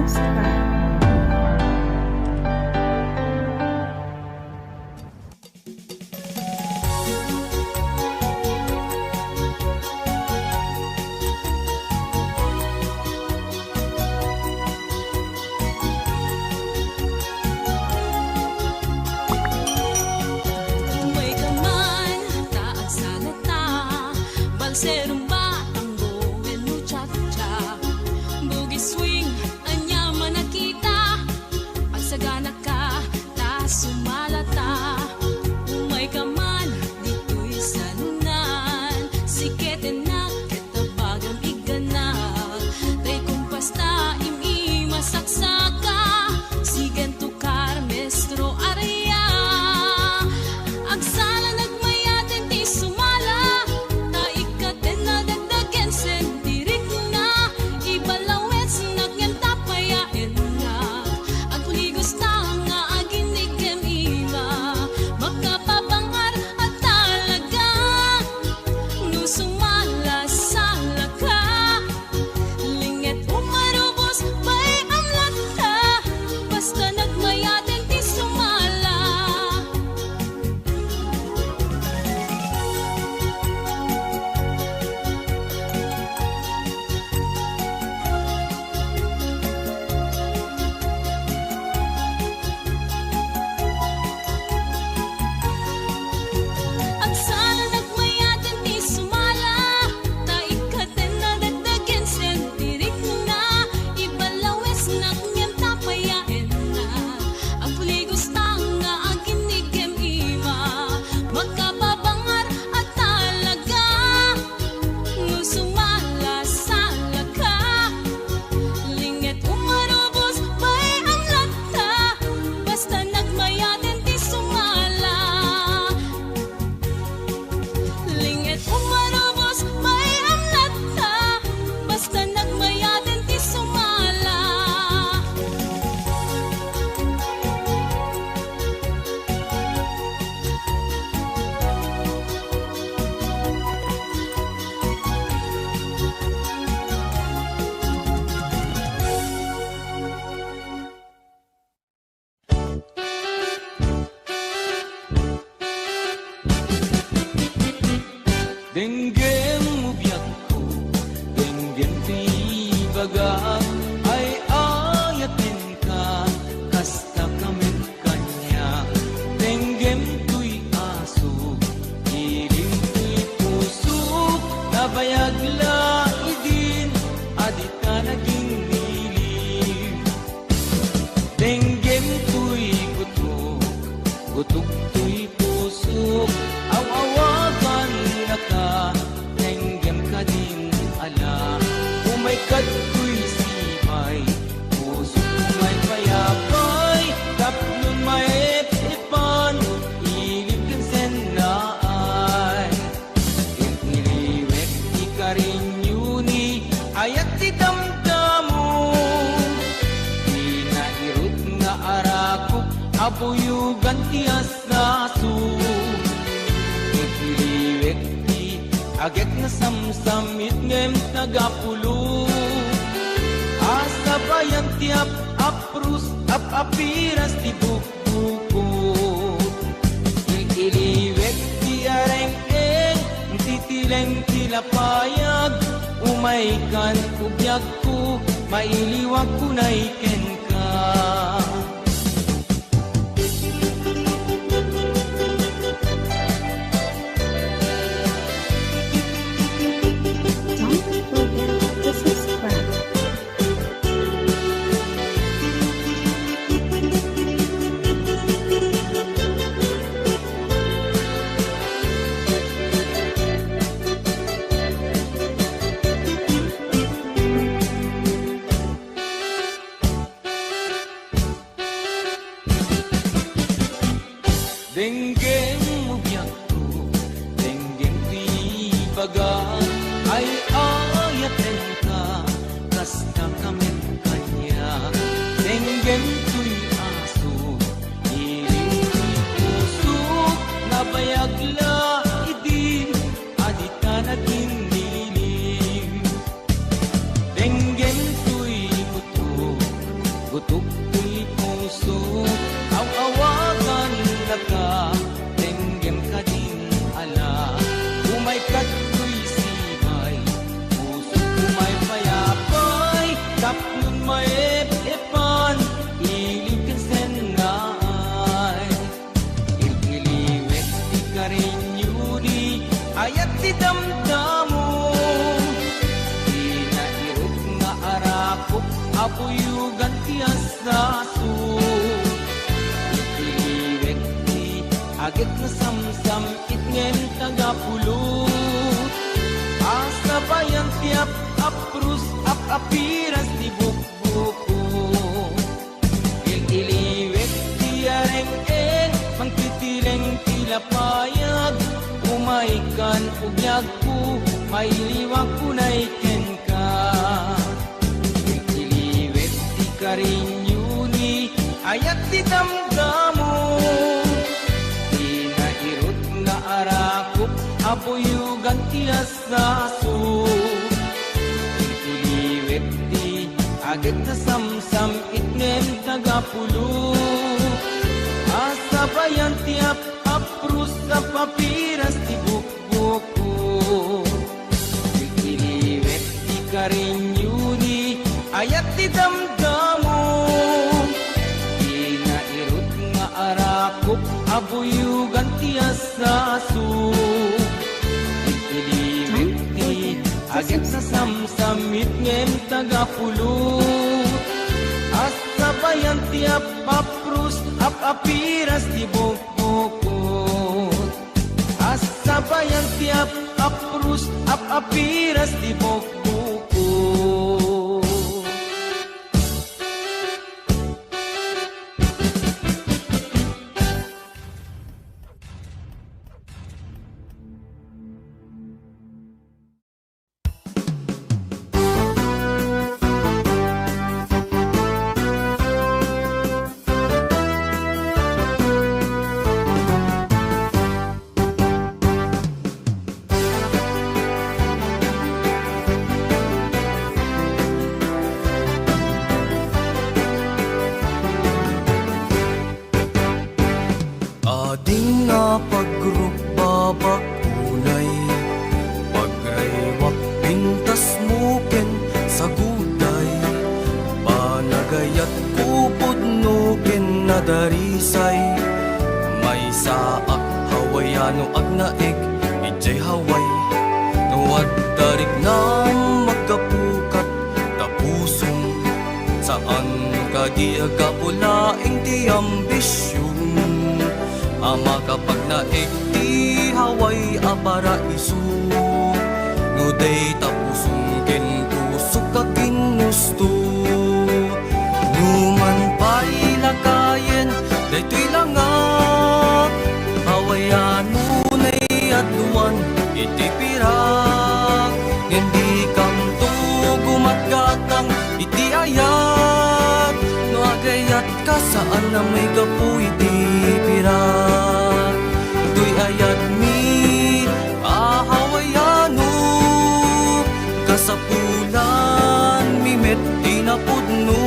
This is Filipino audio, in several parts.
subscribe. Serong batang gowin muchacha, boogie swing, anya manakita, pagsagana ka, ta sumalata, umay ka man, dito'y sanunan, sikete na, ketabagang iganag, tay kumpas ta, imi masaksaka, sigen tukar, mestro area, agsala nagmayatin ti sumala, Denggem mubiak ko, denggem tibaga, ay ayatin ka, kasta kami kanya. Denggem tuy aso, ilim tuy puso, nabayag la idin, adita naging nilim. Denggem tuy gutok, gutok tuy puso, aw-awagan ka, tenggem ka din ala, umay kato'y sibay, puso may payapay, taplon may ipan, ilip kin sennaay. Itniliwek ti karinyuni, ayat ti damdamo, inairot nga arakok, abuyugan ti asaso. Agek na samsamit ngem tagapulo, asa bayan tiap aprus apiras ti bukbuko. Iliwek ti areng-eng, titileng tilapayag, umaykan ubyak ko, mailiwag ko na iken ka. Denggem mubiak ko, denggem tibaga, ay ayatin ka, kasta kami kanya. Denggem tuy aso, iling tuy puso, nabayag la idin, adita naging nilim. Denggem tuy kuto, ayat ti damdamo. Di nairot nga arakop, apuyugan ti asaso. Iliwek ti agit na samsam, itngen tagapulot. Asabayan ti aprus, apiras ti bukbuko. Iliwek ti areng-eng, mangtitireng tilapayag. Umaikan ugyag ko, may liwag ko na iken ka. Iliwek ti karinyuni, ayat ti damdamo. Di nairot nga arakop, apuyugan ti asaso. Iliwek ti agit na samsam, itnem tagapulo. Asabayan ti aprus sa papiras ti bukbuko. Iliwek ti karinyuni, ayat ti damdamo. Di nairot nga arakop, abuyugan ti asaso. Iliwek ti agit sa samsamit ngem tagapulo. Asabayan ti aprus, apiras ti bukbuko. Asabayan ti aprus, apiras ti bukbuko. Ading nga pagrupbabak unay, pagraywak pintas muken sa guday. Panagayat kupod nuken na darisay, may saak hawayano ag naig, ijay haway. Nuwad darig na magkapukat tapusong, saan ka di agapulaing ti ambisyon. Ama kapag naik ti haway abara isu, nuday tapusong ken pusok ka ginusto. Numan pa'y lakayen, daytoy langak, hawayan nunay adluan iti pirak. Hindi kam to gumatgatang iti ayat, no agayat ka saan na may gapu iti pirak. Tuy ayat mi ahawayano, kasapulan mi met tinapudno.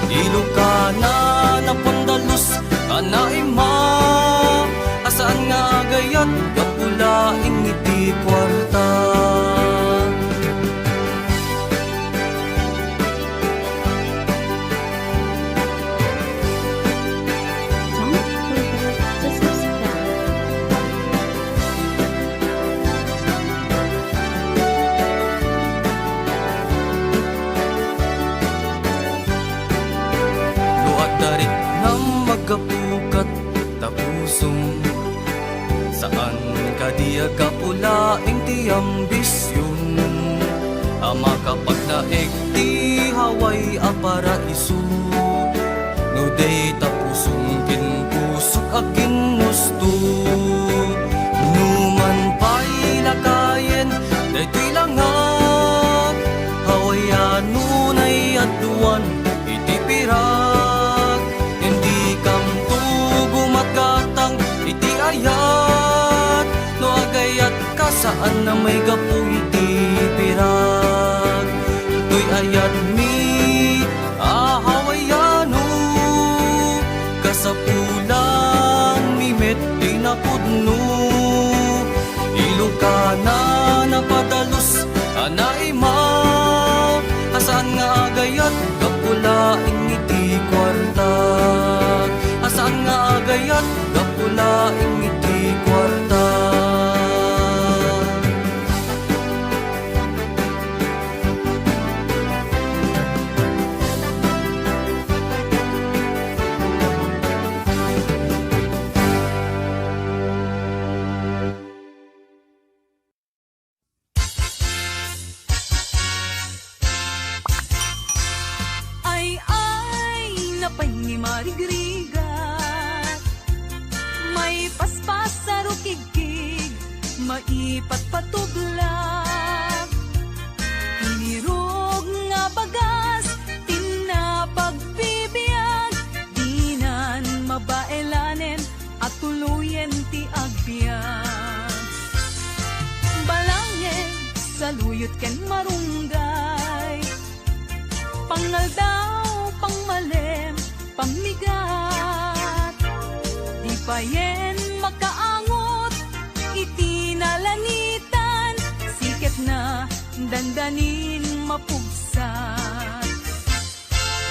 Ilokana na pandalus kanaima, asaan nga agayat kapulaing iti kwarta. Darit na magkapukat tapusong, saan ka di agapulaing ti ambisyon. Ama kapag naig ti haway apara isu, nuday tapusong kin pusok ag ginusto. Numan pa'y lakayen, daytoy langak, hawayan nunay adluan iti pirak. Saan na may gapu iti pirag, tuy ayat mi ahawayano, kasapulan mi met tinapudno. Ilokana na padalus anaima, asaan nga agayat kapulaing iti kwarta. Asaan nga agayat kapulaing iti kwarta. maipat patublag. Inirog nga bagas, tinapagpibiyag, dinan mabaelanen at tuluyen ti agbyag. Balangin sa luyot ken marunggay, pangal daw pangmalem pangmigat, di payen makaangot itinalanitan, siket na dandanin mapugsat.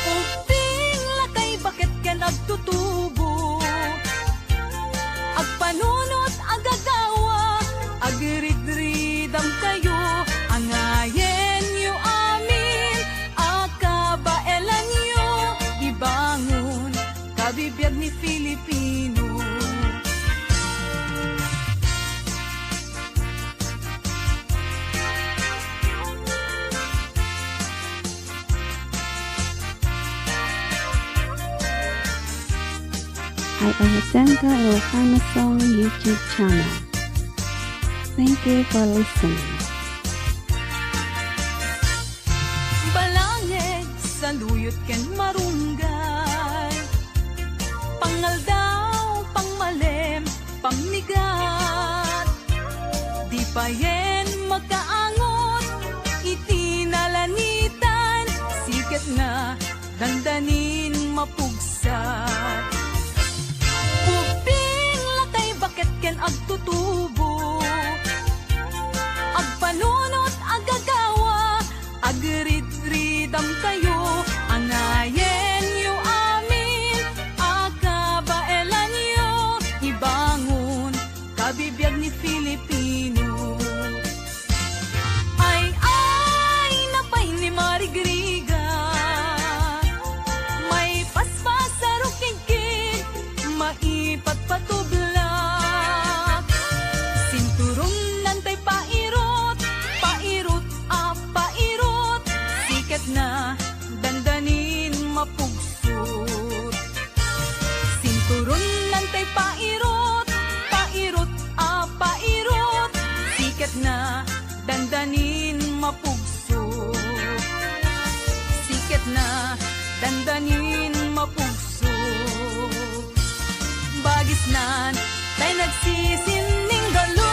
Uping lakay bakit ken agtutubo, agpanunot agagawa, agridridam kayo, angayen yu amin, akabaelan yu, ibangon kabibiyag ni Filipino. I present the Ilocano Song YouTube channel. Thank you for listening. Balangeg sa luyot ken marunggay, pangal daw pangmalem pangmigat, di payen makaangot itinalanitan, siket na dandanin mapugsat. Uping lakay bakit ken agtutubo, agpanunot agagawa, agridridam kayo, angayen yu amin, akabaelan yu, ibangon kabibiyag ni Filipino. Ay napay ni marigriga, may paspas sa rukigkig, maipat patublak, sinturong nantay pairot, pairot pairot, siket na dandanin mapugsot. Sinturong nantay pairot, pairot pairot, siket na dandanin mapugsot. Siket na dandanin mapugsot. Bagis nan tay nagsisining galot.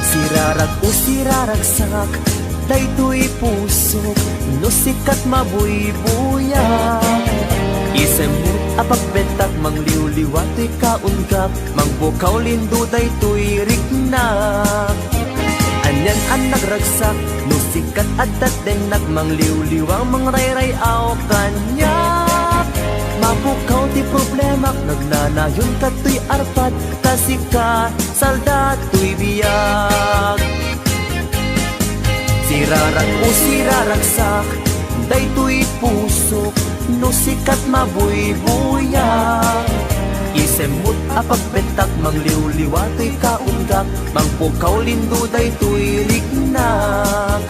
Sirarag o siraragsak, daytoy pusok, no sikat mabuybuyak. Isemut apagbentak, mangliwliwa to'y kaungkap, mangbukaw lindo daytoy rignak. Anyan ang nagragsak, no sikat at datenak, mangliwliwang mangrayrayaw kanyak. Mapukaw ti problemak, nagnanayon ka to'y arpat, kasi ka salda to'y biyag. Sirarag o siraragsak, daytoy pusok, no sikat mabuybuyak. Isemut apagbentak, mangliwliwa to'y kaunggak, mangpukaw lindo daytoy rignak.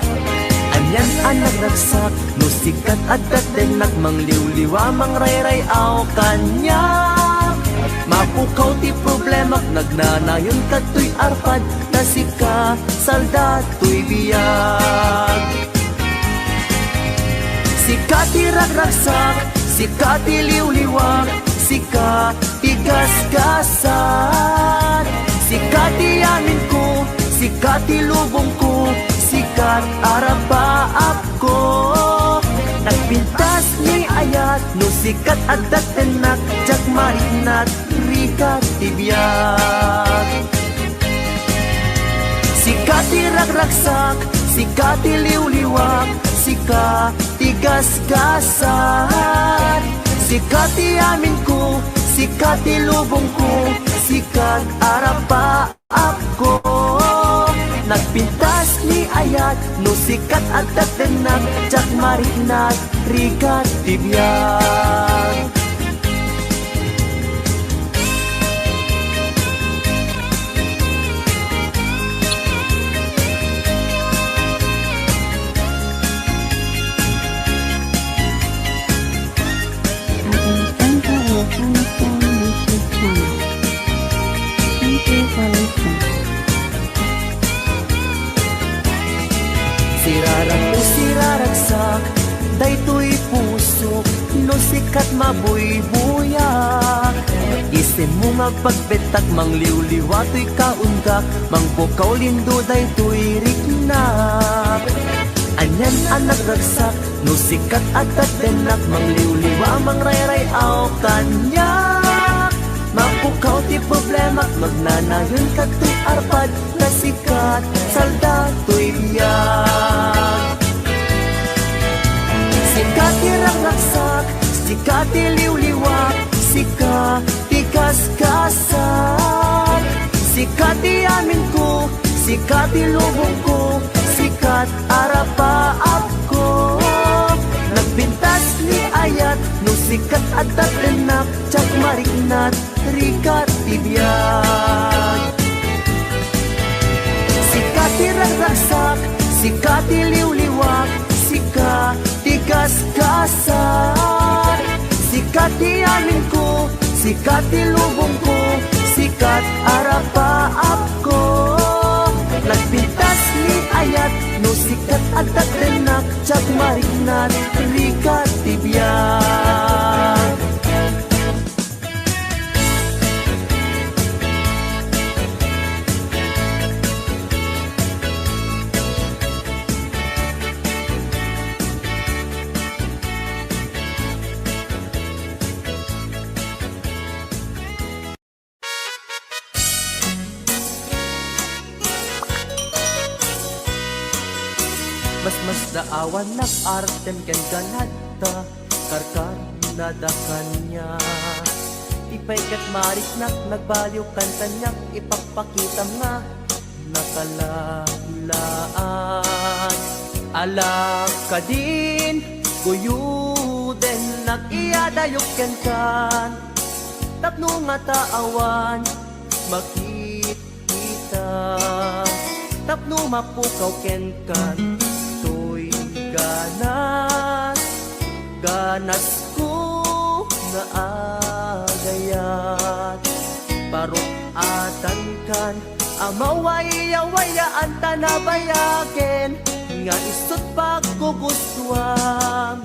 Anyan ang nagragsak, no sikat at datenak, mangliwliwa mangrayrayaw kanyak. Mapukaw ti problemak, nagnanayon ka to'y arpad, kasi ka salda to'y biyag. Sika ti ragragsak, sika ti liwliwag, sika ti gasgasan, sika ti amin ko, sika ti lubong ko, sikat arapaap ko. Nagpintas ni ayat, no sikat at datenak, jak marinat rikat tibiyag. Sikat ti ragragsak, sikat ti liwliwag, sika ti gasgasan, sikat ti amin ko, sikat ti lubong ko, sikat arapaap ko. Nagpintas ni ayat, no sikat at datenak, jak marinat rikat tibiyag. Siraragsak, daytoy puso, no sikat mabuybuyak. Isin mo nga pagbetak, mangliw-liwatoy kaunggak, mangbukaw lindo daytoy riknak. Anyan anak ragsak, no sikat atat denak, mangliw-liwa mangrayray-aw kanyak. Mapukaw ti problema, magnanayon kato'y arpad, na sikat, salda to'y biyag. Sikat ti ragraksak, sikat ti liw-liwak, sikat ti kaskasak. Sikat ti amin ko, sikat ti lubong ko, sikat arapaap ko. Nagbintas ni ayat, no sikat atat denak, tsak mariknat, rikat tibiyag. Sikat ti ragraksak, sikat ti liw-liwak, sikat ti kaskasak. Sikat ti amin ko, sikat ti lubong ko, sikat arapaap ko. Nagbintas ni ayat, no sikat atat denak, tsak mariknat, rikat tibiyag. Mas daawan nak artem ken ganadta, karkar nada kanya. Ipay kat marik nak nagbaliw kan kanyak, ipagpakita nga nakalalaan. Ala ka din, kuyuden nag-iadayok ken kan, tapno nga taawan makikita, tapno mapukaw ken kan. Ganas, ganas ko na agayat, parokatan kan, amawaya-wayaan tanabayaken, nga isot pagkugustuam.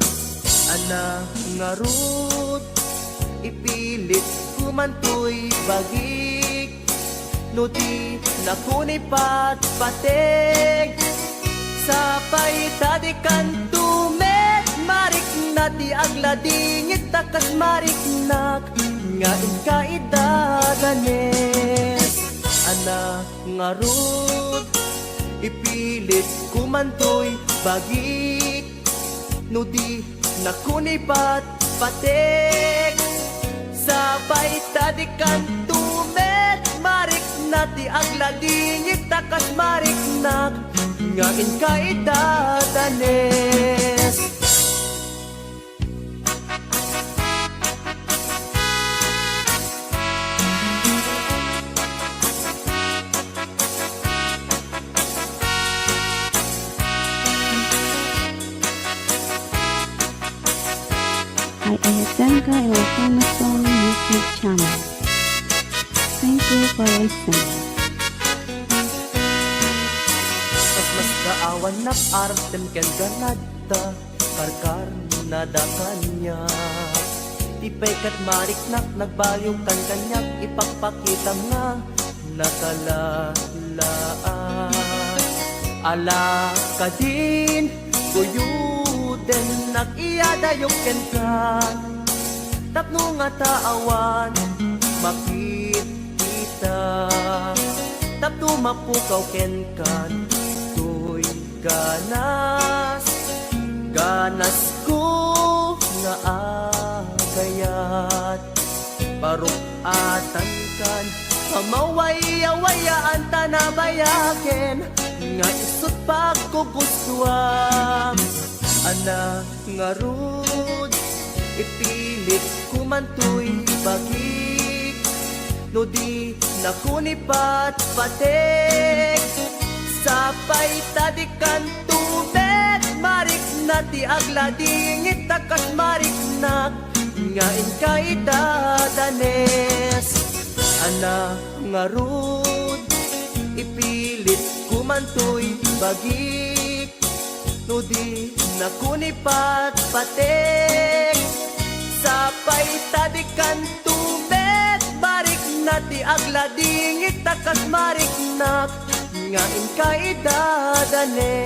Ana nga rut, ipilit kumantoy bagik, no di nakunipat patek. Sapay tadi kan tumet, marik na ti agladingit takas mariknak, nga inkaidadanes. Ana nga rut, ipilit kumantoy bagik, no di nakunipat patek. Sapay tadi kan tumet, marik na ti agladingit takas mariknak, nga inkaidadanes. Ay Ayatanka Ilocano Song YouTube channel. Thank you for listening. Mas daawan nak artem ken ganadta, karkar nada kanya. Ipay kat mariknak nagbaliw kan kanyak, ipagpakita nga nakalalaan. Ala ka din, kuyuden nag-iadayok ken kan, tapno nga taawan makikita, tapno mapukaw ken kan. Ganas, ganas ko nga agayat, parokatan kan, amawaya-wayaan tanabayaken, nga isot pagkugustuam. Ana nga rud, ipilit kumantoy bagik, no di nakunipat patek. Sapay tadi kan tubet, marik na ti agladingit takas mariknak, nga inkaidadanes. Ana nga rud, ipilit kumantoy bagik, no di nakunipat patek sapay tadikan tumet barik nati agladingit takas mariknak ngain kaidadanes.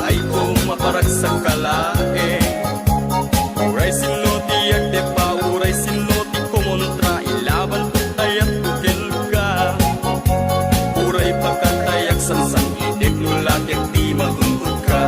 ipaay ko maparag sa kalaeng. Uray sinuti ag de pa, uray sinuti kumontra, ilaban ko tayak kukin ka. Uray pagkatayak sansang idik nulak yak di magumpot ka.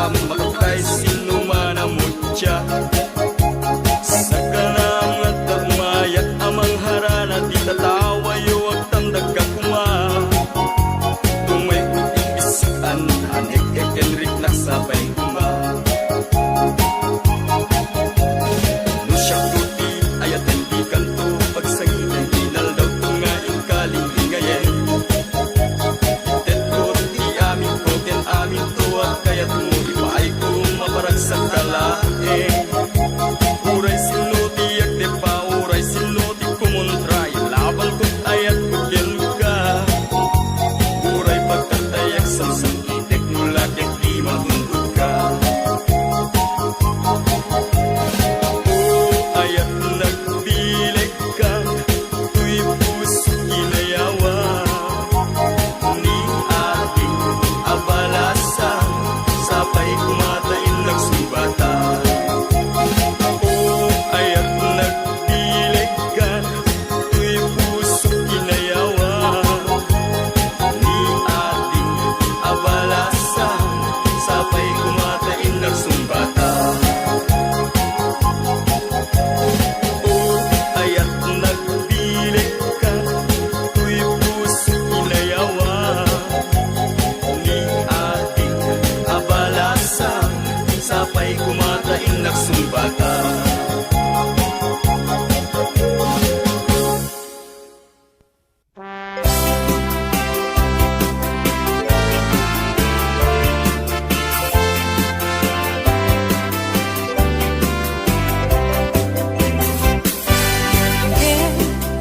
Makakay sinuman ang mutya sa kanang at umayak amang harana di tatawayo at tandag kakuma tumay kuting bisikan anik ekenrik nagsabay kuma nusyak tuti ayat hindi kanto pagsangitan inal daw tungaing kaling lingayen itet ko ti amin ko ken amin to at kayat mo maparag sa kalaeng. Uray sinuti ag de pa, uray sinuti kumontra, ilaban ko't ayat kugyan ka. Uray pagkatayak sansang itik nulak yak di magumpot ka. O ayat nagbilig ka, tuy puso ginayawa ni ating abalasan, sabay kumatain nagsumbata. O ayat nagdilig ka, tuy puso ginayawa ni ating abalasan, sabay kumatain nagsumbata. O ayat nagdilig ka, tuy puso ginayawa ni ating abalasan, sapay kumatain nagsumbata.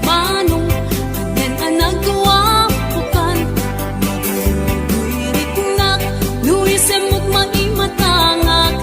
Manong anen ang nagkawapukan, magulong buirik nak, luisem mo't maimatangak.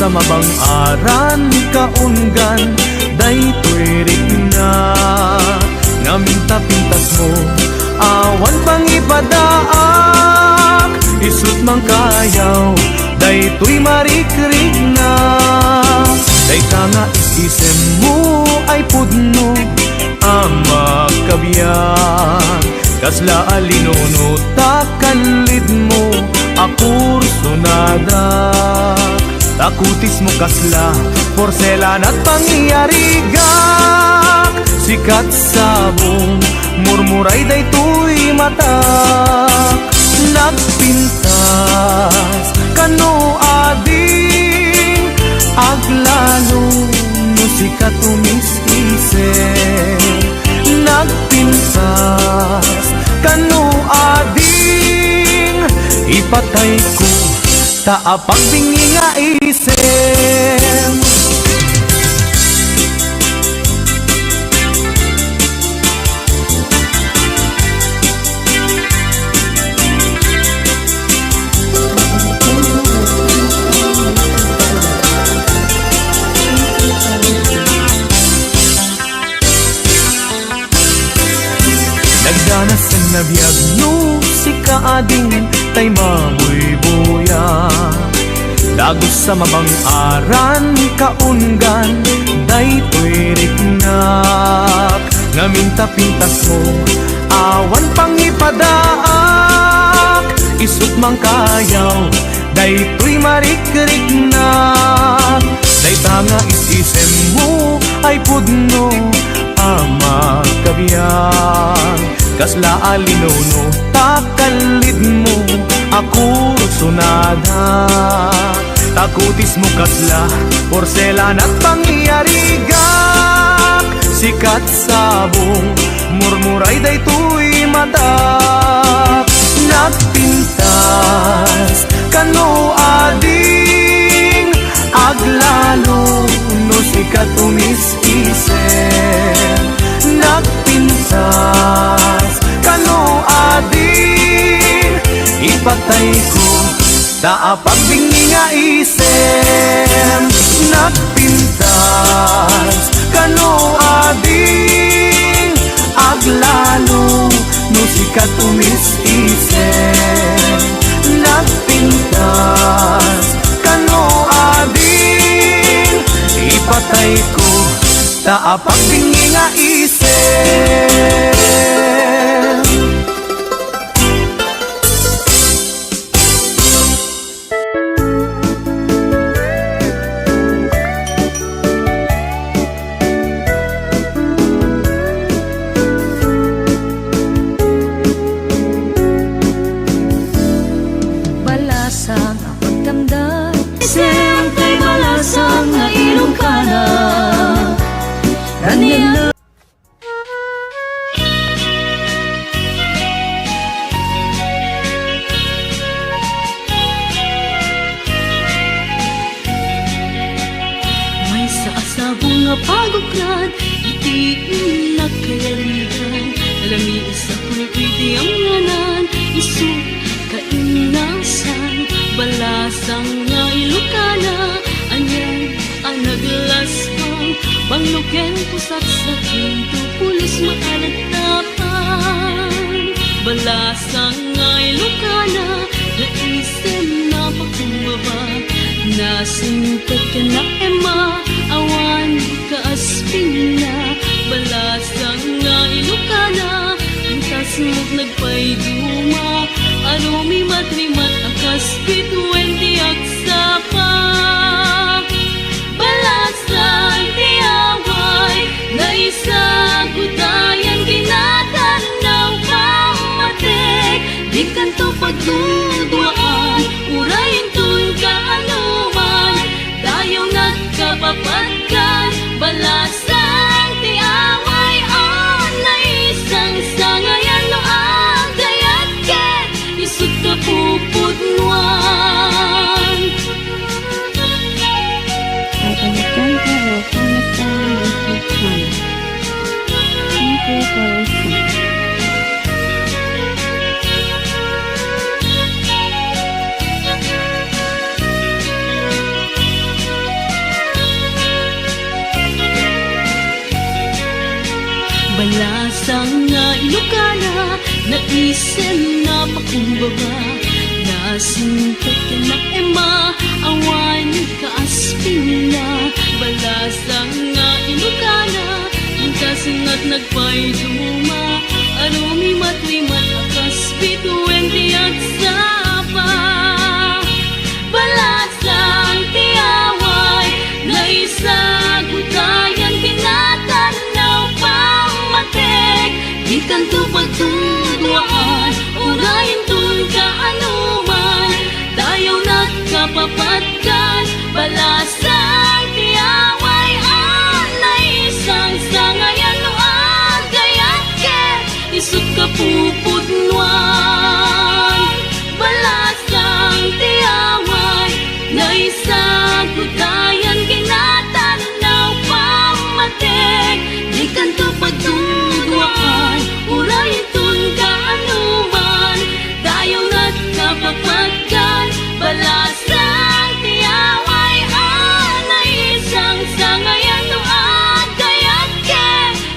sa mabang-aran kaunggan, daytoy rigna nga minta-pintas mo, awan pang ipadaak, isut mang kayaw, daytoy marikrig na. Day ka nga isem mo ay pudno ama kabiyan, kasla alinono takanlid mo akur sunada, takutis mo kasla porselan at pangyarigak, sikat sabong murmuray daytoy mata, nagpintas kano ading aglalo no sikat umis-isip, nagpintas kano ading ipatay ko taapag bingi nga isip. Nagdanas ang nabiyag no si kaading tay mamoy buya, dagos sa mabang-aran kaunggan, daytoy rignak nga minta-pintas mo, awan pang ipadaak, isut mang kayaw, daytoy marikrignak. Dayta nga isisem mo ay pudno ama kabiyan, kasla alinono takalid mo akur sunada, takutis mo kasla porselan at pangyarigak, sikat sabong murmuray daytoy mata, nagpintas kano ading aglalo no sikat umis-isip, nagpintas kano ading ipatay ko taapag bingi nga isip, nagpintas kano ading aglalo no sikat umis-isip, nagpintas kano ading ipatay ko taapag bingi nga isip. Balasang ang pagtamdan, siyempre balasang nga ilong ka na. Daniel may sa asabong nga paguklan, itiin nagkayarihan, alami isa ko'y pwede ang nganan, isu kainasan, balasang nga ilokana, anyan ang naglasang, bangluken pusat sa kinto, pulis maalagtapan, balasang nga ilokana, naisem na pagkumaba, nasintet ka na ema, awan ka aspina, balasang nga ilokana, tasmog nagpayduma, arumi matrimat akaspit wenti aksapa, balasan ti away na isa kutayan ginatanaw pamatek, di kanto pagdudwaan urayin tun kaanuman, dayo nagkapapa Balasang nga Ilocana, na isen na pakumbaba, nasingkat ka na ema, awan ka aspina. Balasang nga Ilocana, yung kasungat nagpayduma, arumi matlimat akas bituwente at sapa. Balasang tiyaway, na isagutayan kinatanaw pamatek, di kanto pagtudwaan, urayin tun ka anuman, tayaw nagkapapatkan. Balasang tiyaway, anay isang sangayan no agayat ke, isut ka pupudnuan. Balasang tiyaway, na isagutayan kinatanaw pamatek, di kanto pagtudwaan, urayin tun ka anuman, tayaw nagkapapatkan. Balasang tiyaway, anay isang sangayan no agayat ke,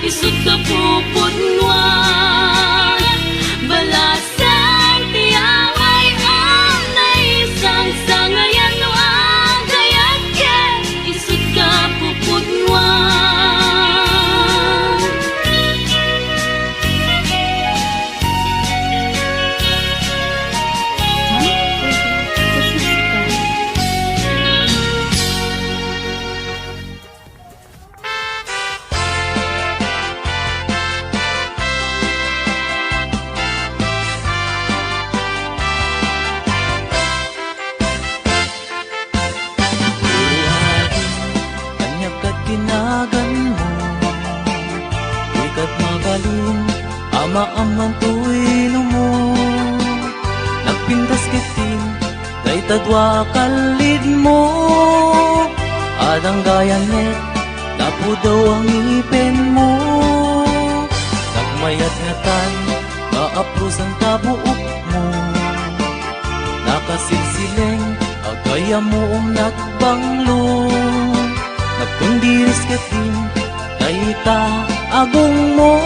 isut ka pupudnuan. Balasang tiyaway, anay isang sangayan no agayat ke, isut ka pupudnuan. Kanya kat ginagan mo, ikat magaling, ama-amang tuwino mo. Nagpintas kitin, day tadwa kalid mo. Adang gayanet, napo daw ang ipin mo. Nagmayat nga tan, kaaprusan kabuok mo. Nakasilsileng, agaya mo nagbanglo. Nagkundiris katin, dayta agong mo.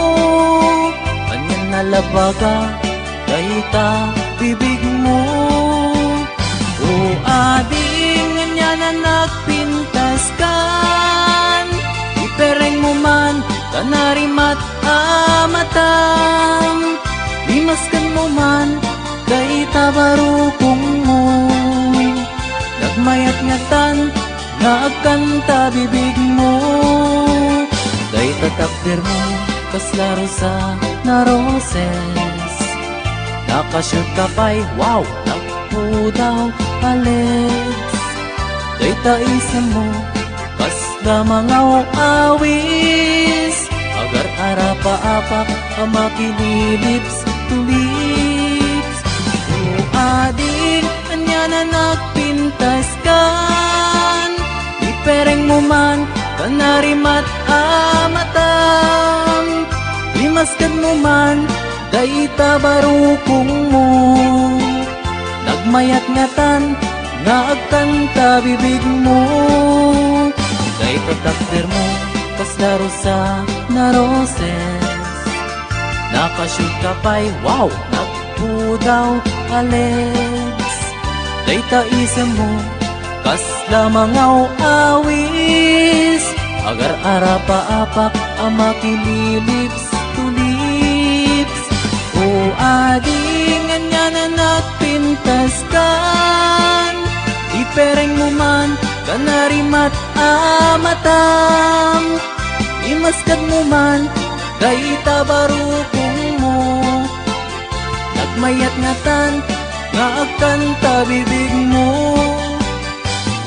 Kanyan nalabaga, dayta bibig mo. O ading nga na nagpintas kan, ipereng mo man, kanarimat amatam. Limaskan mo man, dayta barukong mo. Nagmayat nga tan, nagkanta bibig mo. Day tatakder mo, kaslaro sa naroses. Nakashoot ka pa'y, wow, nakpo daw alex. Day taisa mo, kasla mga awis. Agar arapa-apak, amakililips to lips. O ading, anya na nagpintas kan, ipereng mo man, kanarimat amatam. Limaskan mo man, dayta barukong mo. Nagmayat ngatan, nagkanta bibig mo. Dayta takder mo, kaslaro sa naroses. Nakashoot ka pa'y, wow, nakpo daw alex. Dayta isa mo, kasla mga awis. Agar arapa-apak, amakililips to lips. O ading nga na nagpintas kan, ipereng mo man, kanarimat amatam. Imaskad mo man, dayta barukong mo. Nagmayat nga tan, nagkanta bibig mo.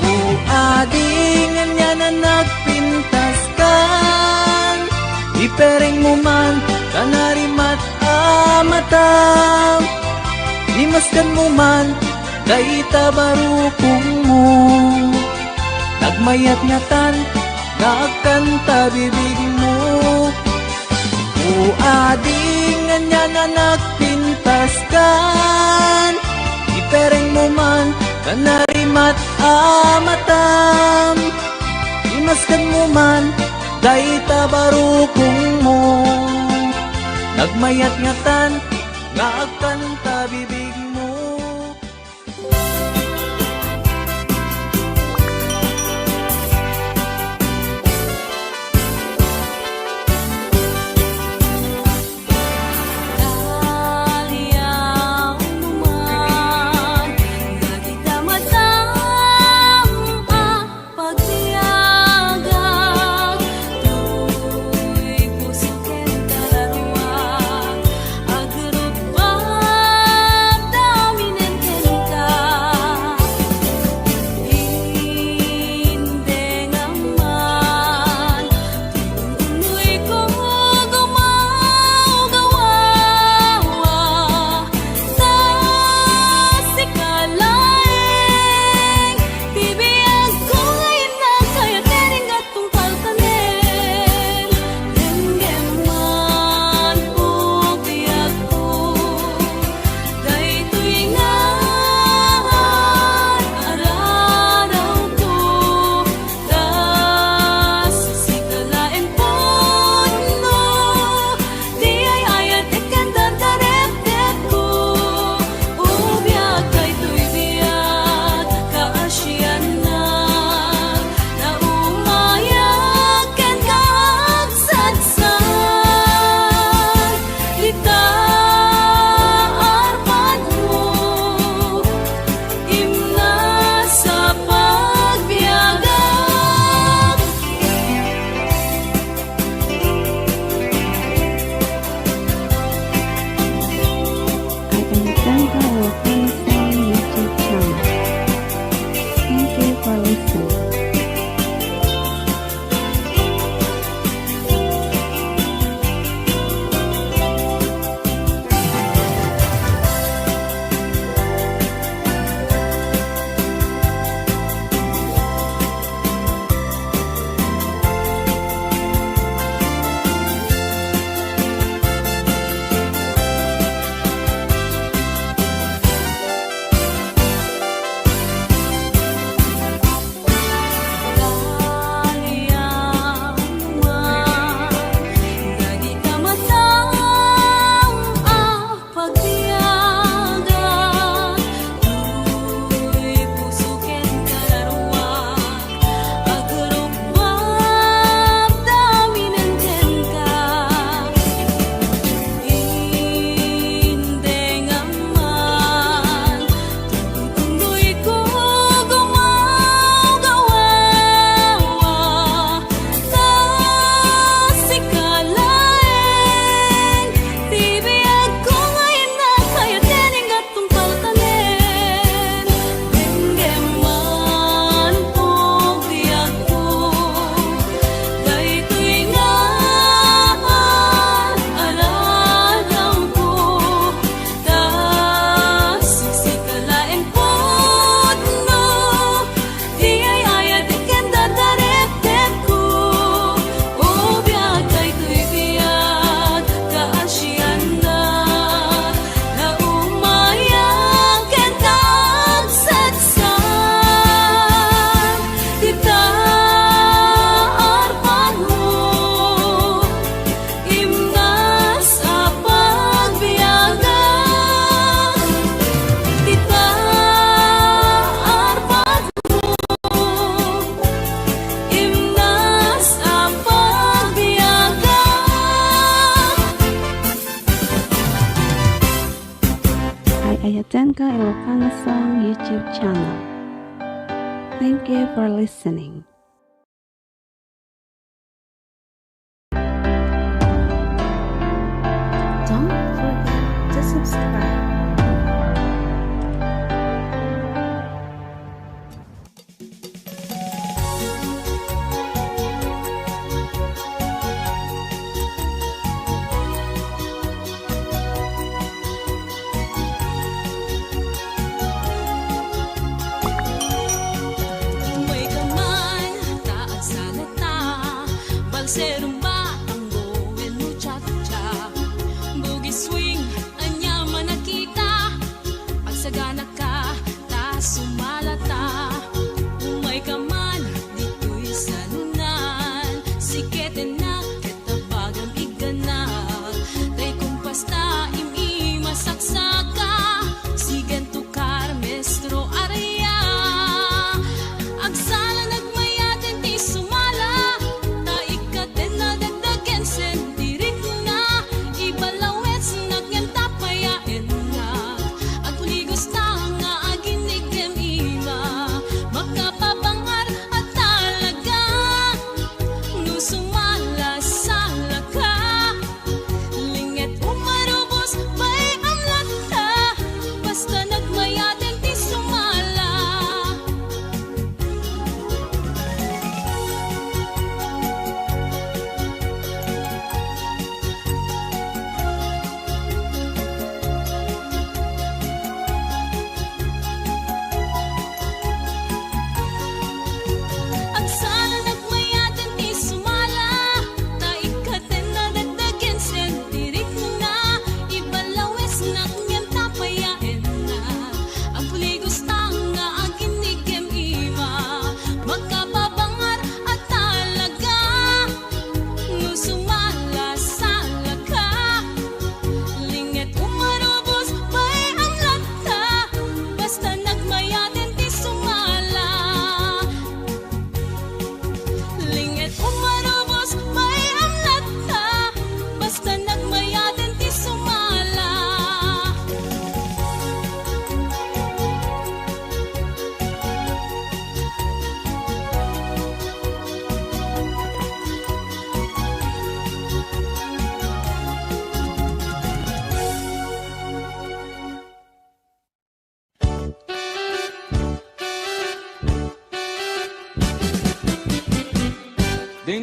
O ading nga na nagpintas kan, ipereng mo man, kanarimat amatam. Limaskan mo man, dayta barukong mo. Nagmayat nga tan, nagkanta bibig mo. O ading nga na nagpintas kan, ipereng mo man, kanarimat amatam. Imaskan mo man, Dayta barukong mo nagmayat ngatan nga agkanta bibig mo. Aliang naman, lagi ka matama pagtiyaga. Tuy puso ken kalarwa, agrupang daminen ken ka. Hindi naman, tinuloy ko gumagawa. Tas ikalaing, bibiyag ko ngayon na kaya tering at tungkal kanin. Lenggeman po biyag ko, daytoy nga araraw ko. Tas sikalain po no, di ay ayat ikan dardarep-dep ko. Ubiyag daytoy biyag kaasyan na, na umayag ken kaagsadsad. Ita arpan mo, imna sa pagbiyagan. Ay Alexandra Ilocano Song YouTube channel. Thank you for listening. Aliang naman, lagi ka matama pagtiyaga. Tuy puso ken kalarwa, agrupang daminen ken ka. Hindi naman, tuloy ko gumagawa. Tas ikalaing, bibiyag ko ngayon na kaya tering at tungkal kanin. Lenggeman po biyag ko, daytoy nga araraw ko. Tas sikalain po no, di ay ayat iken dardarep-dep ko. Ubiyag daytoy biyag kaasyan na, na umayag ken kaagsadsad. Ita arpan mo, imna sa pagbiyagan. Ita arpan mo, imna sa pagbiyagan. Ay Ayatenka Ilocano Song YouTube channel. Thank you for listening. Don't forget to subscribe. May kaman, taat sa nata, balserong batanggo, el muchacha. Boogie swing, anya manakita, pagsagana ka, ta sumalata. Umay ka man, dito'y sanunan, siket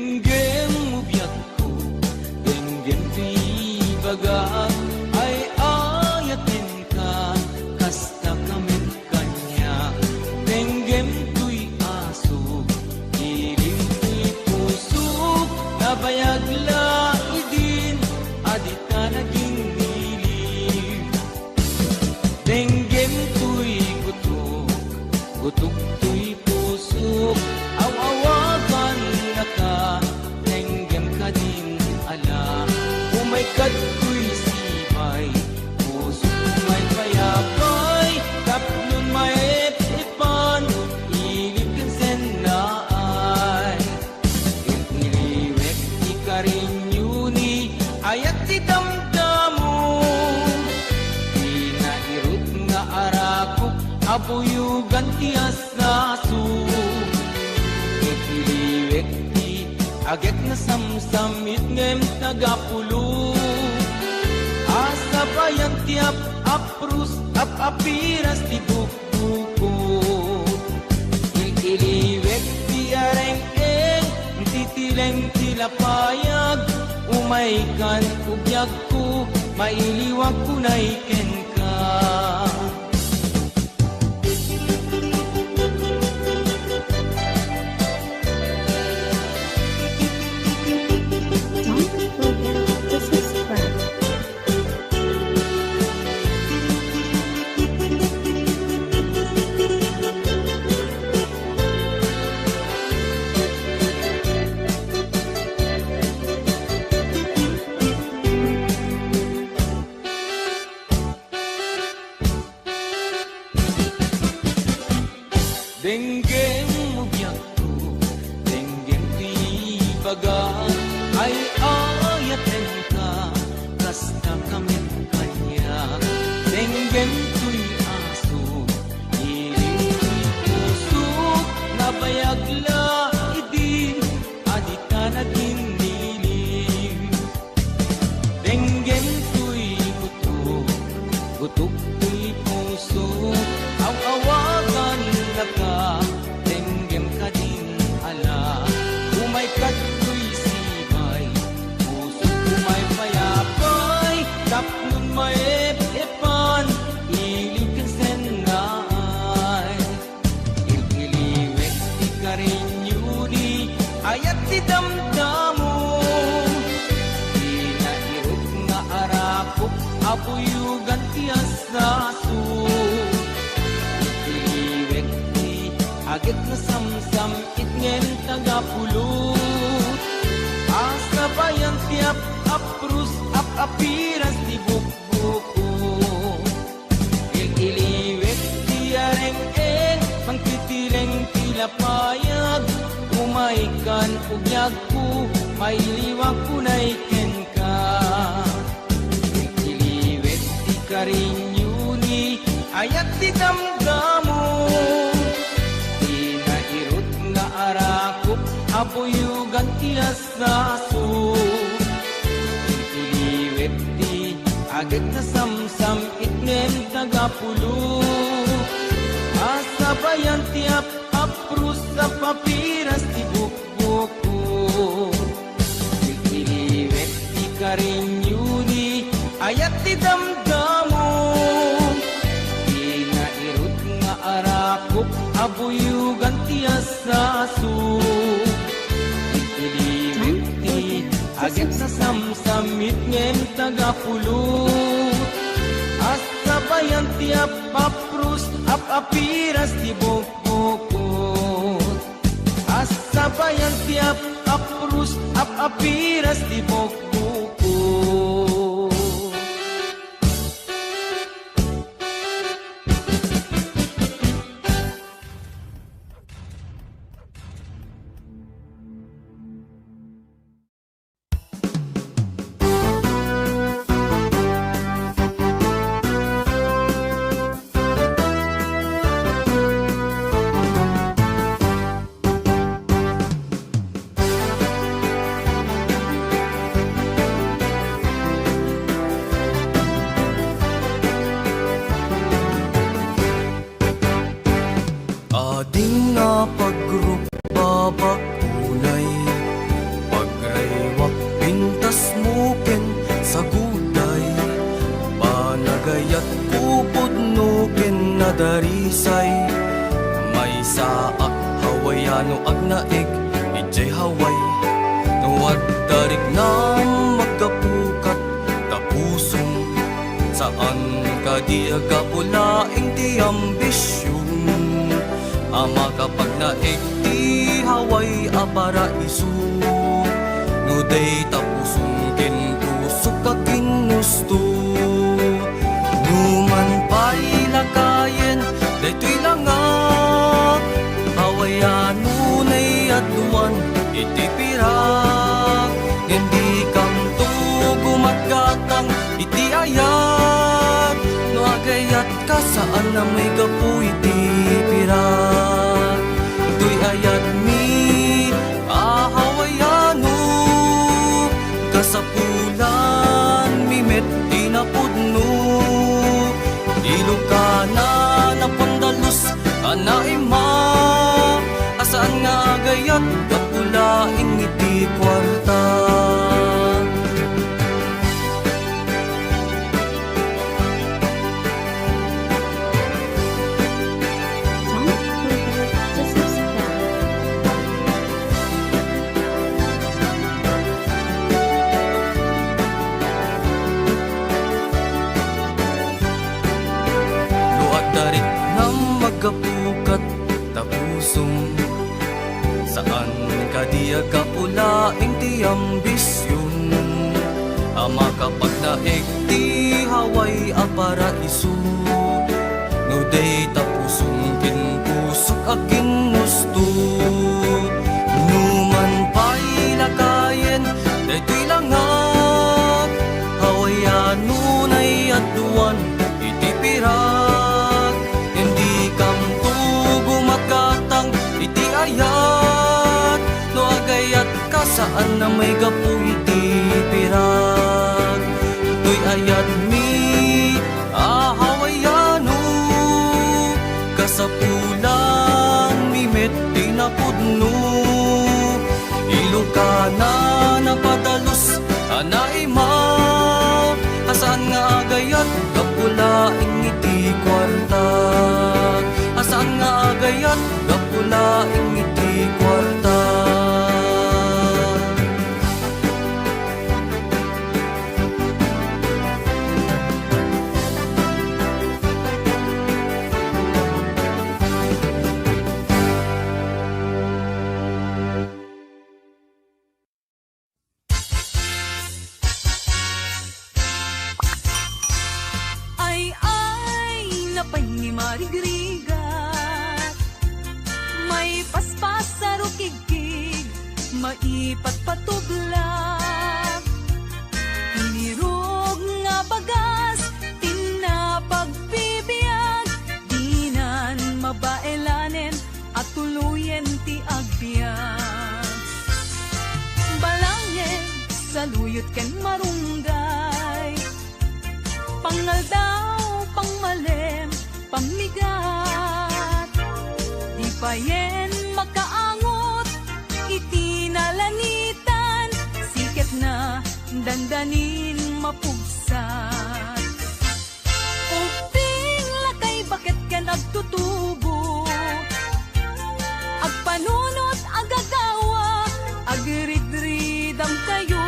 Denggem mo biyak ko, denggem tuy baga, ay ayatin ka, kasta kamit kanya. Denggem tuy aso, ilim tuy puso, nabayag laidin, adita naging nilim. Denggem tuy gutok, gutok tuy puso, awawagan na ka, denggem ka din ala. Umay kato'y sibay, puso may payapay, tapnon may ipan, ilip kan senaan. Niliwek di ka rin yuni, ayat di damdamo, inairot nga arakok, abuyugan tiyas nasu. Niliwek di agek na samsamit ngem tagapulo, asa bayan tiap aprus apiras di buko. Iliwek di areng-eng, titileng tilapayag, umaikan ubyag ko, mailiwag ko na iken ka. Don't forget to subscribe. Denggem mo biyak ko, denggem di baga, ay ayaten ka, kasta kamit kanya. Denggem tuy aso, iling tuy puso, nabayag laidin, adita naging nilim. Denggem tuy gutok, gutok tuy puso, awawagan na ka, denggem ka din ala. Umay kato'y sibay, puso umay payapay, tapnon may epan, ilig kan senay. Iliwek di ka rin yuni, ayat di damdamo, inairot nga arakok, abuyugan tiyas nasu. Iliwek di agit na samsam, itngen tagapulo, asa bayan tiap aprus apiras di bukbuko. Iliwek di areng-eng, mangtitileng tilapayag, umaikan ubyag ko, mailiwag ko na iken ka. Iliwek di ka rin yuni, ayat di damdamo, inairot nga arakok, abuyugan tiyas naso. Iliwek di agad na samsam, itnem tagapulo, asa bayan tiap aprus sa papiras di bukbuko. Iliwek di ka rin yuni, ayat di damdamo, inairot nga arakok, abuyugan tiyas naso. Iliwek di agad na samsamit ngem tagapulo, asa bayan tiap aprus apiras di bukbuko. Asa bayan tiap aprus apiras di bukbuko. hawaiano ag naig ijay haway nuwad darig na magkapukat tapusong saan ka di agapulaing ti ambisyon ama kapag naig ti haway a paraiso nuday tapusong ken pusok ka ginusto numan pa'y lakayen daytoy lang hawaiano na'y aduan iti pirak hindi kam to gumatgatang iti ayat no agayat ka saan na may gapu iti pirak tuy ayat mi hawaiano kasapulan mimet di napudno ilokana na pandalus anaima asaan nga gayat kapulaing iti kwarta Don't forget to subscribe. luat darit na magapukat tapusong saan ka di agapulaing ti ambisyon ama kapag naig ti haway a paraiso nuday tapusong ken pusok a ginusto numan pa'y lakayen daytoy lang hawaiano na'y aduan iti pirak hindi kam to gumagatang iti ayat no agayat ka saan na may gapu iti pirak tuy ayat mi hawaiano kasapulan mimet di napudno ilokana na padalus anaima asaan nga agayat kapulaing iti kwarta asaan nga agayat kapulaing iti kwarta Ay, napay ni marigrigat may paspas sa rukigkig maipat patuglag inirog nga bagas tinapagpibiyag dinan mabaelanen at tuluyen ti agbyag balangin saluyot ken marunggay pangal daw pangmalem pamigat di payen makaangot itinalanitan siket na dandanin mapugsat uping lakay bakit ken agtutubo agpanunot agagawa agridridam kayo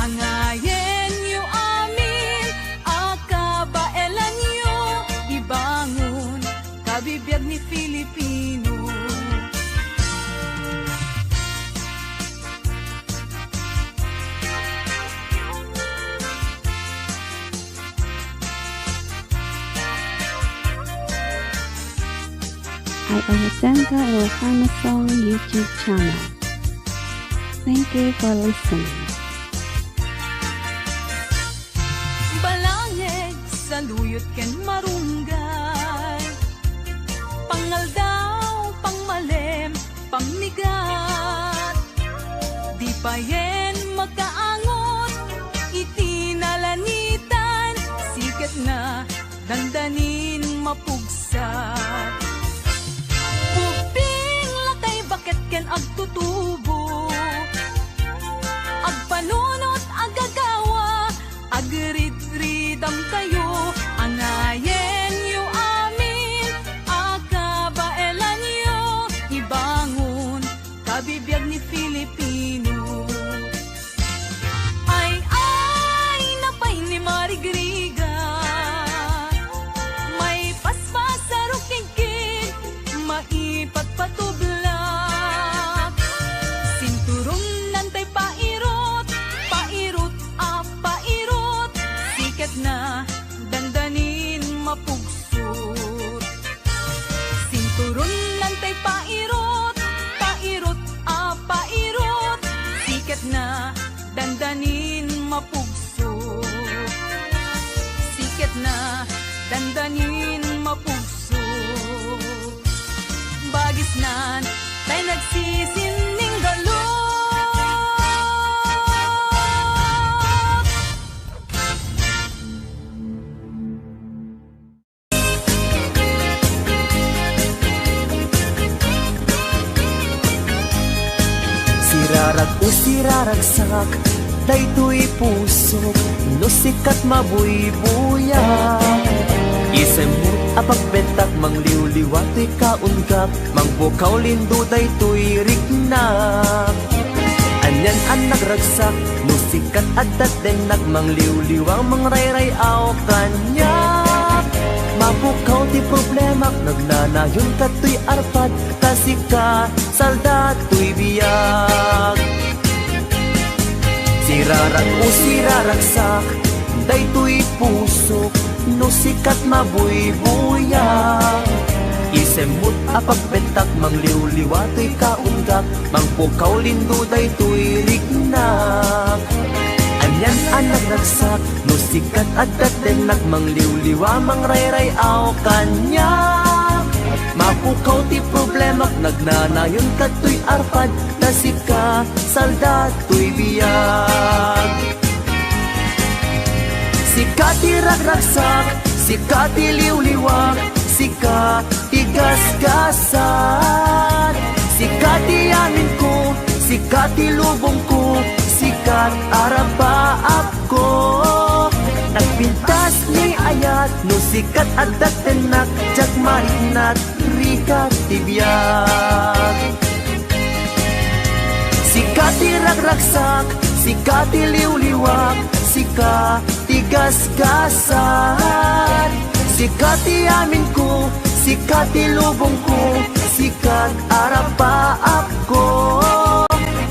angayen yu amin akabaelan yu ibangon kabibiyag ni Filipino I Alexandra Ilocano Song YouTube channel. Thank you for listening. balangeg saluyot ken marunggay pangal daw pangmalem pamigat di payen makaangot itinalanitan siket na dandanin mapugsat uping lakay bakit ken agtutubo agpanunot agagawa agridridam kayo angayen yu amin akabaelan yu ibangon mapugso. Sikat na dandanin mapugso. Bagis nan tay nagsisining galot. Sirarag o siraragsak, daytoy pusok, no sikat mabuybuya. Isemut apagbentak, mangliwliwa to'y kaungkap, mangbukaw lindo daytoy rignak. Anyan ang nagragsak, no sikat adat denak, mangliwliwang mangrayrayaw kanyak. Mapukaw ti problema, nagnanayon ka to'y arpad, kasika salda to'y biyag. Sirarag o siraragsak, daytoy pusok, no sikat mabuybuya. Isemut apagbentak, mangliwliwa to'y kaunggak, mangpukaw lindo daytoy rignak. Anyan ang nagragsak, no sikat adat denak, mangliwliwa mangrayrayaw kanyak. Mapukaw ti problema, nagnanayon ka to'y arpad, tasika salda to'y biyag. Sika ti ragragsak, sika ti liwliwak, sika ti gasgasan. Sika ti amin ko, sika ti lubong ko, sikat arapaap ko. Nagpintas ni ayat, no sikat adat tenak, jak marinat rikat tibiyag. Sikat ti ragragsak, sikat ti liwliwak, sika ti gasgasan. Sikat ti amin ko, sikat ti lubong ko, sikat arapaap ko.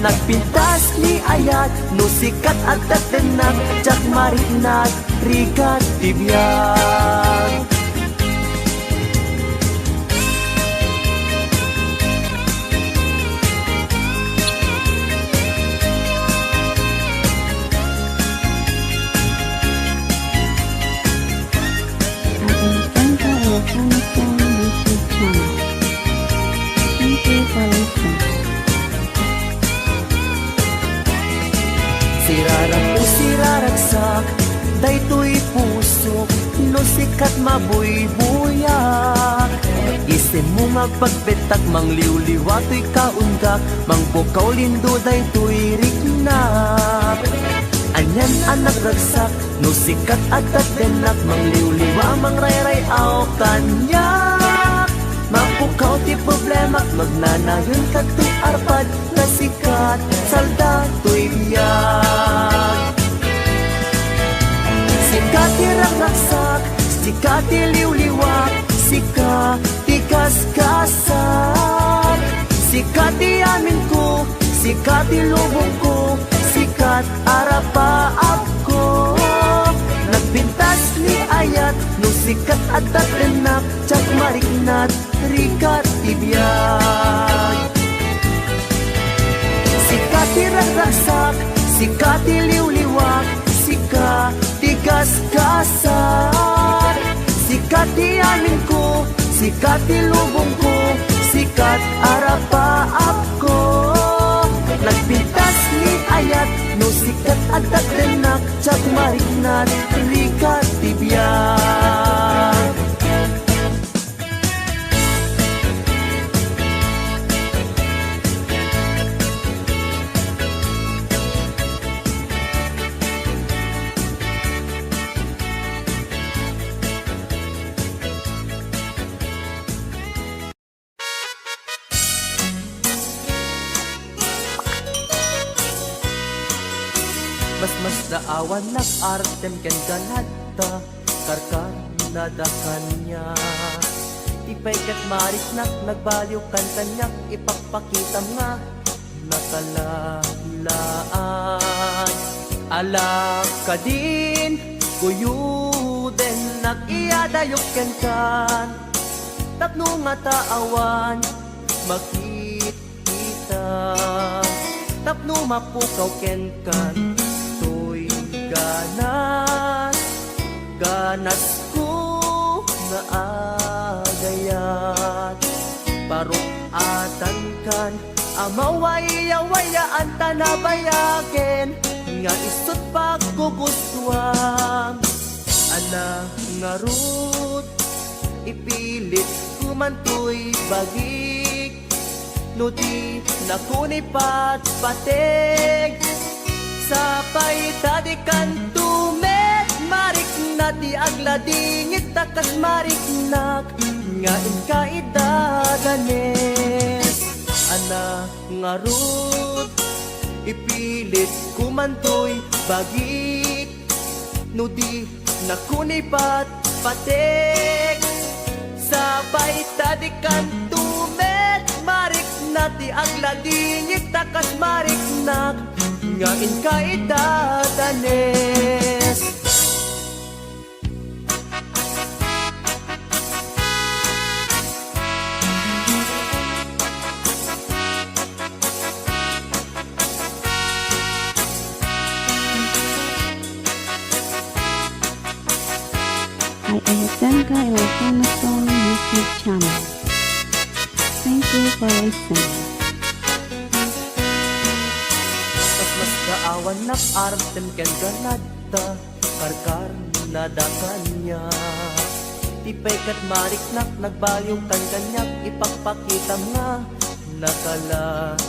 Nagpintas ni ayat, no sikat adat tenak, jak marinat rikat tibiyag. Adentanta Ilocano Song YouTube channel. Thank you for listening. Sirarag o siraragsak, daytoy pusok, no sikat mabuybuyak. Isim mo magpagbetak, mangliwliwa to'y kaunggak, mangpukaw lindo daytoy rignak. Anyan ang nagragsak, no sikat adat denak, mangliwliwa mangrayrayaw kanyak. Mapukaw ti problema, magnanayon ka to'y arpad, kasikat salda to'y biyag. Sikat ti ragragsak, sikat ti liwliwak, sika ti gasgasan. Sikat ti amin ko, sikat ti lubong ko, sikat arapaap ko. Nagpintas ni ayat, no sikat adat denak, jak marignat rikat tibiyag. Sikat ti ragragsak, sikat ti liwliwak, sika ti gasgasan. Sikat ti amin ko, sikat ti lubong ko, sikat arapaap ko. Nagpintas ni ayat, no sikat adat denak, jak marignat rikat tibiyag. Mas daawan nag-artem ken ganadta, karkar nadakan niya. Ipaykat mariknak, nagbaliw kan kanyak, ipagpakitam nga nakalalaan. Alak ka din, kuyuden, nag-iadayok ken kan, tapno nga taawan, makita. Tapno mapukaw ken kan, to'y ganas, ganas ko nga agayat. Parukatan kan amawaya-wayaan tanabayaken nga isot pagkugustuhan. Ana nga rut ipilit kumantoy bagik, no di nakunipat patig. Sapay tadi kan tumet marik na di agladingit takas marik nak nga inkaidadanes. Ana nga rut ipilit kumantoy bagik, no di nakunipat patik. Sabay tadi kan tumet marik na di agladingit takas marik nak nga inkaidadanes. Ay Ayatenka Ilocano Song YouTube channel. Thank you for listening. Mas daawan nak artem ken ganada, karkar nada kanya. Tipay kat marik nak nagbaliw kan kanyak, ipagpakita nga nakalalaan.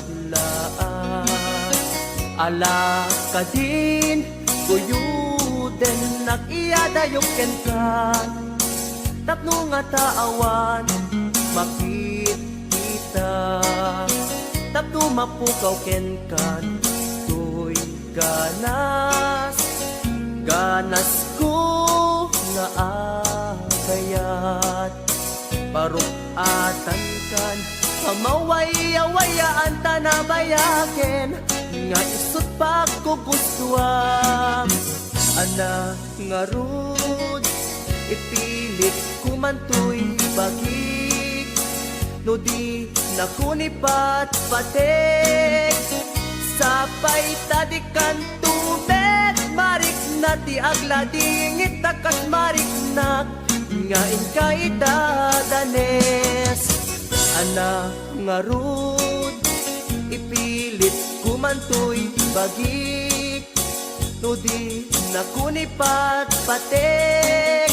Ala ka din, guyuden nak iyadayok ken kan. Tapno nga taawan, makita. Tapno mapukaw ken kan. Ganas, ganas ko nga agayat. Parukatan kan amawaya-wayaan tanabayaken nga isot pagkugustuhan. Ana nga rud ipilit kumantoy bagik, no di nakunipat patik. Sapay tadi kan tumet marik na ti agladingit takas marik nak nga inkaidadanes. Ana nga rud ipilit kumantoy bagik, no di nakunipat patik.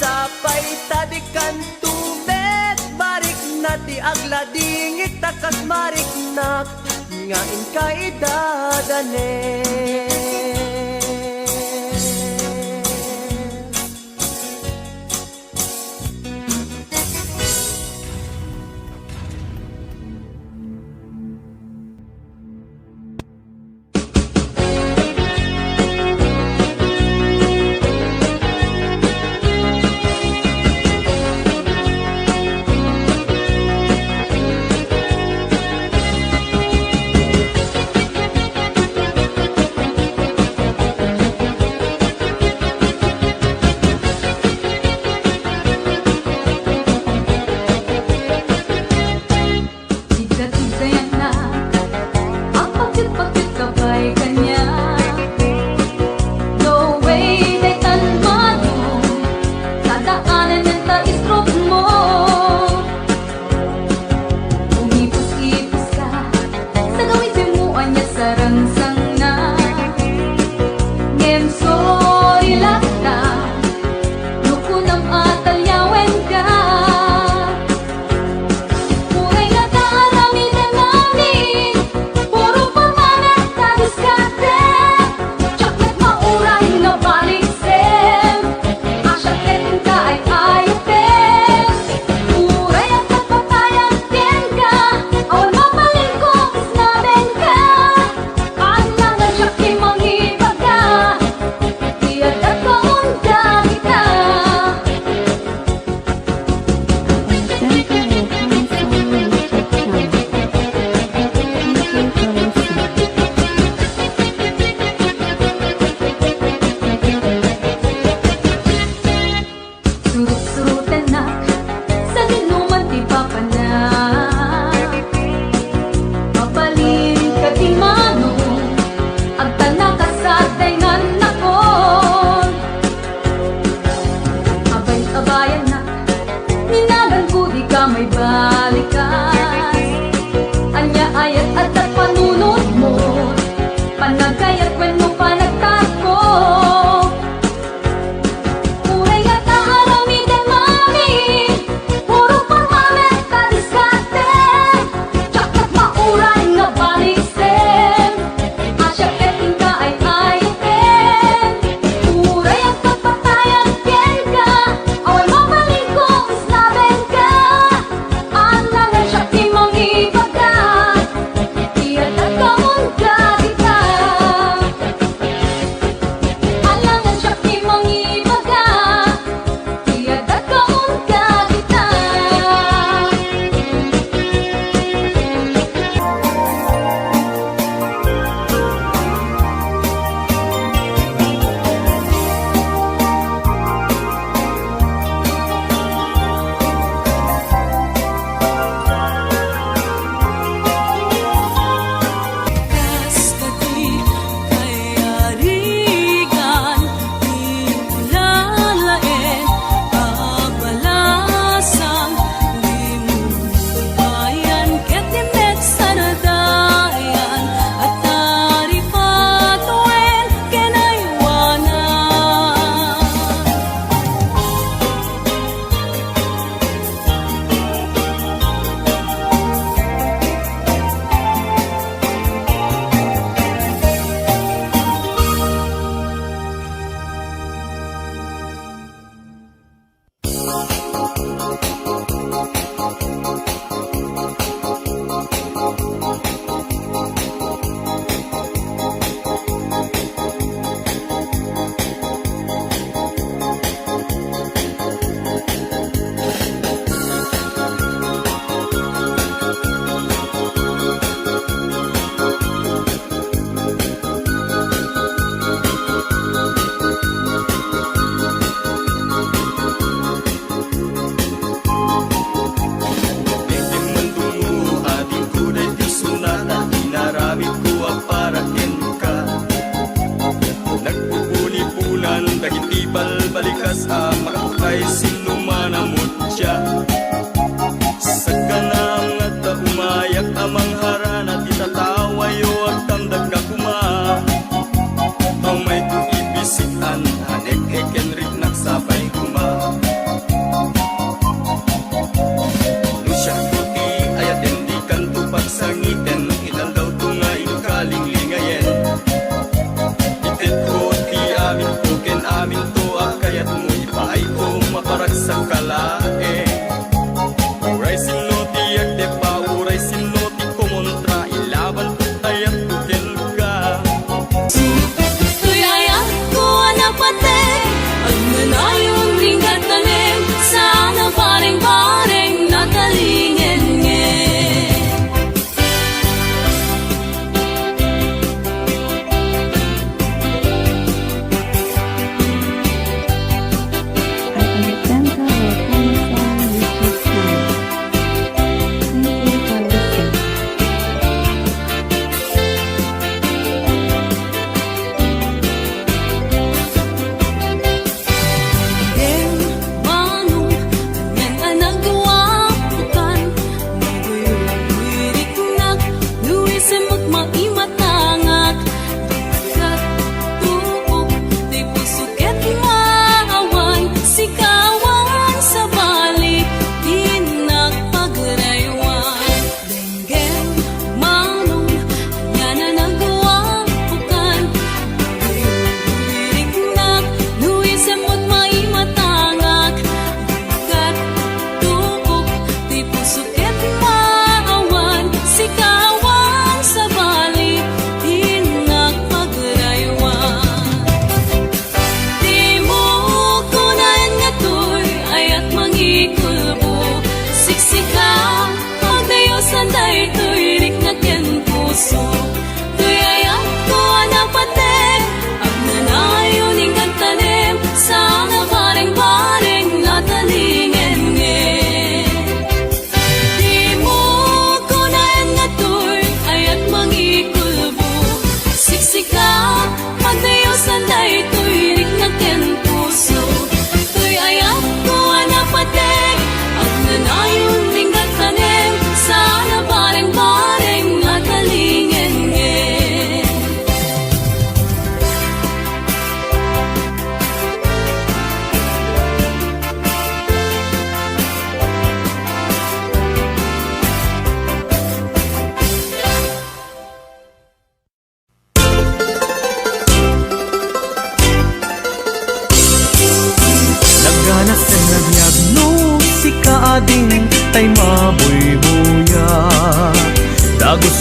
Sapay tadi kan tumet marik na ti agladingit takas marik nak nga inkaidadanes. uray at kwento pa nagtago. Uray at naharami din mami, puro pang mamet ka diskarte. Tsak at mauray nga balisen, asyak eting ka ay ayatin. Uray at pagpatayan ken ka, away mabaling kong islaben ka. Ang langan siya timang ibaga, iyan at kamunda kita.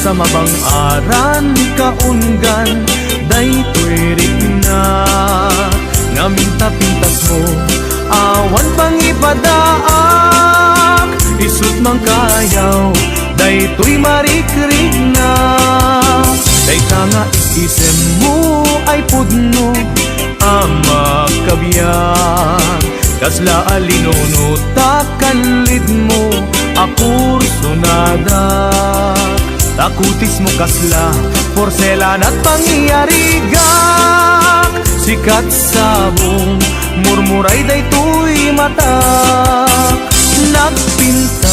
sa mabang-aran kaunggan, daytoy rigna ngamin tapintas mo, awan pang ipadaak, isut mang kayaw, daytoy marikrig na. Dayta nga isem mo ay pudno, ama kabiyak, kasla alinono takanlid mo, akur sunadak, takutis mo kasla, porselan at pangyarigak, sikat sabong, murmuray daytoy matak, nagpintas,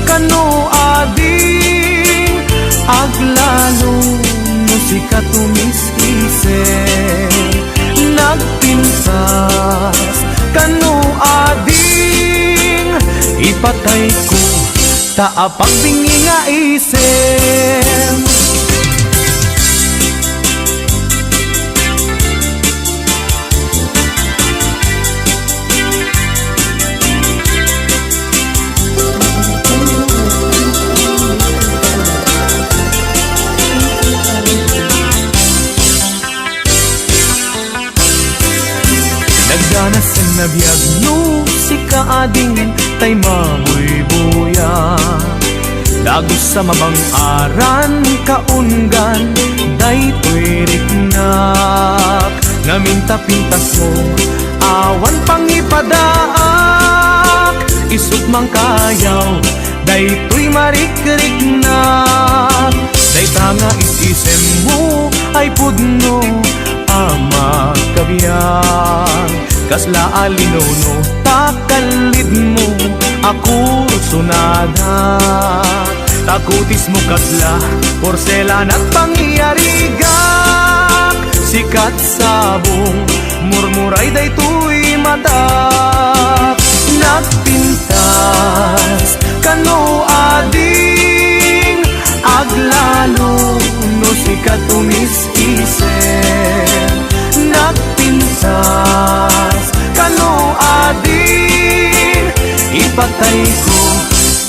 kano ading, aglalo, musika tumis-isip, nagpintas, kano ading, ipatay ko, taapag bingi nga isip. Nagdanas ang nabiyag no, si kaading tay mamoy buya, dagos sa mabang-aran kaunggan, daytoy rignak, ngamin tapintas mo, awan pang ipadaak, isut mang kayaw, daytoy marikrignak. Dayta nga isisem mo ay pudno, ama kabiyak, kasla alinono takalid mo, ako sunada, takutis mo kasla, porselan at pangyarigak, sikat sabong, murmuray daytoy matak, nagpintas, kano ading, aglalo, no sikat tumis-isip, nagpintas, kano ading, ipatay ko,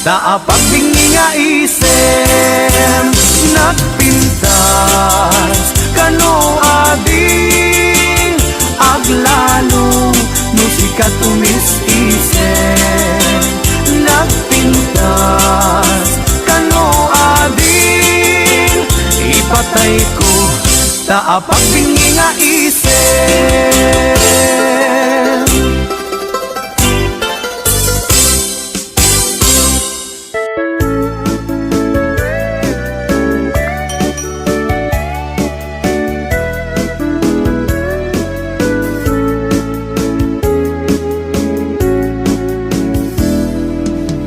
taapag bingi nga isip, nagpintas, kano ading, aglalo, no sikat tumis-isip, nagpintas, kano ading, ipatay ko, taapag bingi nga isip.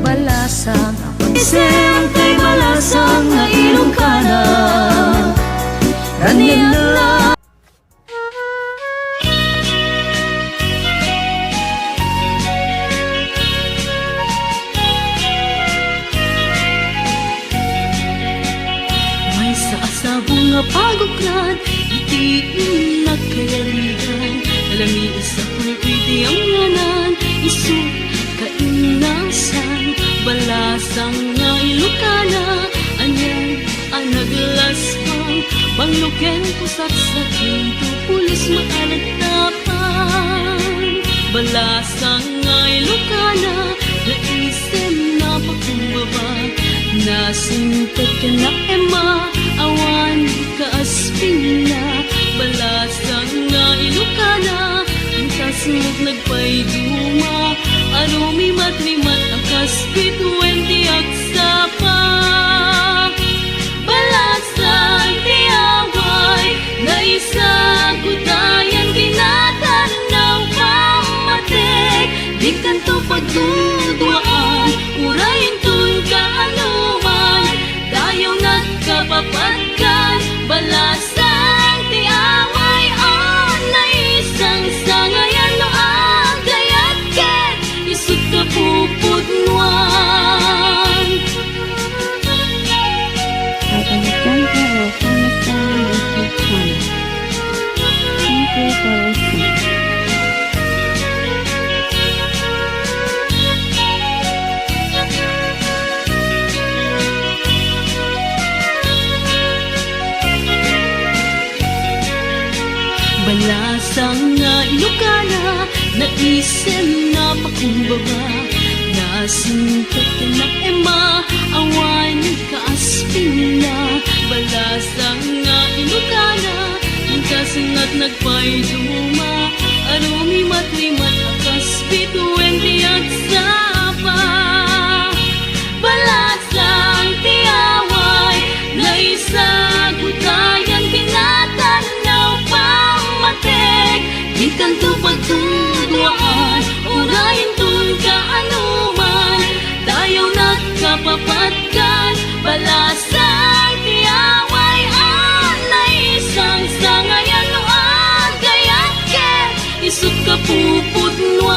Balasang isip kay balasang nga ilong ka na, raniyan na. May sa asabong nga paguklan, itiin na kayaligan, alami isa pulpiti ang nganan, isu kainasan, balasang nga ilokana, anyan ang naglaspang, pangluken pusat sa kinto, pulis maalagtapan, balasang nga ilokana, naisem na pakumbaba, nasintet ka na ema, awan kaaspin na, balasang nga ilokana, ang tasmog nagpayduma, arumi matrimat ang kaspit, wenti agsapa, balasang tiyaway, na isa kutayan kinatanaw pamatik, di kanto pagdudwaan, urayin tun kaanuman, dayaw nagkapapatkan, balasang tiyaway. Balasang nga Ilocana, naisen na pakumbaba. Nasingkat ka na ema, awan kaaspin na. Balasang nga Ilocana, kasangat nagpayduma. Arumi matrimat akas bituwente at sapa. Balasang tiyaway, naisagutayan kinatanaw pamatek. Di kanto pagtuduaan, urayin tun ka anuman. Dayaw nagkapapatkan, balasang tiyaway, anay isang sangayan no agayake. Isut ka pupudnuan,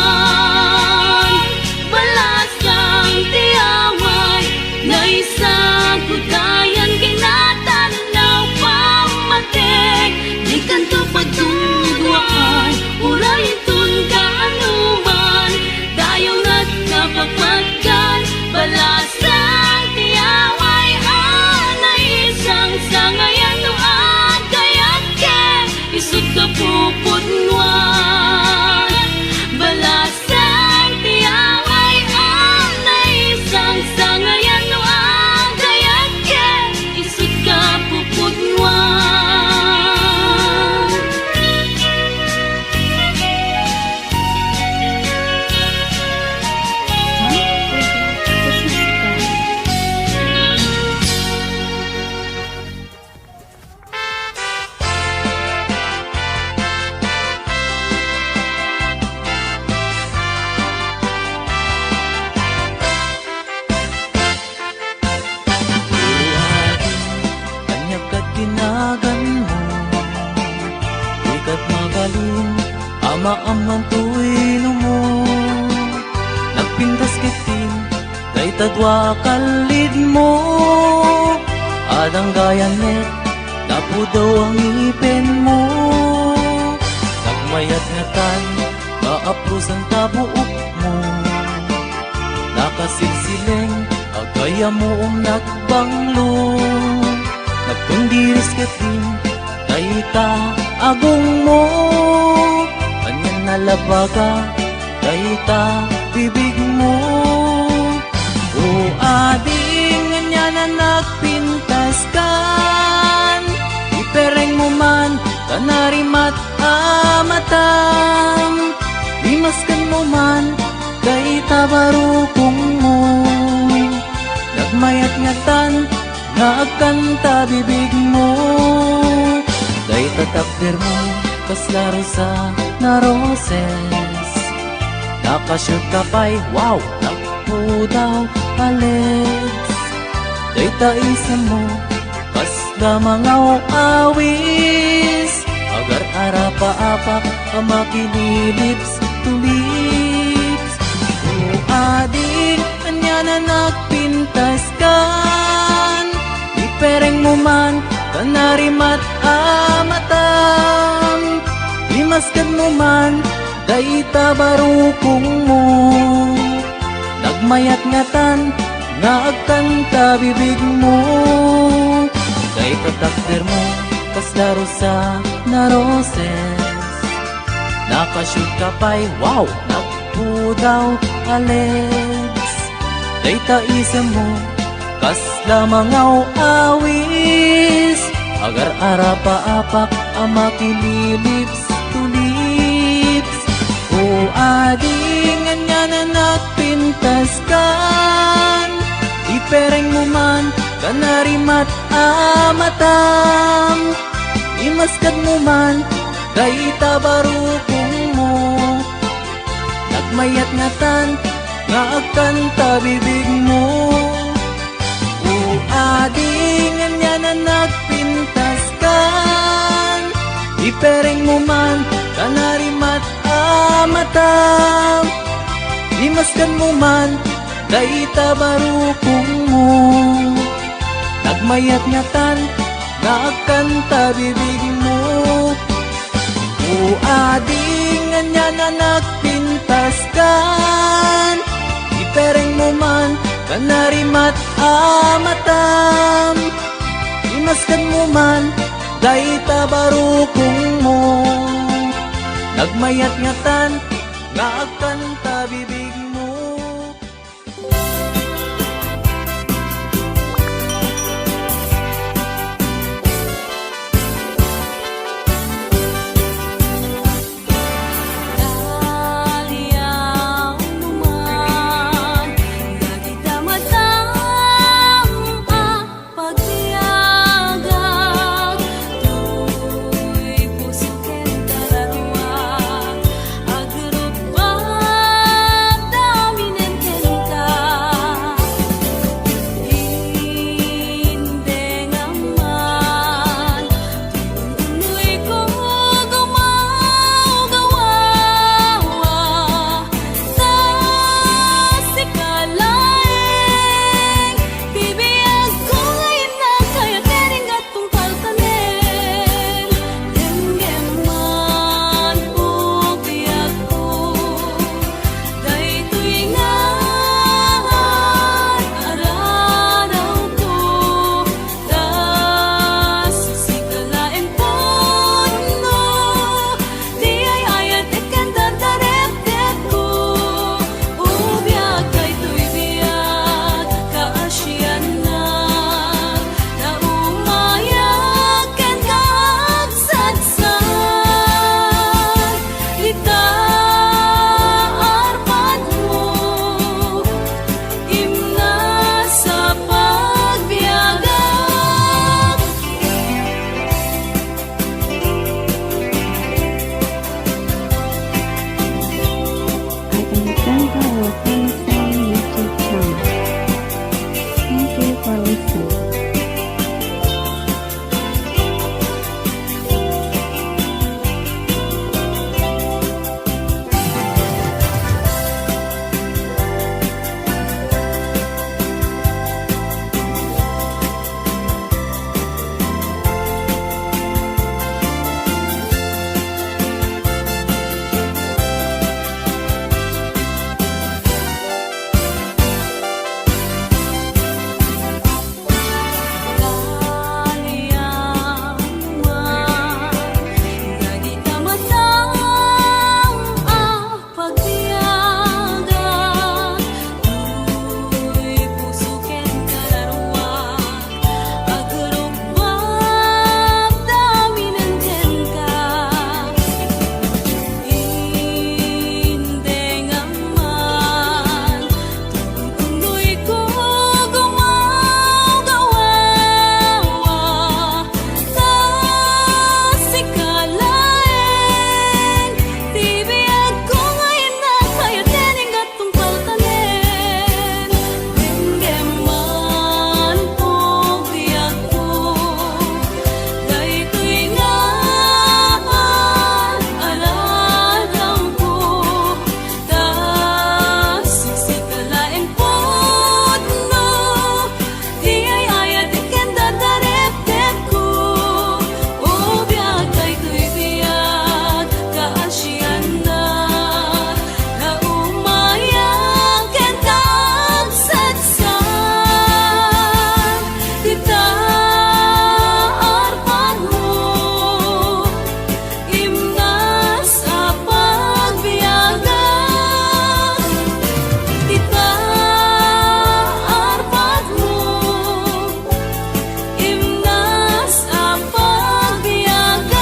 balasang tiyaway, naisagutayan kinatanaw pamatek. Di kanto pagtuduaan, urayin tun ka anuman. Dayaw nagkapapagkan, balasang tiyaway, anay isang sangayan no agayake. Isut ka pupudnuan, balasang tiyaway, anay isang sangayan no agayake. Isut ka pupudnuan. Kanya ka't ginagan mo, ikat magaling, ama-amang tuwino mo. Nagpintas kitin, kay tadwa kalid mo. Adang gayanet, napudaw ang ipin mo. Nagmayat nga tan, kaaprusan tabuok mo. Nakasilsileng, agaya mo nagbanglo. Nagkundiris katin, kay ta agong mo. Kanyan nalabaga, kay ta bibig mo. O ading nga na nagpintas kan, ipereng mo man, kanarimat amatam. Limaskan mo man, kay tabarukong mo. Nagmayat nga tan, nagkanta bibig mo. Day tatakder mo, kaslaro sa naroses. Nakashoot ka pa'y, wow, nagpudaw alex. Day taisa mo, kasla mga awis. Agar arapa-apak, amakililips to lips. O ading, anya na nagpintas kan, ipereng mo man, kanarimat amatam. Limaskan mo man, day tabarukong mo. Nagmayat nga tan, nagkanta bibig mo. Day tatakder mo, kaslaro sa naroses. Nakashoot ka pa'y, wow, nagpudaw alex. Day taisa mo, kasla mga awis. Agar arapa-apak, amakililips to lips. O ading nga na nagpintas kan, ipereng mo man, kanarimat amatam. Imaskad mo man, kay tabarukong mo. Nagmayat nga tan, nga agkanta bibig mo. O ading nga na nagpintas kan, ipereng mo man, kanarimat amatam. Limaskan mo man, kay tabarukong mo. Nagmayat nga tan, nagkanta bibig mo. O ading nga na nagpintas kan, ipereng mo man, kanarimat amatam. Imaskan mo man, day tabarukong mo. Nagmayat-ngatan nga agkanta bibig mo. Daliang naman, nagita matang pagtiyagag. Tuy puso ken kalarwa, agrupag daminen ken ka. Hindi naman, tuloy ko gumagawa. Ta sikalaeng, bibiyag ko ngayon na kaya tering gatong kalkanen. Denggeman po biyag ko, daytoy nga araraw ko. Ta sikalaeng puno, di ay ayat ikan dadarep-dep ko. Ubiyag daytoy biyag kaasyan na, na umayag ken kaagsadsan. Ita arpad mo, imna sa pagbiyagan. Ay Ayatanga Ilocano Song YouTube channel. Thank you for listening. Daliang naman, nagita matang pagtiyagag. Tuy puso ken kalarwa, agrupag daminen ken ka. Hindi naman, tuloy ko gumagawa. Ta sikalaeng, bibiyag ko ngayon na kaya tering gatong kalkanen. Denggeman po biyag ko, daytoy nga alalaw ko. Ta sikalaeng puno, di ay ayat iken dadarep-dep ko. Ubiyag daytoy biyag kaasyan na, na umayag ken kaagsadsan. Ita arpad mo, imna sa pagbiyagan. Ita arpad mo, imna sa pagbiyagan.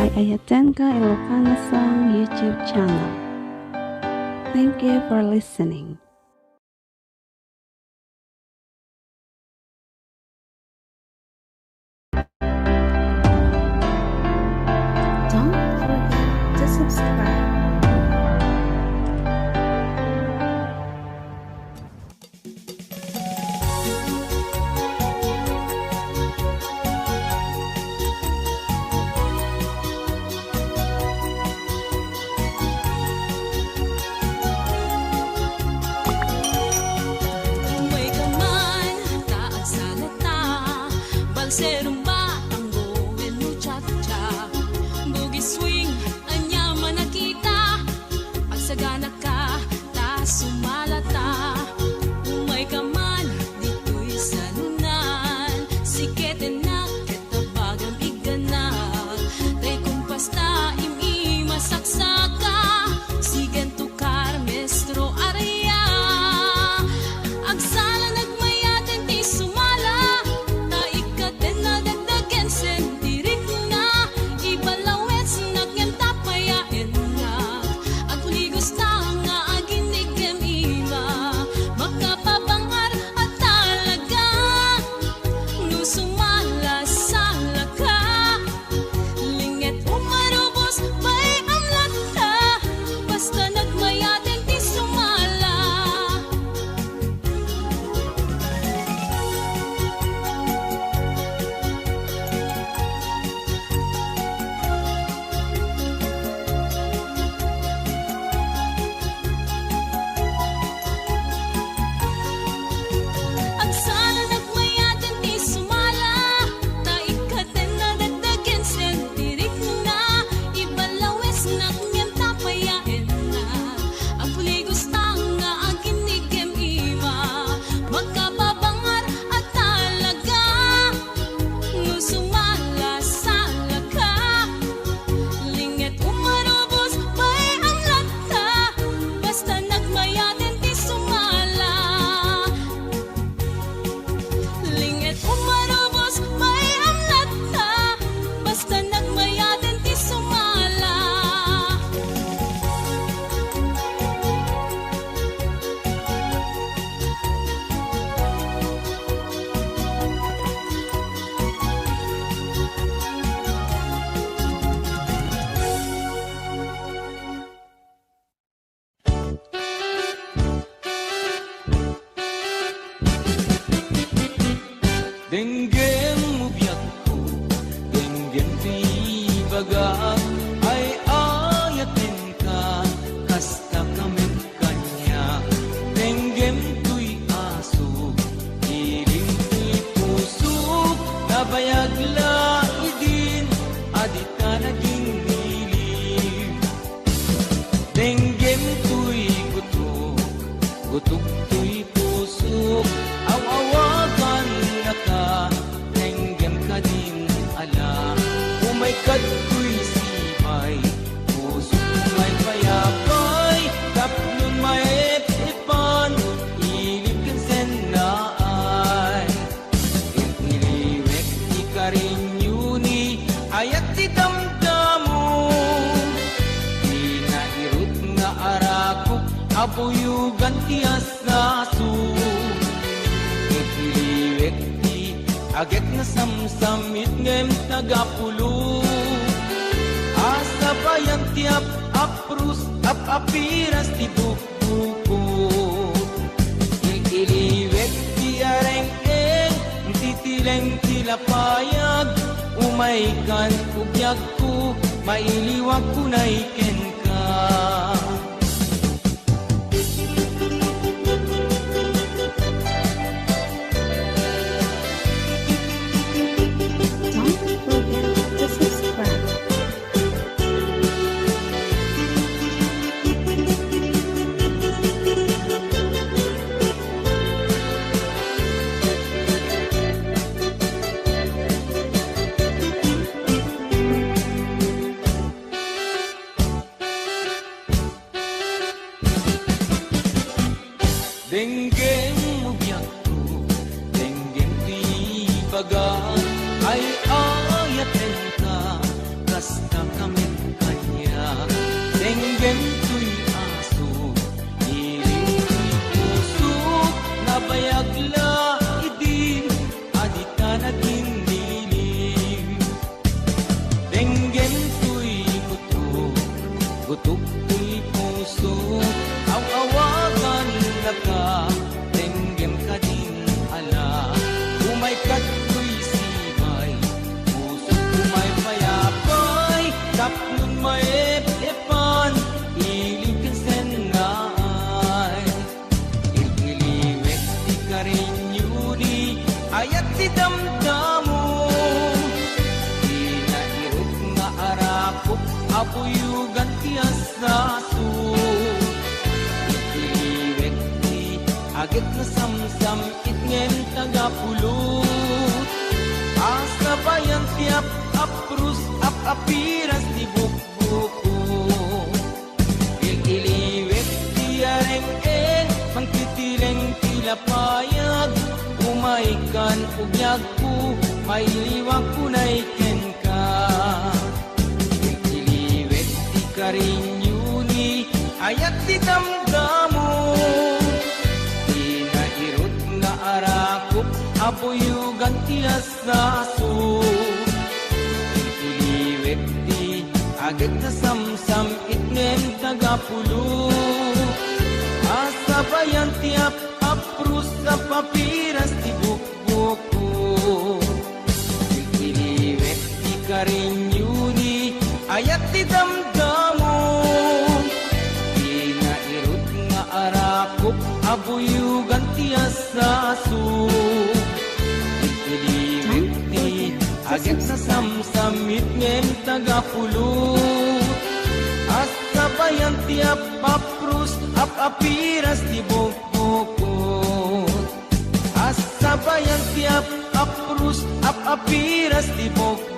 Ay Ayatanga Ilocano Song YouTube channel. Thank you for listening. Don't forget to subscribe. Umay ka man, taag salata, balserong batanggo, and muchacha. Boogie swing, anya man nakita, pagsagana ka, ta sumalata. Umay ka man, dito'y sanunan, sikete na kita Denggem mo biyak ko, denggem di baga, ay ayatin ka, kasta kami kanya. Denggem tuy aso, ilim tuy puso, nabayag laidin, adita naging nilim. Denggem tuy gutok, gutok tuy puso, awawagan na ka, denggem ka din ala. Umay kato'y sibay, puso may payapay, taplon may ipan, ilip kin sennaay. Iliwek di ka rin yuni, ayat di damdamo, di nairut nga arakok, abuyugan ti asaso. Iliwek di agek na samsamit ngem tagapulo, asa bayan tiap aprus apiras ti buko. Iliwek ti areng-eng, titileng tilapayag, umaykan ugyag ko, mailiwag ko na iken ka. Don't forget to subscribe. Denggem mo biyak ko, denggem di baga, ay ayatin ka, kasta kami kanya. Denggem tuy aso, ilim tuy puso, nabayag laidin, adita naging dilim. Denggem tuy gutok, gutok tuy puso, awawagan na ka, denggem ka din ala. Umay kato'y sibay, puso umay payapay, taplon may epan, ilim kin sennaay. Iliwek di ka rin yuni, ayat di damdamo, di nairot nga arakok, abuyugan ti asaso. Iliwek di agit na samsam, itngem tagapulo, asa bayan tiap aprus apiras ti bukbuko. Iliwek di areng-eng, mangtitileng tilapayag, umaykan ugyag ko, mailiwag ko na iken ka. Iliwek di ka rin yuni, ayat di damdamo, di nairot nga arakok, abuyugan ti asaso. Iliwek di agit na samsam, itngem tagapulo, asa bayan tiap aprus apiras ti bukbuko. Iliwek di ka rin yuni, ayat di damdamo, di nairot nga arakok, abuyugan ti asaso. Iliwek di agit sa samsamit ngem tagapulo, asa bayan tiap aprus apiras ti bukbuko. Asa bayan tiap aprus apiras ti bukbuko.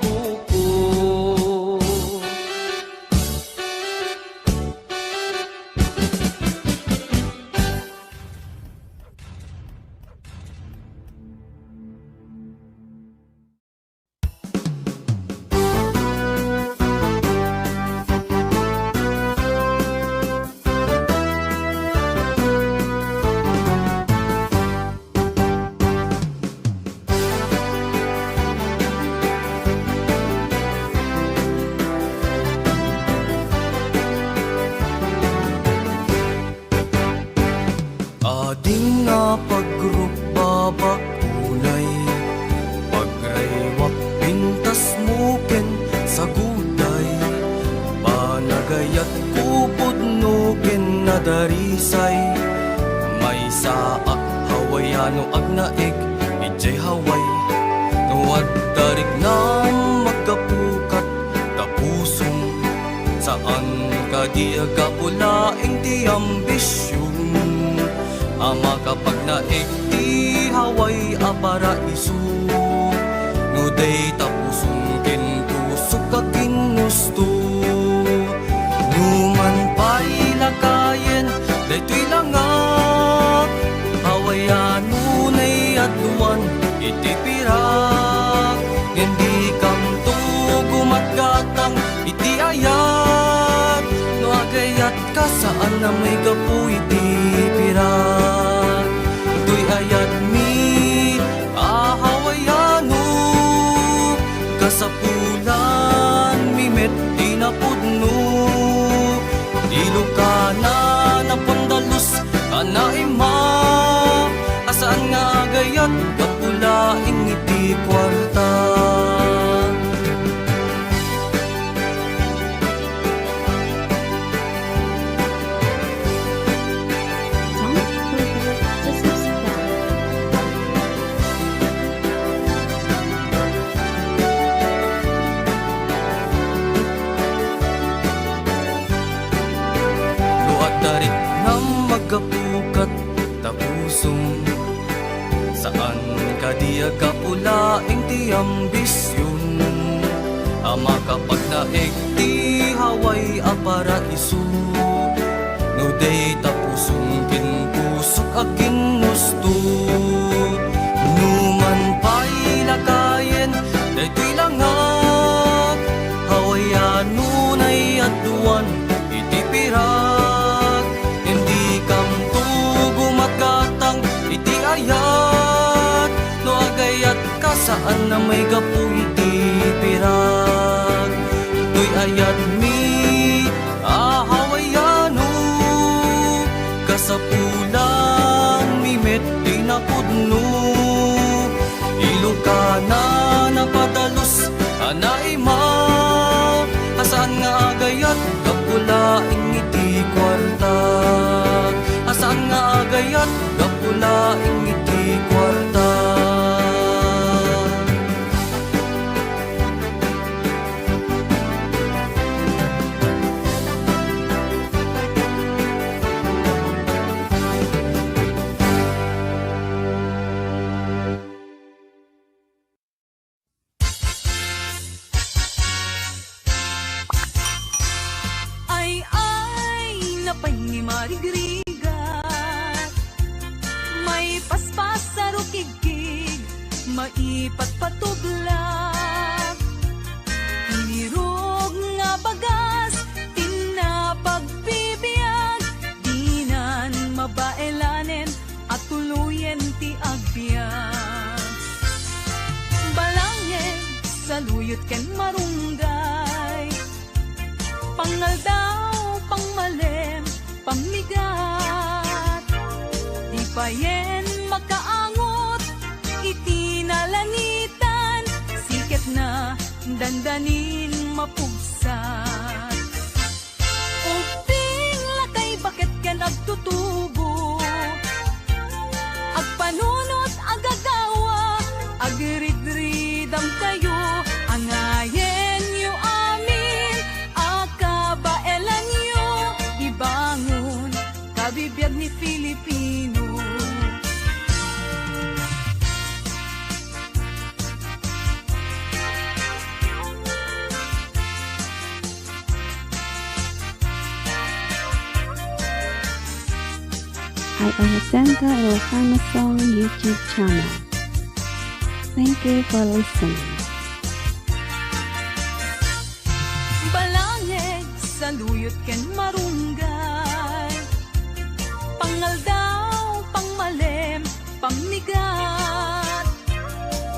no ag naig ijay haway nuwad darig na magkapukat tapusong saan ka di agapulaing di ambisyon ama kapag naig di haway a paraiso nuday tapusong kintusok ka ginusto numan pa'y lakayen daytoy lang nga hawayan nunay adluan iti pirak hindi kam tugumat gatang iti ayat no agayat ka saan na may gapu iti pirak tuy ayat mi ahawayano kasapulan mimet tinapudno ilokana na pandalus anaima asaan nga gayat kapulaing iti kwarta Don't forget to subscribe. luag darit na magapukat tapusong saan ka di agapulaing ti ambisyon ama kapag naig ti haway a paraiso no day tapusong kinpusok a ginusto numan pa'y lakayen daytoy langat hawayan nunay adluan iti pirak hindi kam tugumat gatang iti ayat no agayat ka saan na may gapu iti pirak tuy ayat mi ahawayano kasapulan mimet tinapudno ilokana na padalus anaima asaan nga agayat kapulaing iti kwarta asaan nga agayat kapulaing iti kwarta Ay, napay ni marigrigat may paspas sa rukigig maipat patublag hinirog nga bagas tinapagpibiyag dinan mabaelanen at tuluyen ti agbyag balangin sa luyot ken marunggay pangal daw pangmalem pamigat di payen makaangot itinalanitan siket na dandanin mapugsat uping lakay bakit ken agtutubo agpanunot agagawa agridridam kayo angayen yu amin akabaelan yu ibangon kabibiyag ni Filipino I Alexandra Ilocano Song YouTube channel. Thank you for listening. balangeg sa luyot ken marunggay pangal daw pangmalem pamigat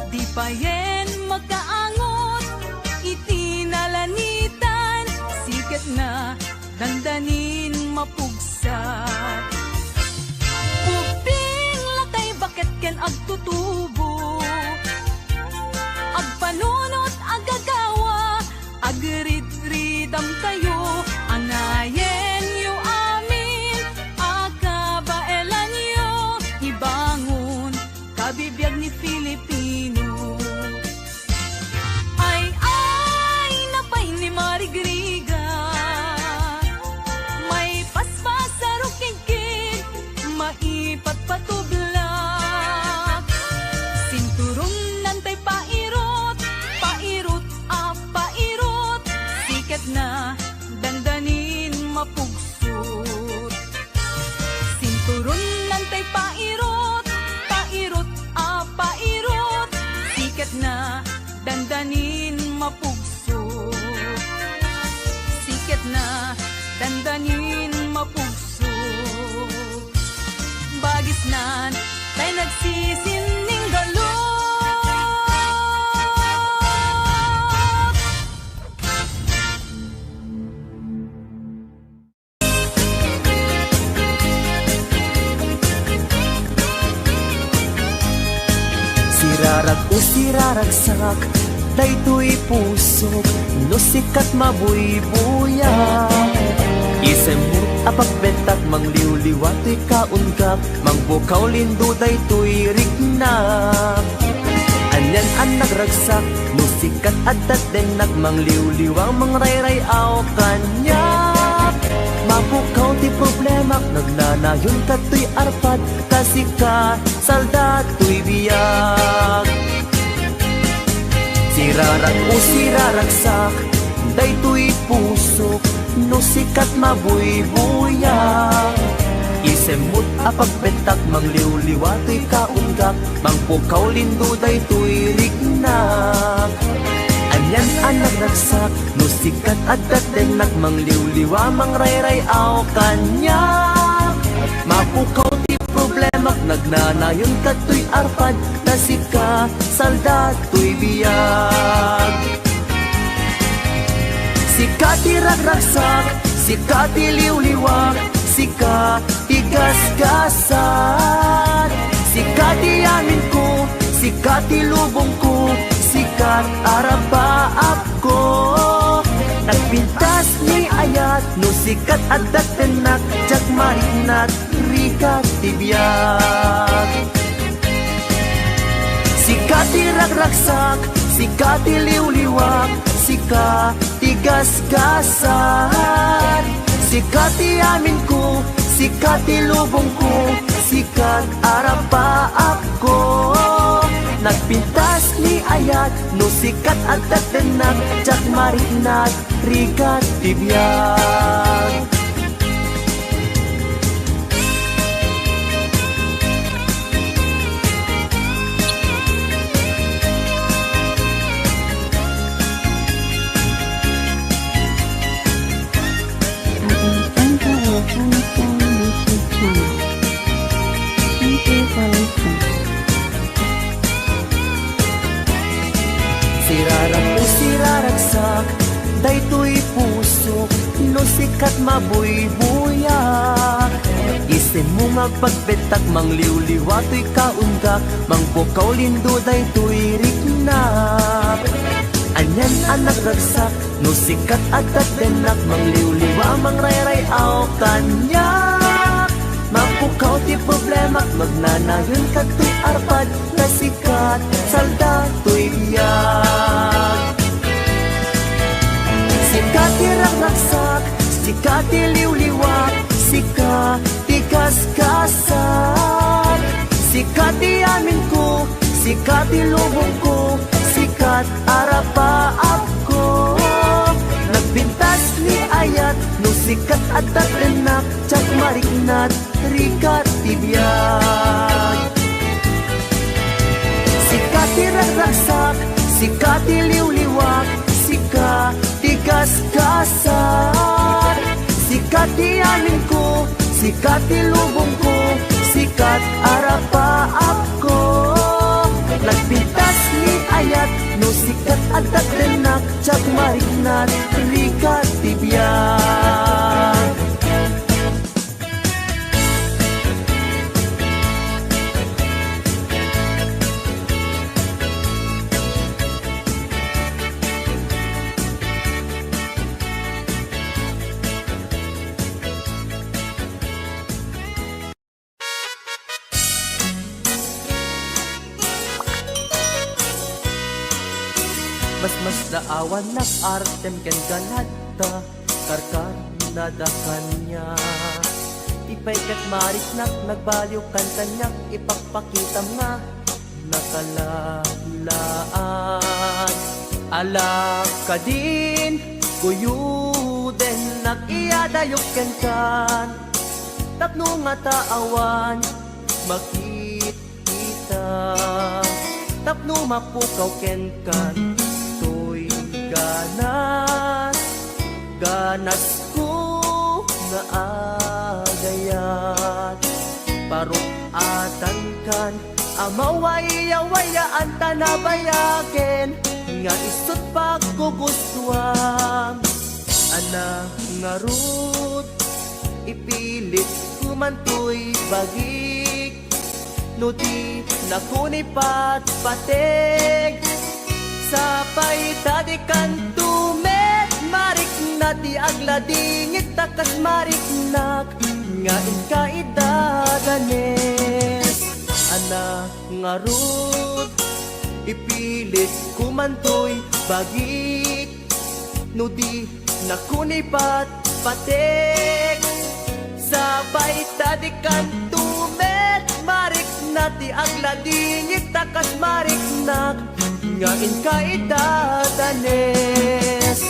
di payen makaangot itinalanitan siket na dandanin mapugsat uping lakay bakit ken agtutubo agpanunot agagawa agridridam kayo angayen yu amin akabaelan yu ibangon dandanin mapugso. Sikat na, dandanin mapugso. Bagis nan, tay nagsisining galot. Sirarag o siraragsak, daytoy pusok, no sikat mabuybuya. Isemut apagbentak, mangliwliwa to'y kaungkap, mangbukaw lindo daytoy rignak. Anyan ang nagragsak, no sikat adat denak, mangliwliwang mangrayray aw kanyak. Mapukaw ti problema, nagnanayon ka to'y arpad, kasi ka salda to'y biyag. Sirarag o siraragsak, daytoy pusok, no sikat mabuybuyak. Isemut apagbentak, mangliwliwa to'y kaunggak, mangpukaw lindo daytoy rignak. Anyan ang nagragsak, no sikat adat denak, mangliwliwa mangrayray aw kanyak. Mapukaw ti problema, nagnanayon ka to'y arpad, kasi ka salda to'y biyag. Sikat ti ragragsak, sikat ti liwliwak, sikat ti gasgasan. Sikat ti amin ko, sikat ti lubong ko, sikat arabaak ko. Nagpintas ni ayat, no sikat adat tenak, jak marinat, rikat ti biyag. Sikat ti ragragsak, sikat ti liwliwak, sikat ti gasgasan. Sikat ti amin ko, sikat ti lubong ko, sikat arabaak ko. Nagpintas ni ayat, no sikat adat denak, jak marinat, rikat ti biyag. Agustento Ilocano Song YouTube channel. Thank you for listening. Sirarag o siraragsak, daytoy pusok, no sikat mabuybuyak. Isin mo magpagbetak, mangliwliwa to'y kaunggak, mangpukaw lindo daytoy rignak. Anyan ang nagragsak, no sikat adat denak, mangliwliwa mangrayray aw kanyak. Mapukaw ti problema, magnanayon ka to'y arpad, na sikat salda to'y biyag. Sikat ti ragragsak, sikat ti liwliwak, sikat ti gasgasan. Sikat ti amin ko, sikat ti lubong ko, sikat arabaak ko. Nagpintas ni ayat, no sikat adat denak, jak marignat, rikat ti biyag. Sikat ti ragragsak, sikat ti liwliwak, sikat ti gasgasan. Sikat ti amin ko, sikat ti lubong ko, sikat arabaak ko. Nagpintas ni ayat, no sikat adat denak, jak marignat, rikat ti biyag. Mas daawan nak artem ken ganadta, karkar nadakan niya. Ipay ket marik nak nagbaliw kan kanyak, ipagpakita nga nakalalaan. Alak ka din, kuyuden nak iyadayok ken kan. Tapno nga taawan, makita. Tapno mapukaw ken kan. ganas, ganas ko nga agayat. Parukatan kan amawaya-wayaan tanabayaken nga isut pagkugustuhan. Ana nga rut ipilit kumantoy bagik, no di nakunipat patek. Sapay tadi kan tumet marik na di agladingit takas marik nak nga inkaidadanes. Ana nga rut ipilit kumantoy bagik, no di nakunipat patek. Sabay tadi kan tumet marik na di agladingit takas marik nak nga inkaidadanes.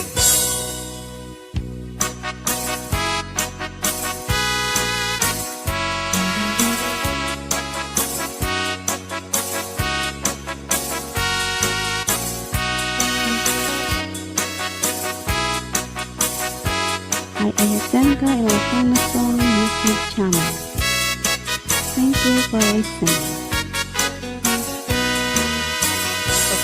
Ay Ayatenka Ilocano Song YouTube channel. Thank you for listening.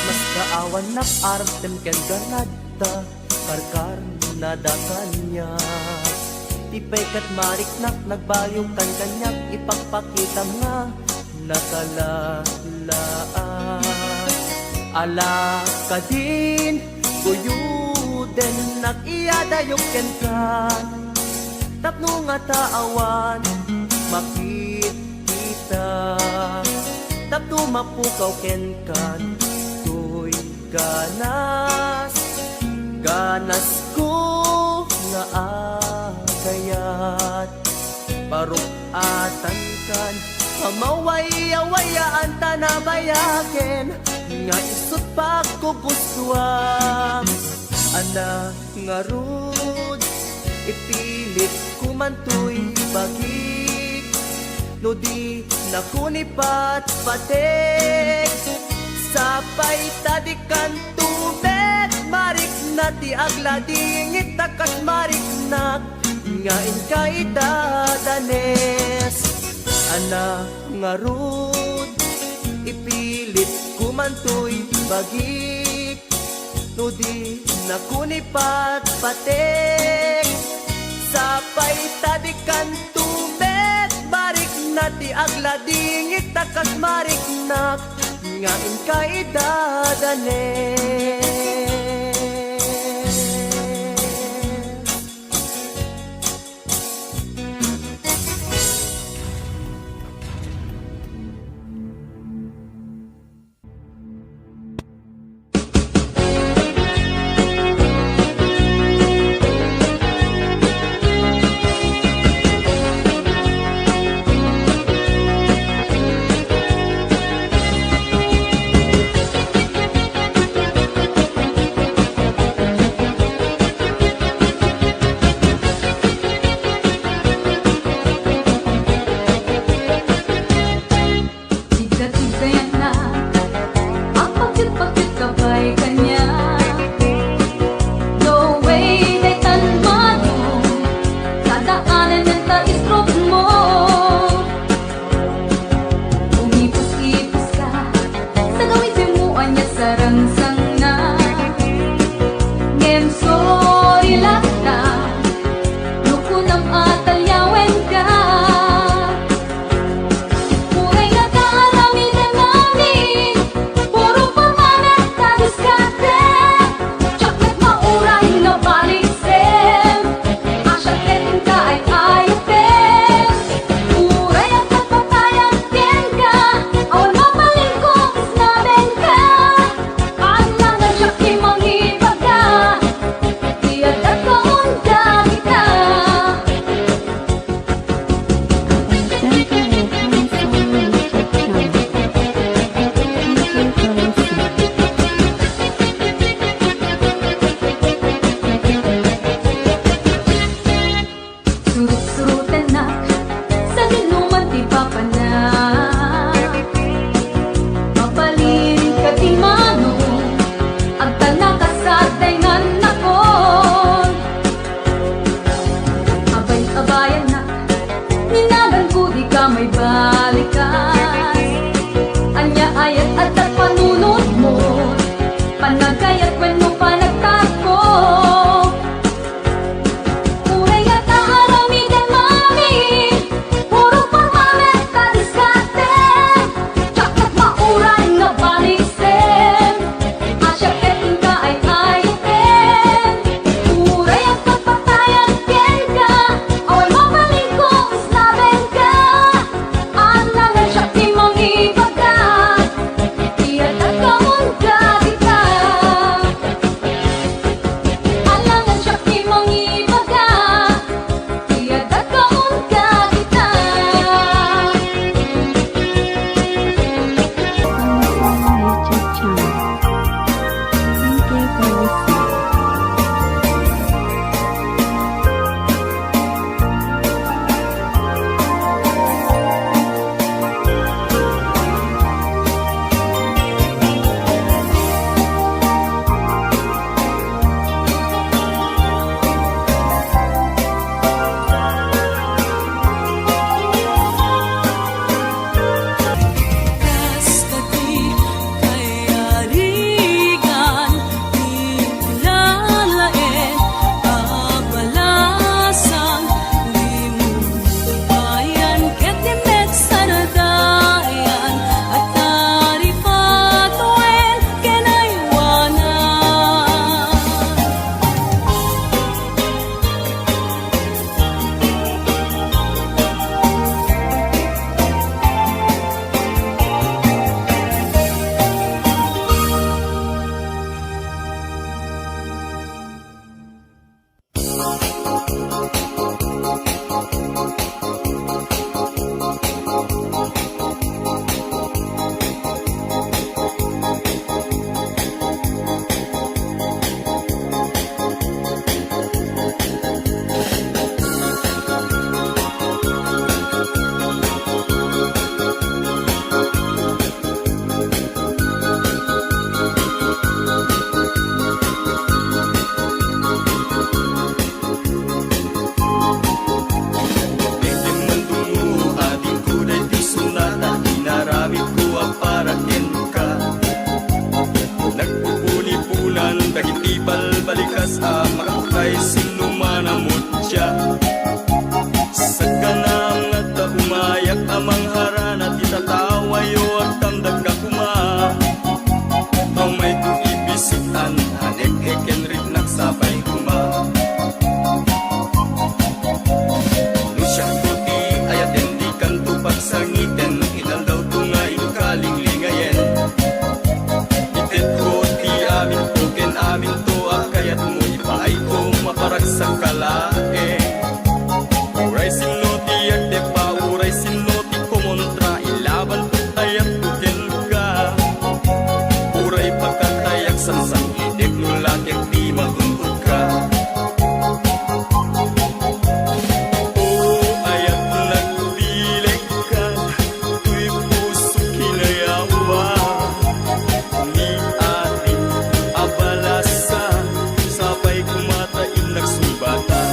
Mas kaawan nak artem ken ganada karkar nadakanya. Tipay kat marik nak nagbayong kan kanyak ipagpakita nga nakalalaan. Ala ka din kuyuden nak iyadayok ken kan. Tapno nga taawan makita. Tapno mapukaw ken kan ganas, ganas ko nga agayat. Parukatan kan amawaya-wayaan tanabayaken nga isut pagkugustuhan. Ana nga rud ipilit kumantoy bagik, no di nakunipat patek. Sapay tadi kan tubet marik na ti agladingit takas marik nak nga inkaidadanes. Ana nga rud ipilit kumantoy bagik, no di nakunipat patek. Sapay tadi kan tubet marik na ti agladingit takas marik nak nga inkaidadanes. panagayat wenno panagtako. Uray at arami den mami, puro pamamet kadiskate, tsak mauray nga balisen, asya ket ka ay ayten. Uray at kapatayan ken ka, awan mabaling ko islaben ka, anangan siya timang ibagat, iyan at kamon ka kita. Alangan siya timang ibagat, iyan at kamon ka kita. YouTube channel. Thank you for listening. Kastati kayarigan ilalain abalasan di mo bayan ketimek saradayan at taripatuin kenaywanan. Bikin mendungu adinku dan di sunata inaramid ko ang para ka. Nagpupuli-punan dagit ibal balikas makakay sinumanamot siya. Sa kanang at umayak amang harana titatawayo at tamdag ka kuma. Ang may kong ibisitan hanek ekenrit nagsabay kuma. Nusyang puti ayat hindi kanto pagsangiten Inal daw tunga inukaling lingayen Itit ko ti amin ko ken amin to Kayat mo ipaay ko maparag sa kalae Uray sino ti agde pa uray sino ti kumontra Ilaban ko ayat ko ken ka Uray pagkatayak sansang idik nulatek di maguntod ka ayat nagbilig ka, tuy puso kinayawa ni ating abalasa, sabay kumatain nagsumbata.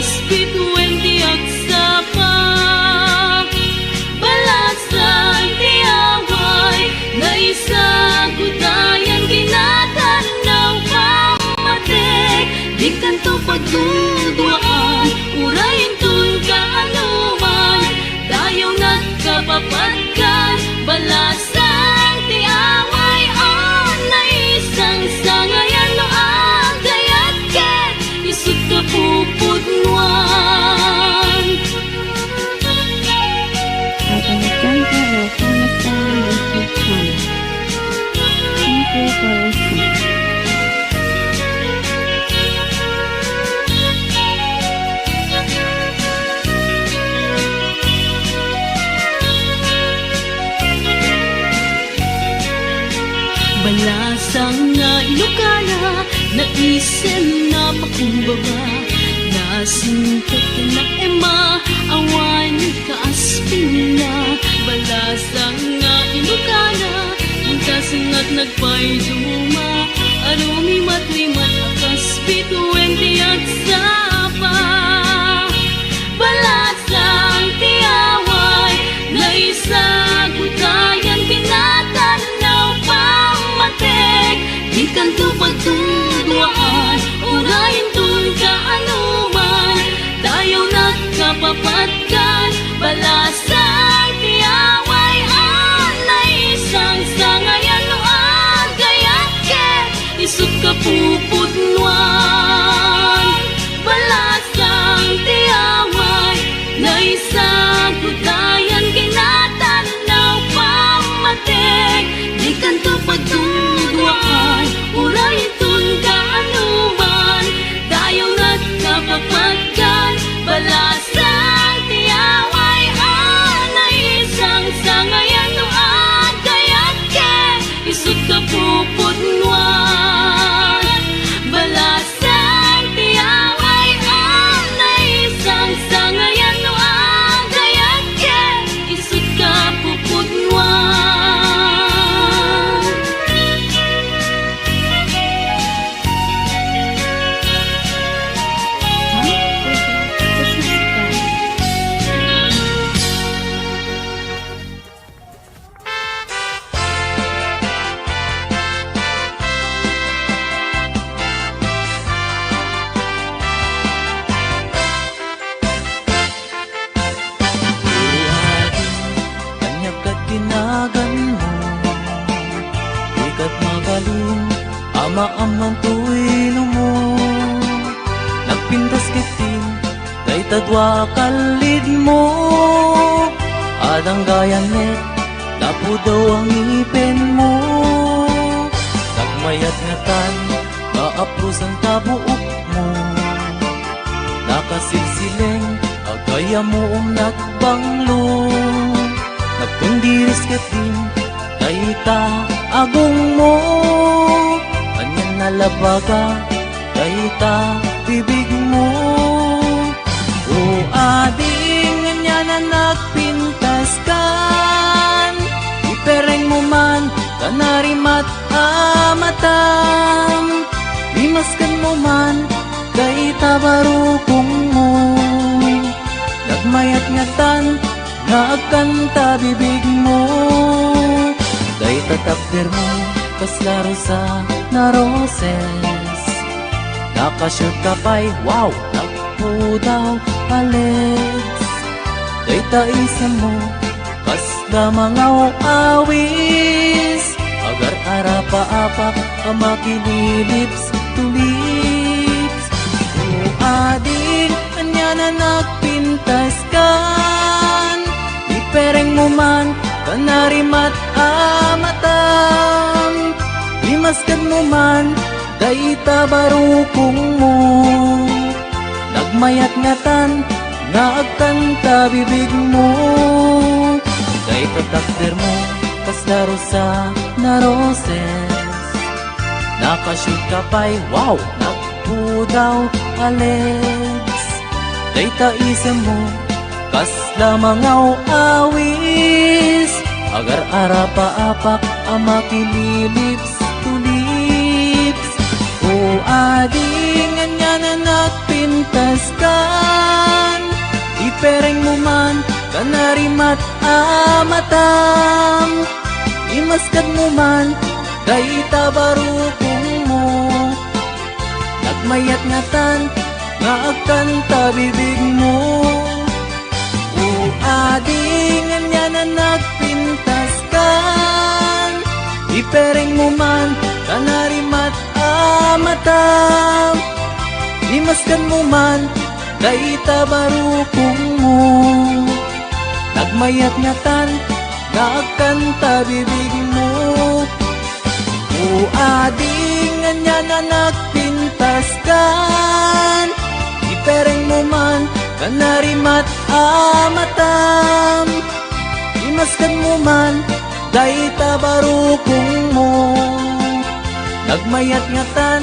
kaspituin tiyak sapa. Balasan tiyaway na isa gudayan kinatanaw pamatik. Di kanto pagdudwaan, urayin tun ka anuman. Dayaw nagkapapatkan, balasan tiyaway on na isang sangayan no agayat ket isut ka pupudnuan. Adana Jungle Volcano Song YouTube channel. Thank you for listening. Balasang nga Ilocana, naisen na pakumbaba. Nasingkat ka na ema, awan ka aspina. Balasang nga Ilocana, magkasangat nagpayduma. Arumi matlimat akas bituin tiyak sapa. Balasang tiyaway, na isa gudayan kinatanaw pamatik. Di kanto pagtudwaan, urayin tun ka anuman. Dayaw nagkapapatkan, balasang tiyaway na isang sangayan no agayat ket isut ka pupudnuan. Balasang tiyaway na isa gudayan kinatanaw pamatik. Di kanto pagtudwaan, urayin tun ka anuman. Dayaw nagkapapatkan, balasang tiyaway na isang sangayan no agayat ket isut ka pupudnuan. Balasang tiyaway na isang sangayan no agayat ket isut ka pupudnuan. Kanyag kat tinagan mo, ikat magaling, ama-amang tuwino mo. Nagpintas kitin, kay tadwa kalid mo. Adang gayanet, lapo daw ang ipin mo. Nagmayat nga tan, kaapros ang tabuok mo. Nakasilsileng, agaya mo nagbanglo. Nagkundiris ka din, kayta agong mo. Kanyan nalabaga, kayta bibig mo. O ading, nga na nagpintas kan. Ipereng mo man, kanarimat amatam. Limaskan mo man, kayta barukong mo. Nagmayat nga tan, nagkanta bibig mo. Kay tatakder mo, kaslaro sa naroses. Nakashoot ka pa'y, wow, nagpo daw Alex. Kay taisa mo, kasla mga awis. Agar arapa-apak, amakililips to lips. O ading, kanya na nagpintas kan. Ipereng mo man, kanarimat amatam. Limaskan mo man, dayta barukong mo. Nagmayat ngatan, nagkanta bibig mo. Kay tatakder mo, kaslaro sa naroses. Nakashoot ka pa'y, wow, nagpo daw Alex. Dayta isem mo, kasla mga awis. Agar arapa-apak, amakililips to lips. O ading, nga na nagpintas ka. kanarimat amatam imaskad mo man dayta barukong mo nagmayat ngatan nga agkanta bibig mo uadingan niya na nagpintas kan ipereng mo man kanarimat amatam imaskan mo man dayta barukong mo nagmayat ngatan nga agkanta bibig mo uadingan niya na nagpintas kan ipereng mo man kanarimat amatam imaskan mo man dayta barukong mo nagmayat ngatan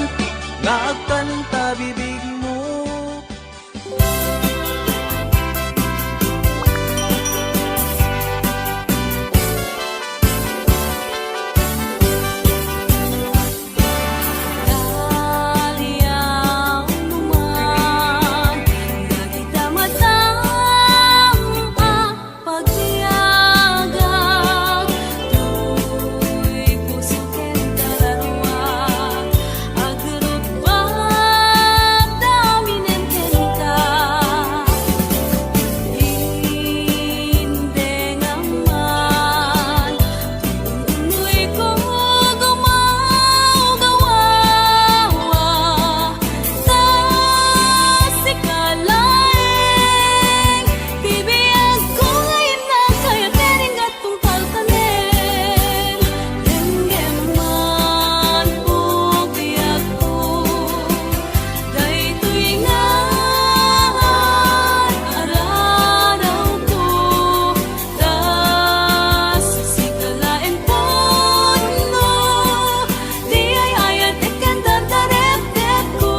nga agkanta bibig mo Daliang naman, lagi damatang pagbiyagang tu'y puso ken dalawa agrup daminen ken ka hindi naman tuloy ko gumagawa sa sikalaing bibiyag ko ngayon na kaya tering gatong talkanin denggem man po biyag ko daytoy nga araraw ko tas sikalain po no di ay ayat ikan dadarep-dep ko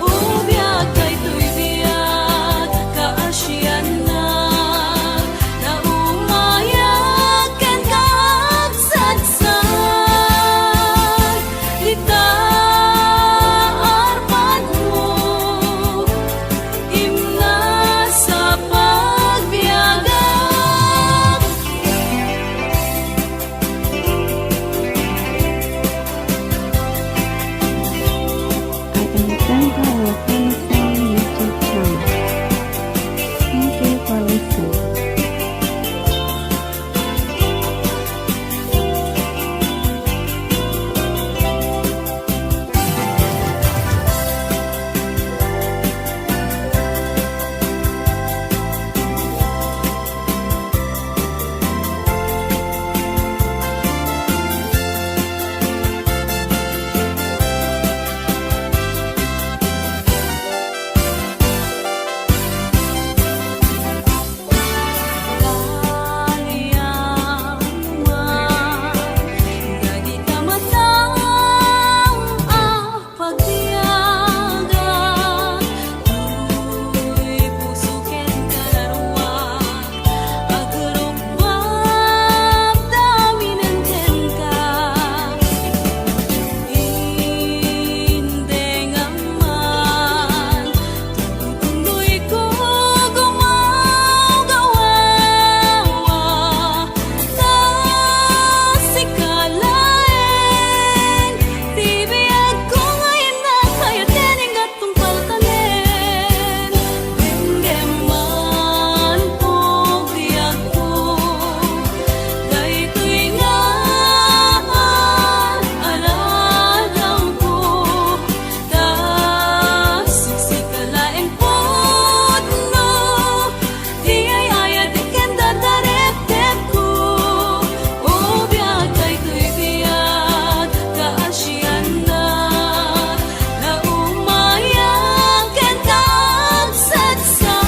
ubiyag daytoy biyag kaasyan na umayag ken kaagsadsan dita arpad mo imna sa pagbiyagan Ay ayatan ka Ilocano Song YouTube channel. Thank you for listening. Daliang naman, lagi damatang pagbiyagan tu'y puso ken kalarawan agrup daminen ken ka hindi naman tuloy ko gumagawa sa sikalain bibiyag ko ngayon na kaya tering gatong talkanin denggem man po biyag ko daytoy nga araraw ko tas sikalain po no di ay ayat ikan dadarep-dep ko ubiyag daytoy biyag kaasyan na umayag ken kaagsadsan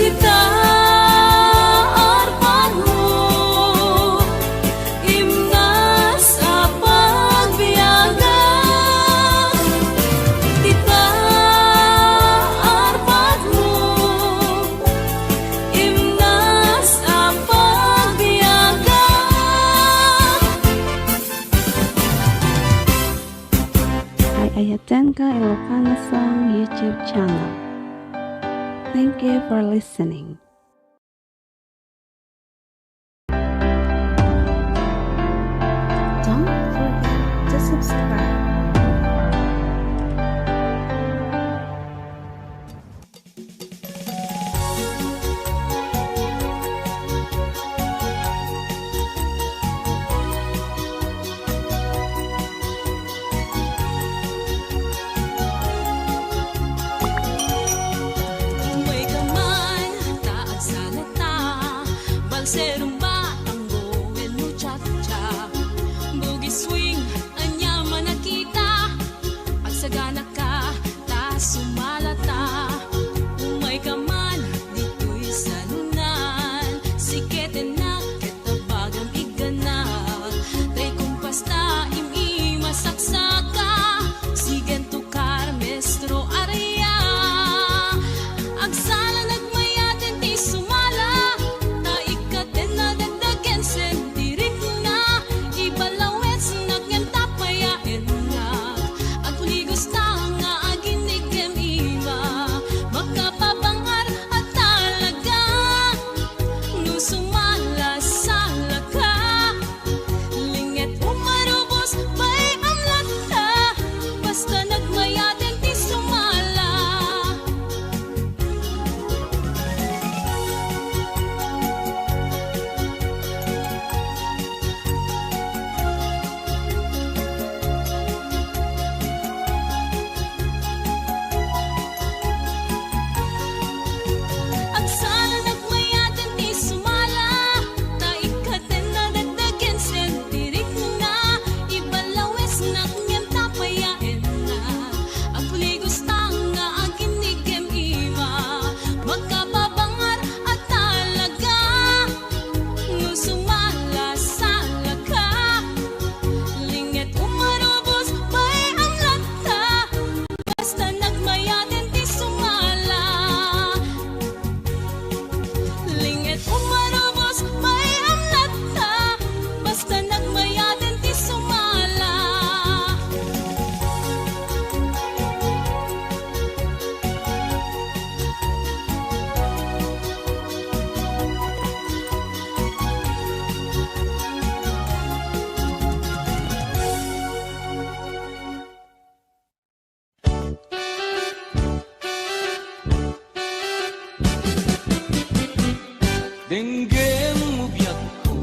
dita arpad mo imna sa pagbiyagan dita arpad mo imna sa pagbiyagan Ay ayatan ka Ilocano Song YouTube channel. Thank you for listening. Don't forget to subscribe. May kaman, taag salata, balserong batanggo, el muchacha, boogie swing, anyaman nakita, pagsagana ka, ta sumalata. Umay kaman, dito'y sanunan, sikete na ketabagang iganak, tay kumpas na imi masaksaka, sigen tukar mestro area. Agsala nagmayaten ti sumala, ta ikaten na dagdagen sentirik na, ibalawets nagyan tapayaen na, agpuligos na nga aginigem iba, magkapabangar at talaga, no sumala sala ka, linget umarubos may amlat ka, basta nagmayaten ti sumala. Agsala nagmayaten ti sumala, ta ikaten na dagdagen sentirik na, ibalawes na kanyang tapayaen na, agpuligos na nga aginigem iba, magkababangar at talaga, no sumala sala ka, linget umarubos may amlat ka, basta nagmayaten ti sumala. Linget umarubos may amlat ka, basta nagmayaten ti sumala. Denggem ubiyak ko,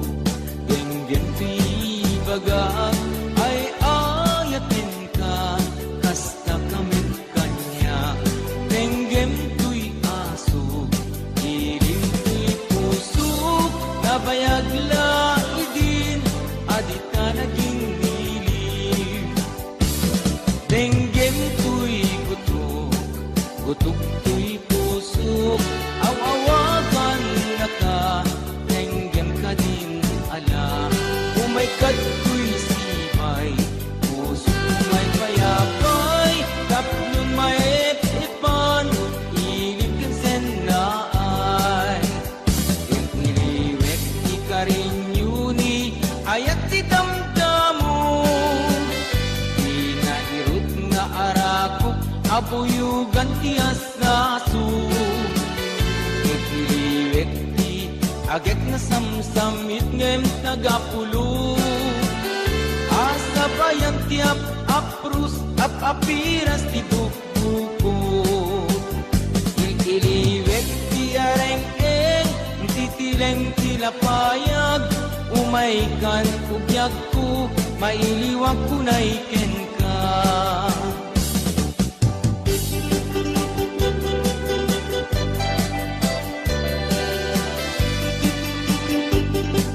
denggem tibaga, ay ayatin ka, kasta kamin kanya. Denggem tuy aso, ilim tuy puso, nabayag laidin, adita naging nilim. Denggem tuy gutok, gutok tuy puso, awawagan na ka, denggem ka din ala. Umay kato'y sibay, puso may payapay, kaplon may ipan, ilip kin sennaay. Yung iliwek ni Karinyuni, ayat ti damdamo, inairut nga arakok, abuyugan ti asaso. Iliwek ti agek na samsamit ngem nagapulo, asa bayan ti aprus apiras ti buko. Iliwek ti areng-eng, titileng ti lapayag, umaykan ubyag ko, mailiwag ko na iken ka.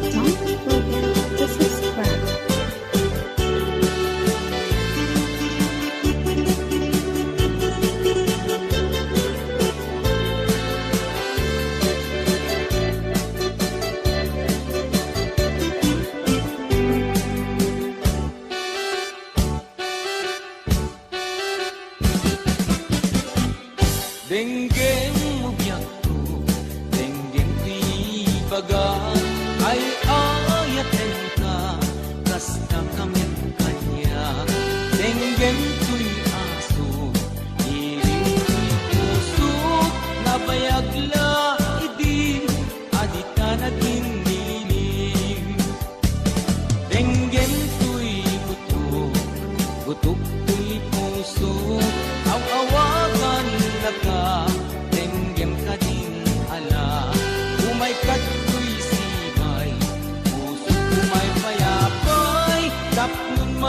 Don't forget to subscribe.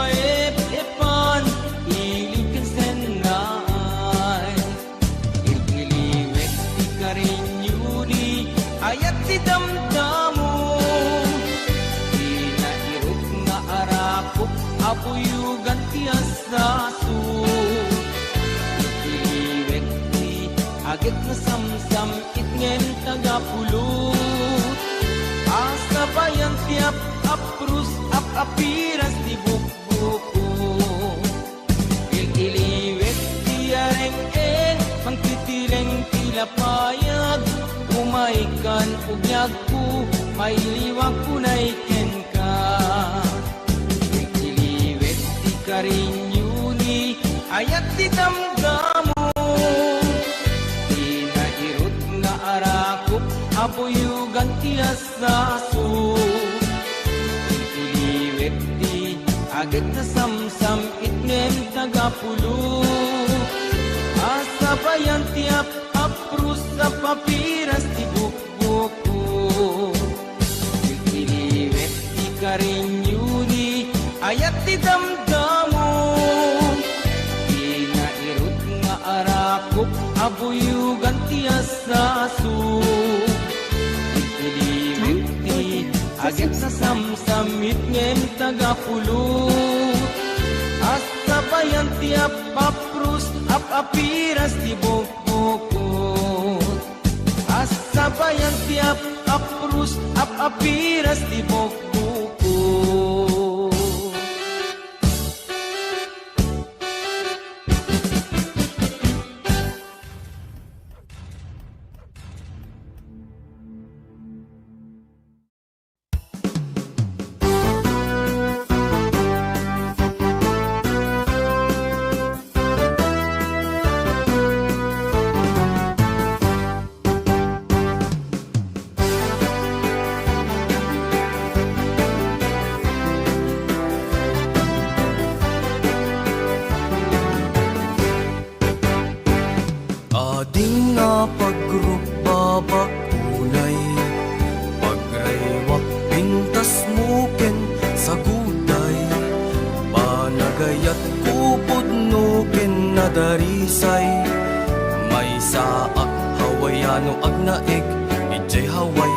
maep-epan ilig ken senay iliwek ti karinyuni ayat ti damdamo inairot nga arakop apuyugan ti asaso iliwek ti agit na samsam itngen tagapulot asa bayan tiap aprus apiras di bukbuko iliwek ti areng-eng pangtitireng tilapayag umaikan ugyag ko may liwag kunay ken ka iliwek ti karinyuni ayat ti damdamo inairot nga arakop apuyugan ti asaso iliwek ti agit na samsam itnem tagapulo asa bayan ti aprus sa papiras ti bukbuko iliwek ti karinyuni ayat ti damdamo inairot nga arakop abuyugan ti asaso iliwek ti agit sa samsamit ngem tagapulot asa bayan ti apaprus apiras ti bukbukot asa bayan ti apaprus apiras ti bukbukot. Ading nga pagrugbabak unay Pagraywak pintas muken sa guday Panagayat kupod nuken na darisay May saak hawayano ag naig ijay haway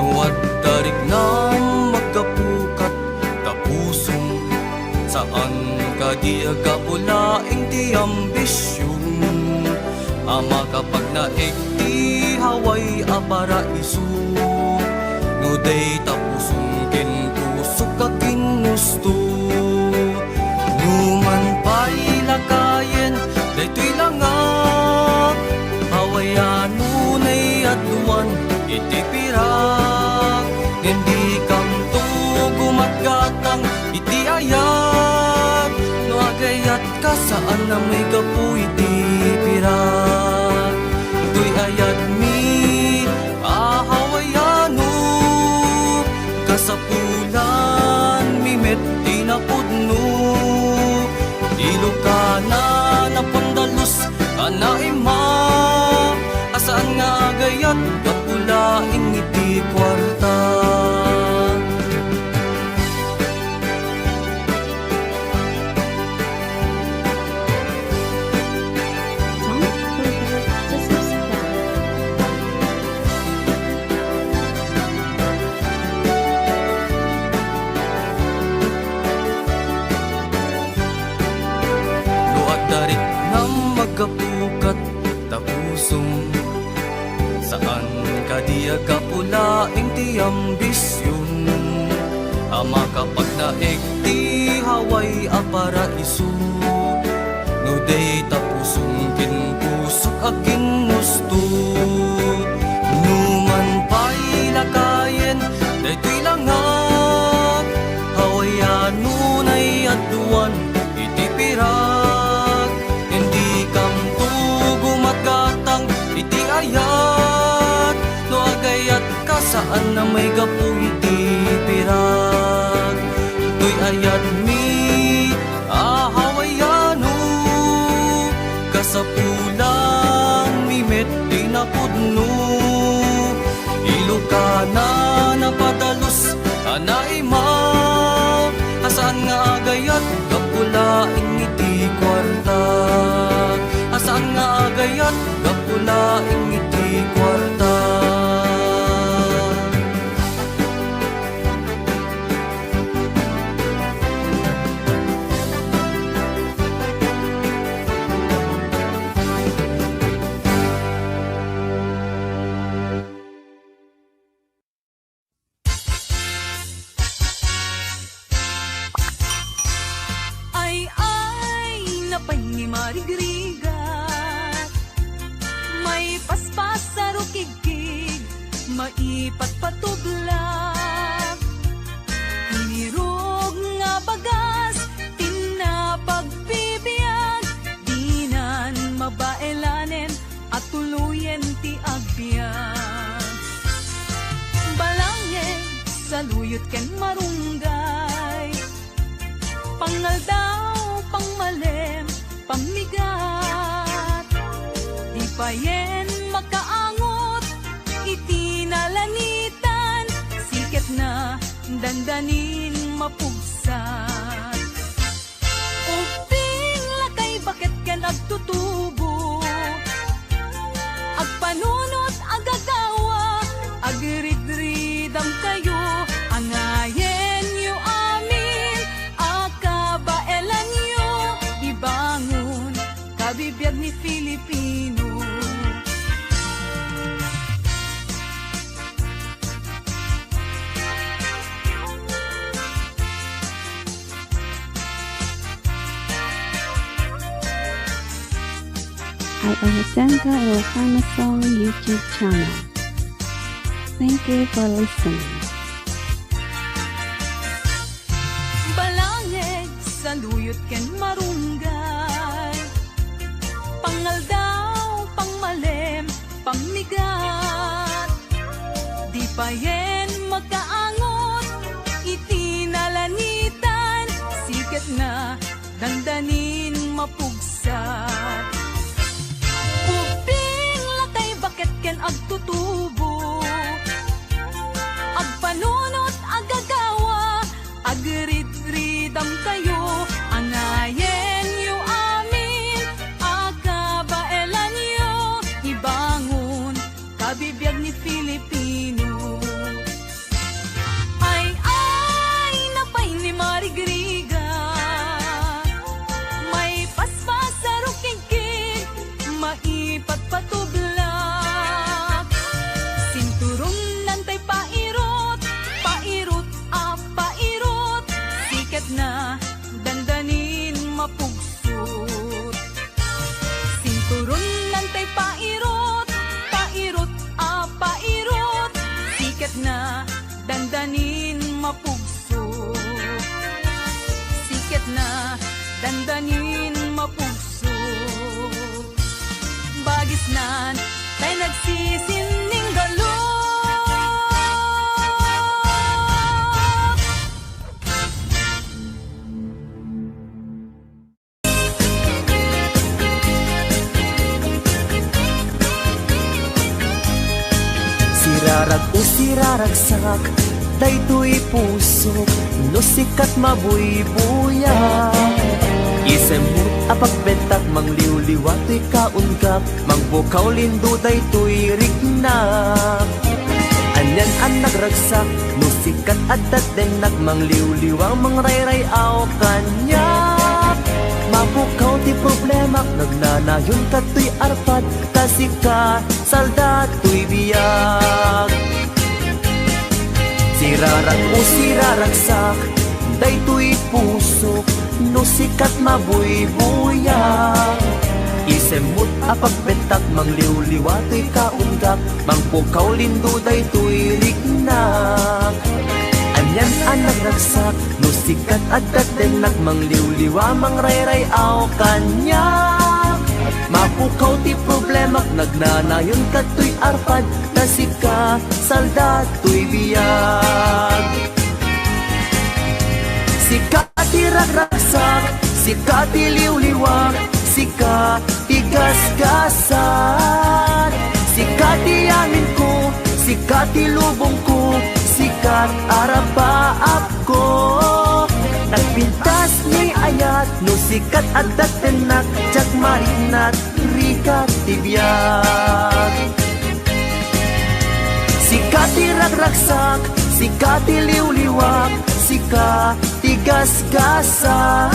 Nuwad darig na magkapukat tapusong Saan ka di agapulaing ti ambisyon Ama kapag naig ti haway a paraiso Nuday tapusong ken pusok ka kinusto Numan pa'y lakayen daytoy langak Hawayan nunay at duwan iti pirak Hindi kam to gumatgatang iti ayat No agayat ka saan na may kapuy iti pirak Tuy ayat mi ahawayano Kasapulan mi met tinapudno Ilokana na pandalus anaima Asaan nga agayat kapulaing iti kwarta Darit na magapukat tapusong Saan ka di agapulaing ti ambisyon Ama kapag naig ti haway a paraiso Nuday tapusong kinpusok a kinusto Numan pa'y lakayen daytoy langak Hawayan nunay at duwan iti pirak iti ayat No agayat ka saan na may gapu iti pirag Tuy ayat mi ahawayano Kasapulan mi met tinapudno Ilokana na padalus anaima Asaan nga nga agayat gapula ingiti kwarta. Asaan nga agayat gapula ingiti kwarta. Ay, napay ni marigrigat. May paspas sa rukigkig, maipat patublag. Hinirog nga bagas, tinapagpibiyag. Dinan mabaelanen at tuluyen ti agbyag. Balangin sa luyot ken marunggay. Pangal daw, pangmalem, pamigat. Di pa yen makaangot, itinalanitan. Siket na, dandanin mapugsat. Uping lakay bakit ken agtutubo. Agpanunot, agagawa, agridridam kayo. Angayen yu amin, akabaelan yu. Ibangon, kabibiyag ni Filipino. Ay Alexandra Ilocano Song YouTube channel. Thank you for listening. Balangeg sa luyot ken marunggay. Pangal daw, pangmalem, pamigat. Di pa yen makaangot, itinalanitan. Siket na, dandanin mapugsat. Uping lakay bakit ken agtutubo. Agpanunot, agagawa, agrid-ridam kayo. Angayen yu amin, akabaelan yu. Ibangon, kabibiyag ni Filipino. Ay, napay ni marigriga. May paspas sa rukigkig, maipat patublag. Sinturon nantay pairot, pairot, pairot. Siket na, dandanin mapugsot. Sinturon nantay pairot, pairot, pairot. Siket na, dandanin mapugsot. Siket na, dandanin mapugsot. Bagis nan, tay nagsisining galot. Sirarag o siraragsak, daytoy pusok, no sikat mabuybuya. Isemut apagbentak, mangliwliwa to'y kaungkap, mangbukaw lindo daytoy rignak. Anyan ang nagragsak, no sikat at dadenak, mangliwliwang mangrayrayaw kanyak. Mabukaw ti problemak, nagnanayon ka to'y arpad, kasi ka salda to'y biyag. Sirarag o siraragsak, daytoy pusok, no sikat mabuybuyak. Isemut apagbentak, mangliwliwa to'y kaundak, mangpukaw lindo daytoy rignak. Anyan ang nagragsak, no sikat at dadenak, mangliwliwa mangrayrayaw kanyak. Mapukaw ti problemak, nagnanayon ka to'y arpad, kasi ka salda to'y biyag. Sika ti ragragsak, sika ti liwliwak, sika ti gasgasan. Sika ti amin ko, sika ti lubong ko, sikat arapaap ko. Nagpintas ni ayat no sikat at datenak jak marinat rikat tibiyag. Sikati ragragsak, sikati liwliwak, sikati gasgasan,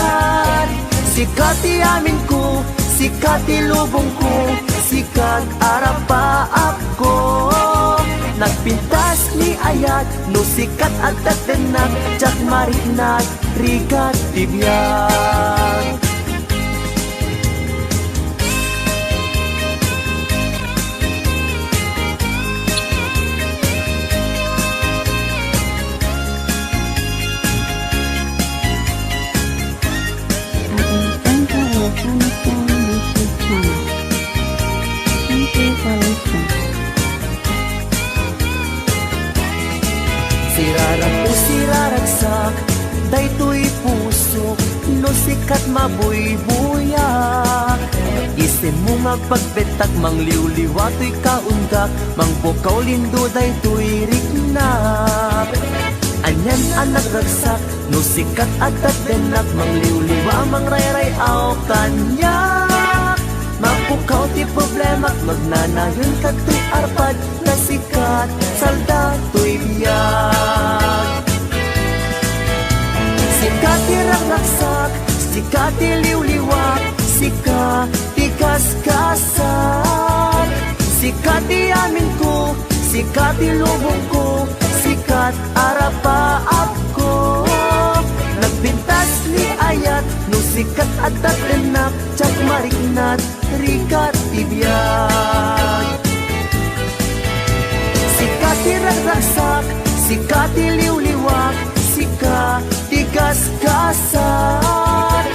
sikati amin ko, sikati lubong ko, sikat arapaap ko. Nagpintas ni ayat no sikat at datenak jak marinat rikat tibiyag. Alexandra Ilocano Song YouTube channel. Thank you for listening. Sirarang o siraragsak, daytoy puso, no sikat mabuybuyak. Isin mo magpagbetak, mangliwliwa to'y kaundak, mangbukaw lindo daytoy riknak. Anyan anak ragsak, no sikat at dadenak, mangliwliwa mangrayray aw kanyak. Mapukaw ti problema't magnanayon ka to'y arpad na sikat, salda to'y biyag. Sikati ragraksak, sikati liwliwak, sikati gasgasak, sikati amin ko, sikati lubong ko, sikat arapaap ko. Nagpintas ni ayat no sikat at datenak jak marinat rikat tibiyag. Sikati ragragsak, sikati liwliwak, sikati gasgasak,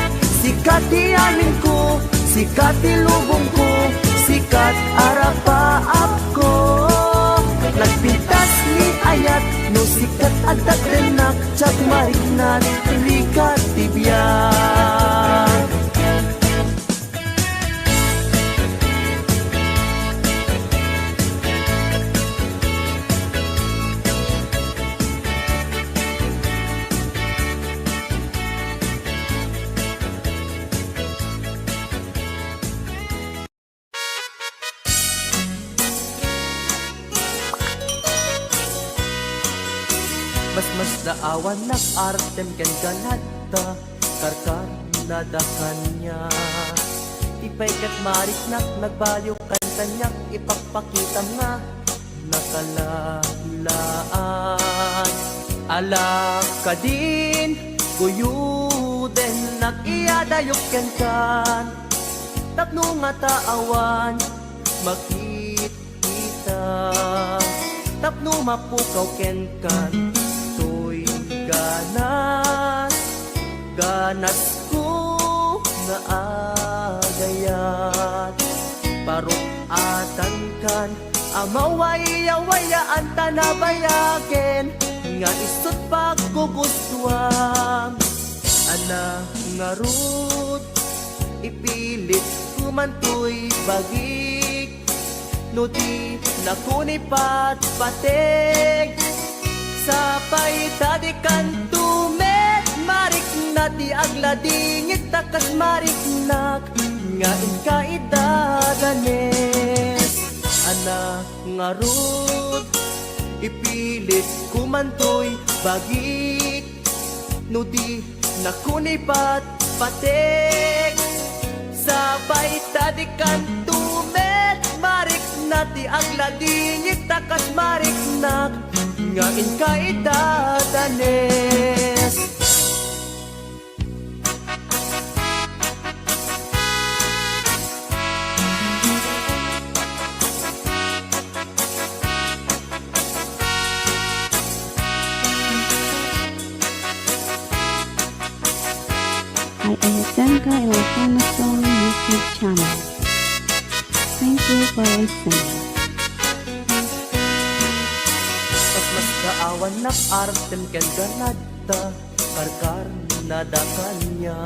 sikati amin ko, sikati lubong ko, sikat arapaap ko. Nagpintas ni ayat no sikat at datenak jak marinat rikat tibiyag. Mas daawan nak artem ken ganata, karkar nadakan niya. Ipay kat marik nak nagbaliw kan kanyak, ipagpakita nga nakalalaan. Alak ka din, guyuden nak iyadayok ken kan, tapno nga taawan makikita, tapno mapukaw ken kan. Ganas ko nga agayat, parukatan kan, amawaya-wayaan tanabayagen, nga isot pagkugustuhan. Ana nga rut, ipilit kumantoy bagik, no di nakunipat patek, sapay tadikan tumet marik na di agladingit takas marik nak nga inkaidadanes. Ana nga rut, ipilit kumantoy bagik, no di nakunipat patek, sabay tadikan tumet marik na di agladingit takas marik nak nga inkaidadanes. Alexandra Ilocano Song YouTube channel. Thank you for listening. Mas kaawan nak artem ken ganata, karkar nadakan niya.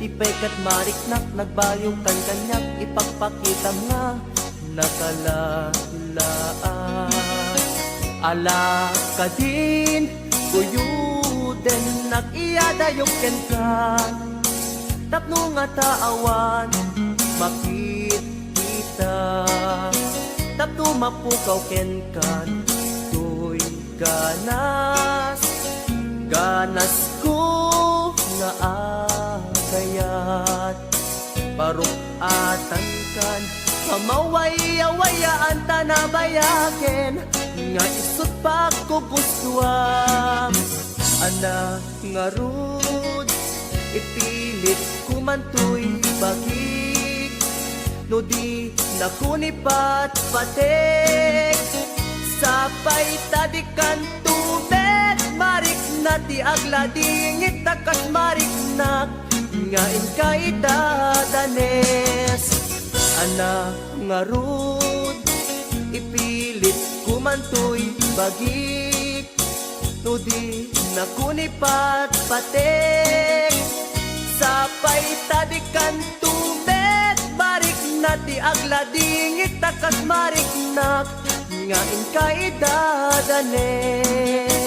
Tipay kat marik nak nagbaliw kan kanyak, ipagpakita nga nakalalaan. Ala ka din, guyuden den nag-iyadayok ken ka tapno nga taawan makita tapno mapukaw ken kan tuy ganas ko nga agayat parukatan kan Pamaway-awayaan tanabayaken nga isut pagkugustuhan ana nga rud ipilit kumantoy bagik no di nakunipat patek sapay tadikan tubet marik na ti agladingit takas marik nak nga inkaitadanes ana nga rud ipilit kumantoy bagik no di nakunipat patek sapay tadikan tubet marik na ti agladingit takas marik nak nga inkaitadanes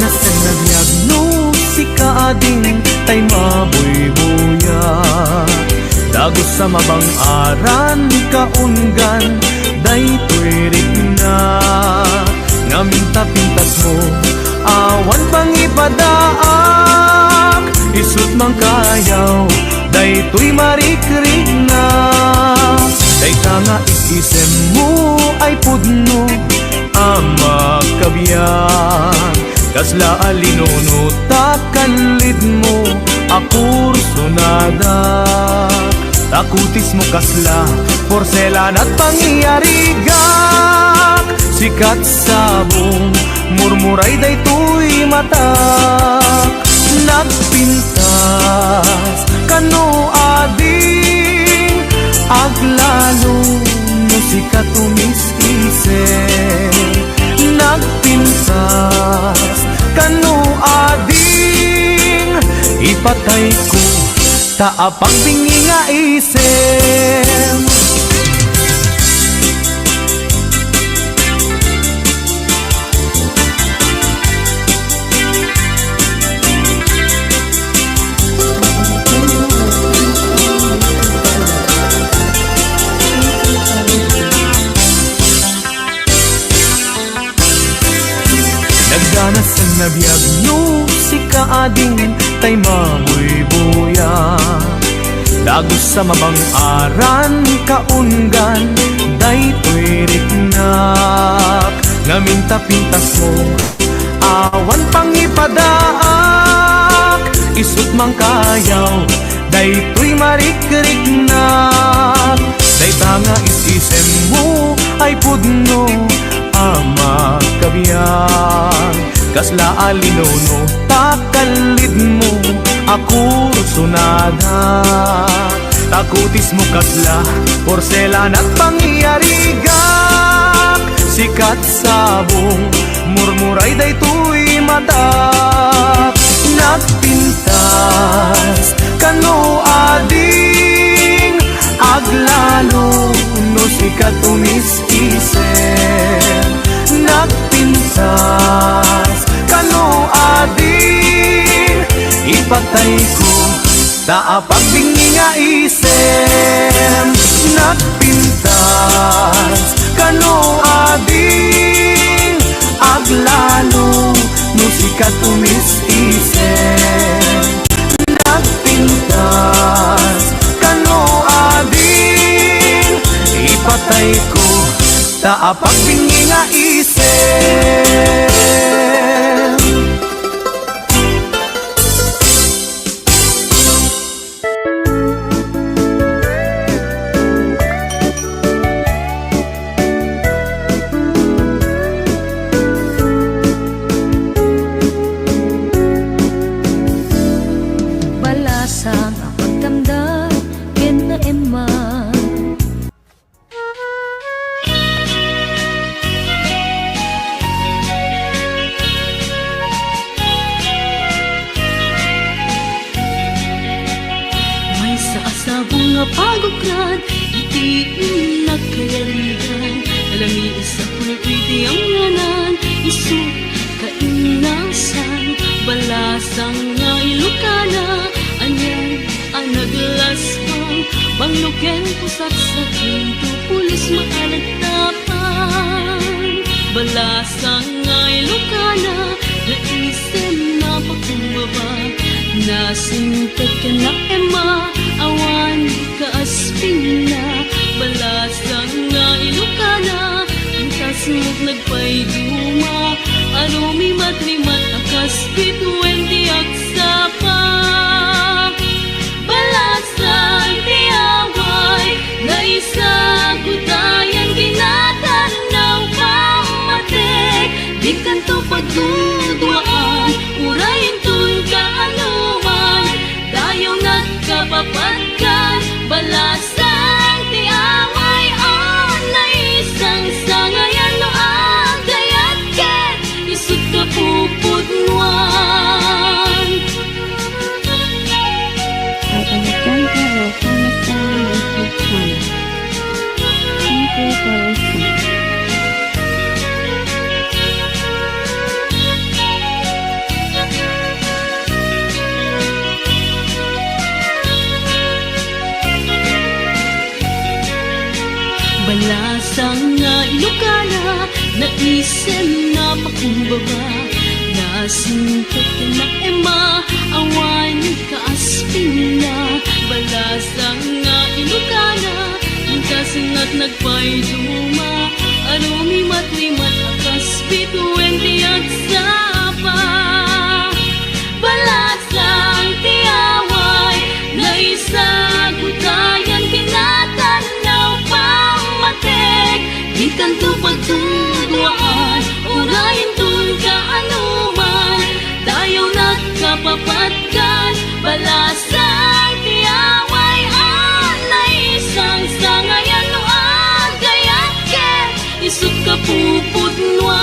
Nagdanas ka nabiyag no si kaading tay mabuybuya. Dagos sa mabang aran kaunggan daytoy rigna. Ngaminta-pintas mo awan pang ipadaak. Isut mang kayaw daytoy marikrig na. Dayta nga isisem mo ay pudno ama kabiyan. Kasla alinono takanlid mo akurso nada. Takutis mo kasla porselan at pangyarigak. Sikat sabong murmuray daytoy mata. Nagpintas kano ading aglalo no sikat umis-isip. Nagpintas kano ading ipatay ko taapang bingi nga isip. Nagdanas ang nabiyag no si kaading tay mabuybuya. Dagos sa mabang aran kaunggan daytoy rignak. Ngaminta-pintas mo awan pang ipadaak. Isut mang kayaw daytoy marikrik-nak. Dayta nga isisem mo ay pudno ama kabiyan. Kasla alinono takalid mo akurso nada. Takutis mo kasla porselan at pangyarigak. Sikat sabong murmuray daytoy mata. Nagpintas kano ading aglalo no sikat umis-isip. Nagpintas kano ading ipatay ko taapag bingi nga isip. Nagpintas kano ading aglalo no sikat umis-isip. Nagpintas kano ading ipatay ko taapag bingi nga isip. Balasang ang pagdamdam ken na Emma. May sa asabong nga pagukran, itiin nagkayalihan. Alami isa pulpiti ang nganan, isu kainasan. Balasang nga ilukana, anyan ang naglaswang. Bangluken pusak sa kinto, pulis maalagtapan. Balasang nga ilukana, naisem na pagkumbaba. Nasintet ka na Emma, awan ka aspina. Balasang nga ilukana, intas mo't nagpayduma. Arumi matrimat akas bituwen di aksapa. Balasang tiyaway, na isa kutayan ginatanaw pamatek. Di kanto pagdudwaan, urayin tun kaanuman. Dayaw nagkapapatkan, balasang tiyaway. Na isang sangayan no agayat ket isut kapupudnuan. Ilocana na isen na pakumbaba Nasingkat ka na ema awan kaaspin na Balasang nga Ilocana ang kasingat nagpayduma Arumi matlimat akas bituwenti at sapa Balasang tiyaway na isagutayan kinatanaw pamatek Di kanto pagtudwaan urayin tun ka anuman Tayo nagkapapatkan Balasang tiyaway anay isang sangayan no agayake Isuk ka puputnuan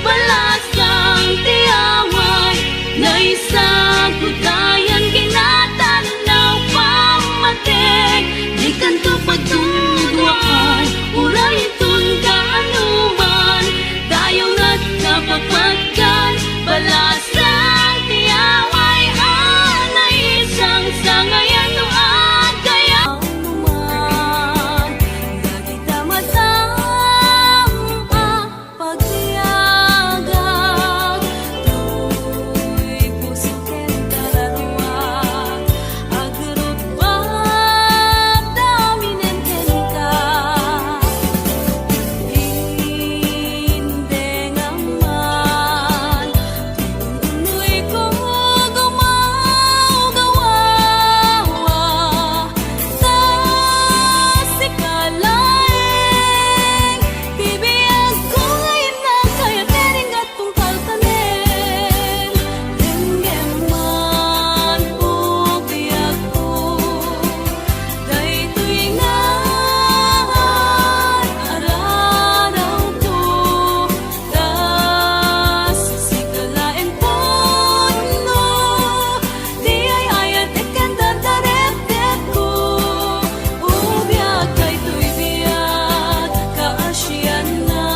Balasang tiyaway na isagutayan kinatanaw pamatek Di kanto pagtudwaan urayin tun ka anuman Tayo nagkapapatkan Balasang tiyaway anay isang sangayan no agayang naman Lagi tamatang pagtiyagag Tuloy puso ken kalarwag Agrot bab daminen ken ka Hindi naman Tuloy ko gumagawa Tas ikalaing Bibiyag ko ngayon na kaya tering atong kaltanin Tingin man po biyag ko Dahito'y nga araraw ko Tas sikalain po no Di ay ayat ikan dadarep-dep ko Ubiyag dahito'y biyag kaasyan na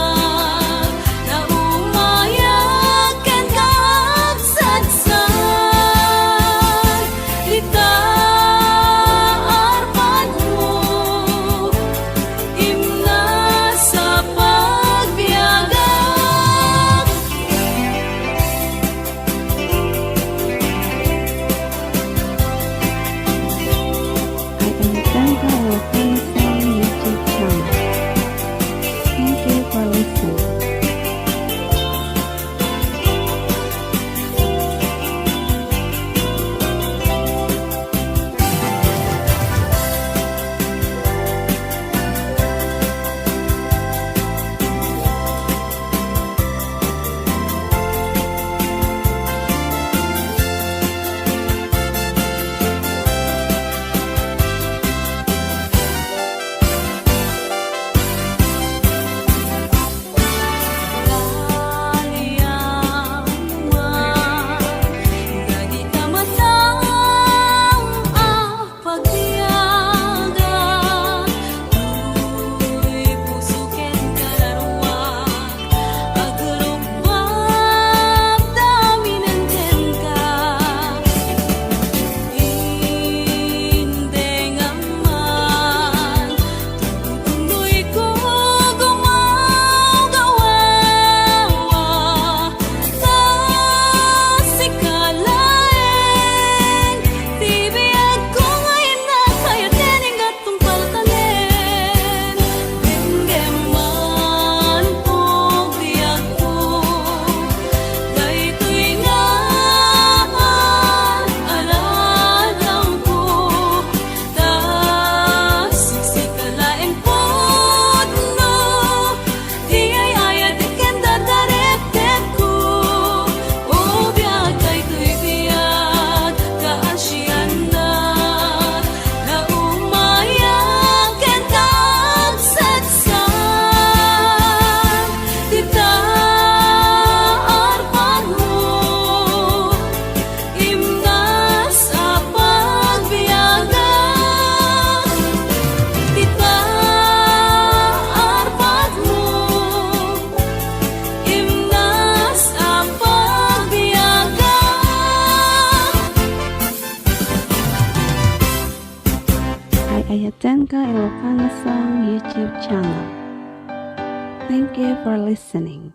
Na umayag ken kaagsadsan Ita arpad mo Imna sa pagbiyagan Ay anytime ka o Panasong YouTube channel. Thank you for listening. Gadi tamatang pagtiyaga Tuloy puso ken kalarwag Agrot bab daminen ken ka Hindi naman Tuloy ko gumagawa Tas ikalaing Bibiyag ko ngayon na kaya tering atong kaltanin Tingin man po biyag ko Dahito'y nga araraw ko Tas sikalain po no Di ay ayat ikan dadarep-dep ko Ubiyag dahito'y biyag kaasyan na Na umayag ken kaagsadsan Tita arpad mo Imna sa pagbiyagan Tita arpad mo Imna sa pagbiyagan Ay ayatan ka Ilocana Song YouTube channel. Thank you for listening.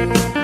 Thank you.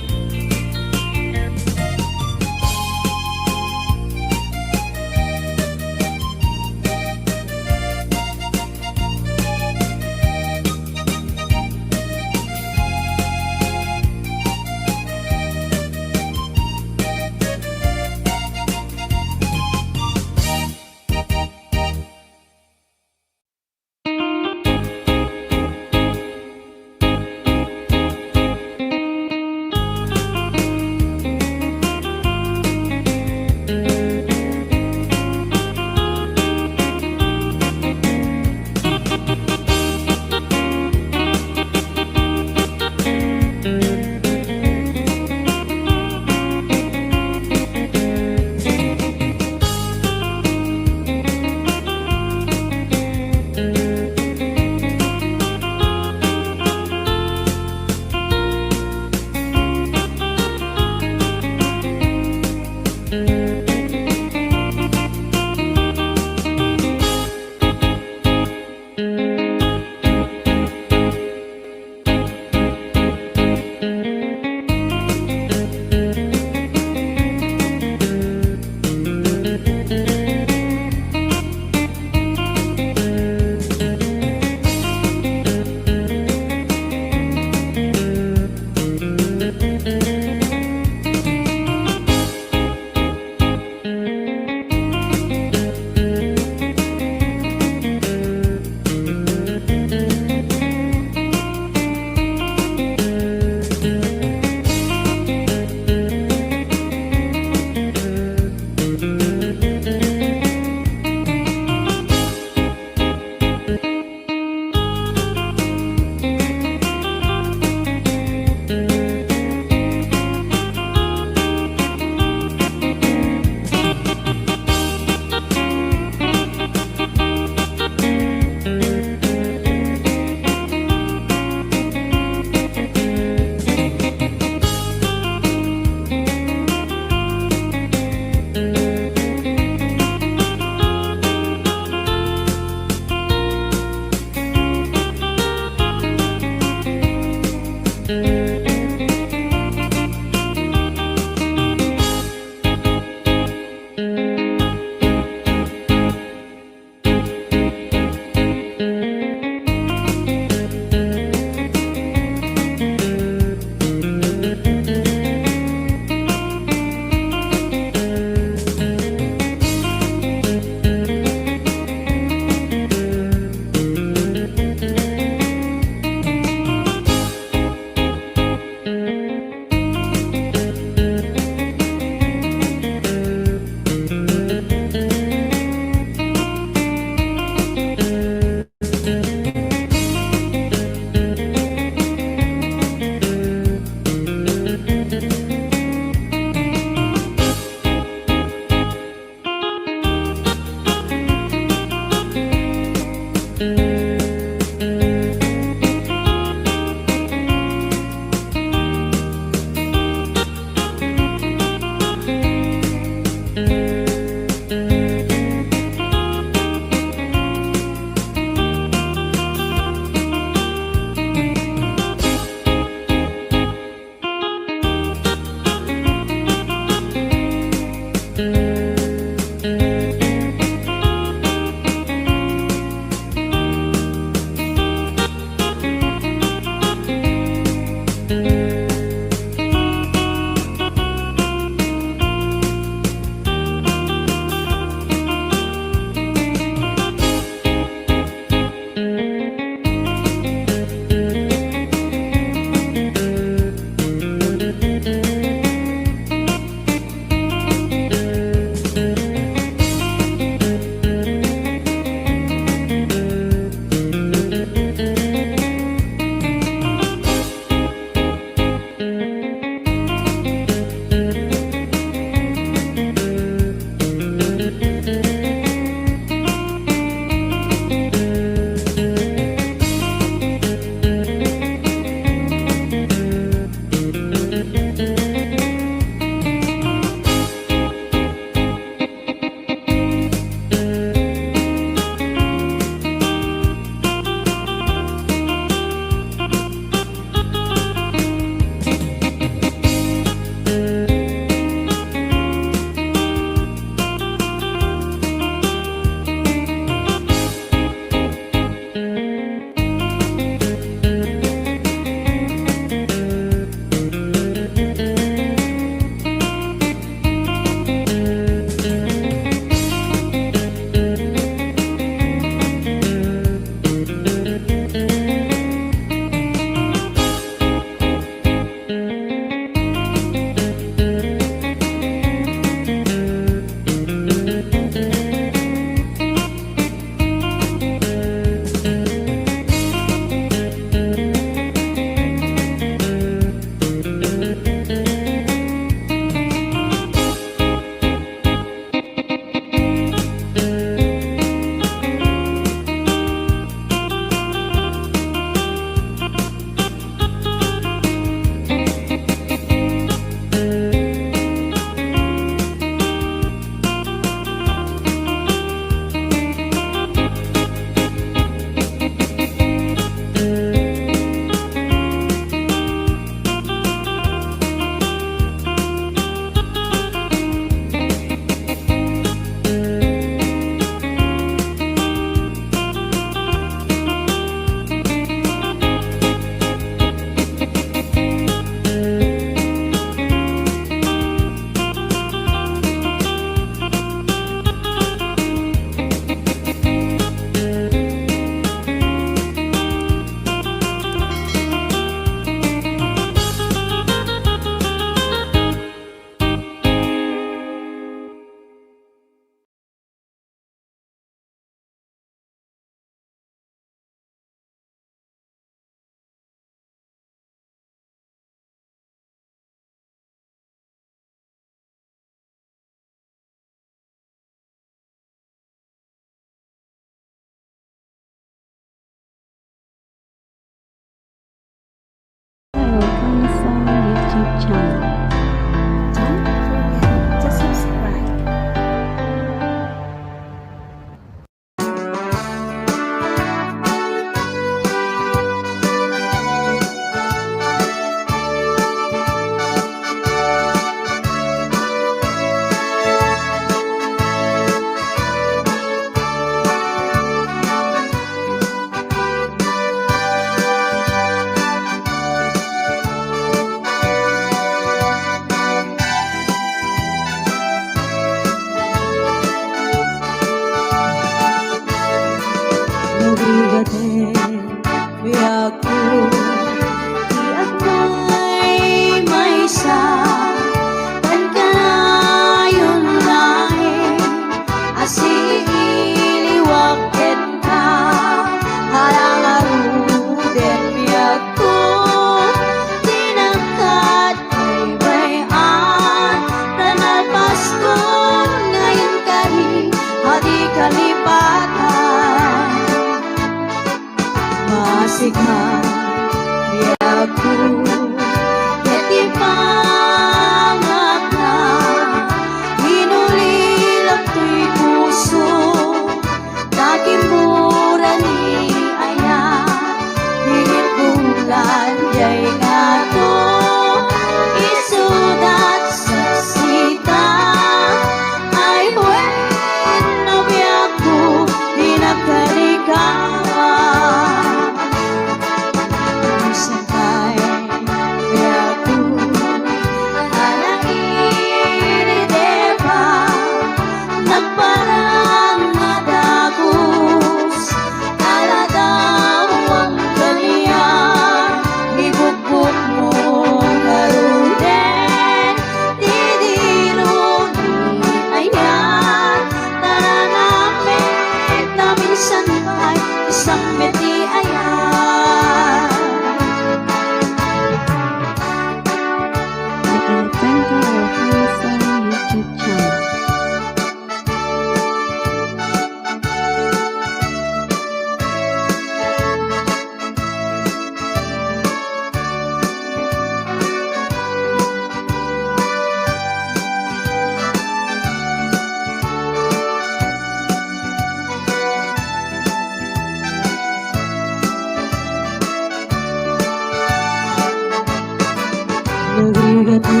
Nagigati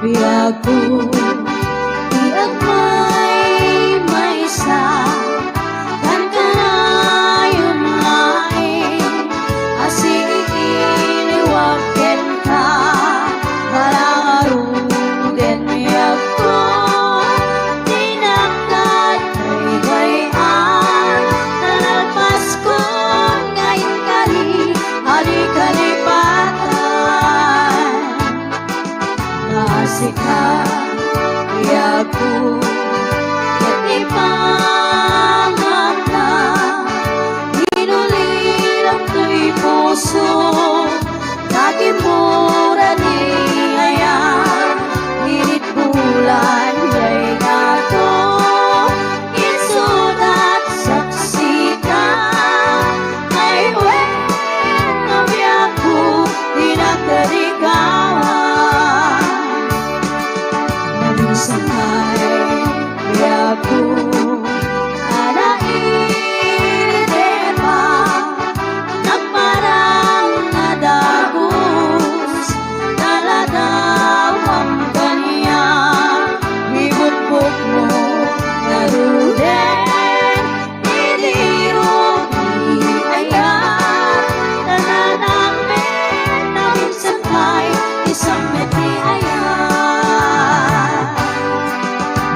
biyago Iyak may sa Kan ka na yun lain Asig iniwakin ka Parang aruden iyak ko Tinagkat kay gayan Nalpas ko ngayon kali Hari kalipatan Masika Iyaku Yatipangak na Inulilang ko'y puso Nakimura ni ayan Nginit bulan Yay gato Insudat saksika Ay wen Nabiyaku Pinagkarigawan Namisamay Biyaku Anain pa Nagparang nadagos Taladaw ang kanya Ibutbuk mo Naruden Idiro Iayat Nananamin Ang sakay Isang meti ayat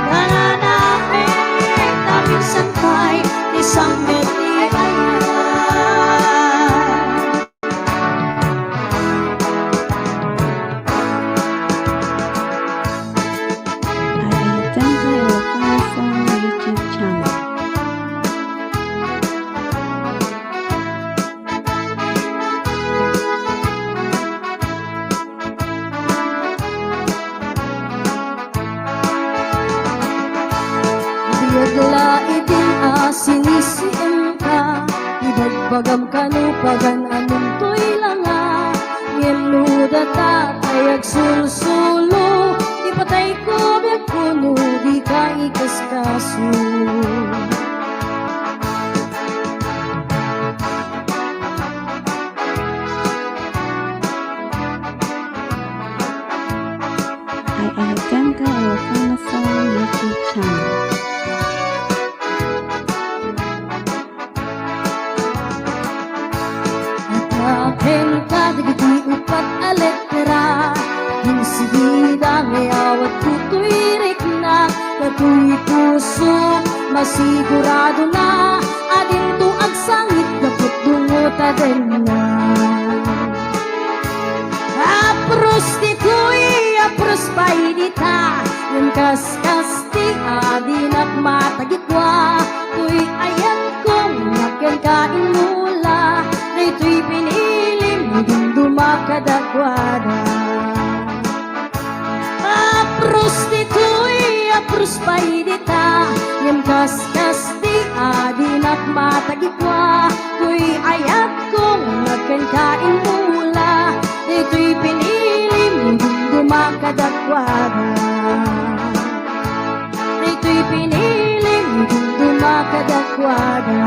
Nananamin Ang sakay Isang meti ayat Ayan kayo para sa YouTube channel. Biyagla itin sinisiim ka Ibagbagam kanupagan anong to'y langa Ngeluda tatayag sulsulo Ipatay ko bekuno di ka ikaskaso Ayan kayo para sa YouTube channel. Akin ka digiti upat aletra Hinsigida ngayawat tutuirik na Katu'y puso masigurado na Adin to agsangit kaput dungota din na Prostitui apros paidita Yung kaskasti adin at matagitwa Tuy ayan kong nakin kain mula Ito'y pinilim Higing dumakadakwada Prostitui apros paidita Yung kaskasti adin at matagitwa Tuy ayan kong nakin kain mula Ito'y pinilim Higing dumakadakwada Ito'y pinilim Higing dumakadakwada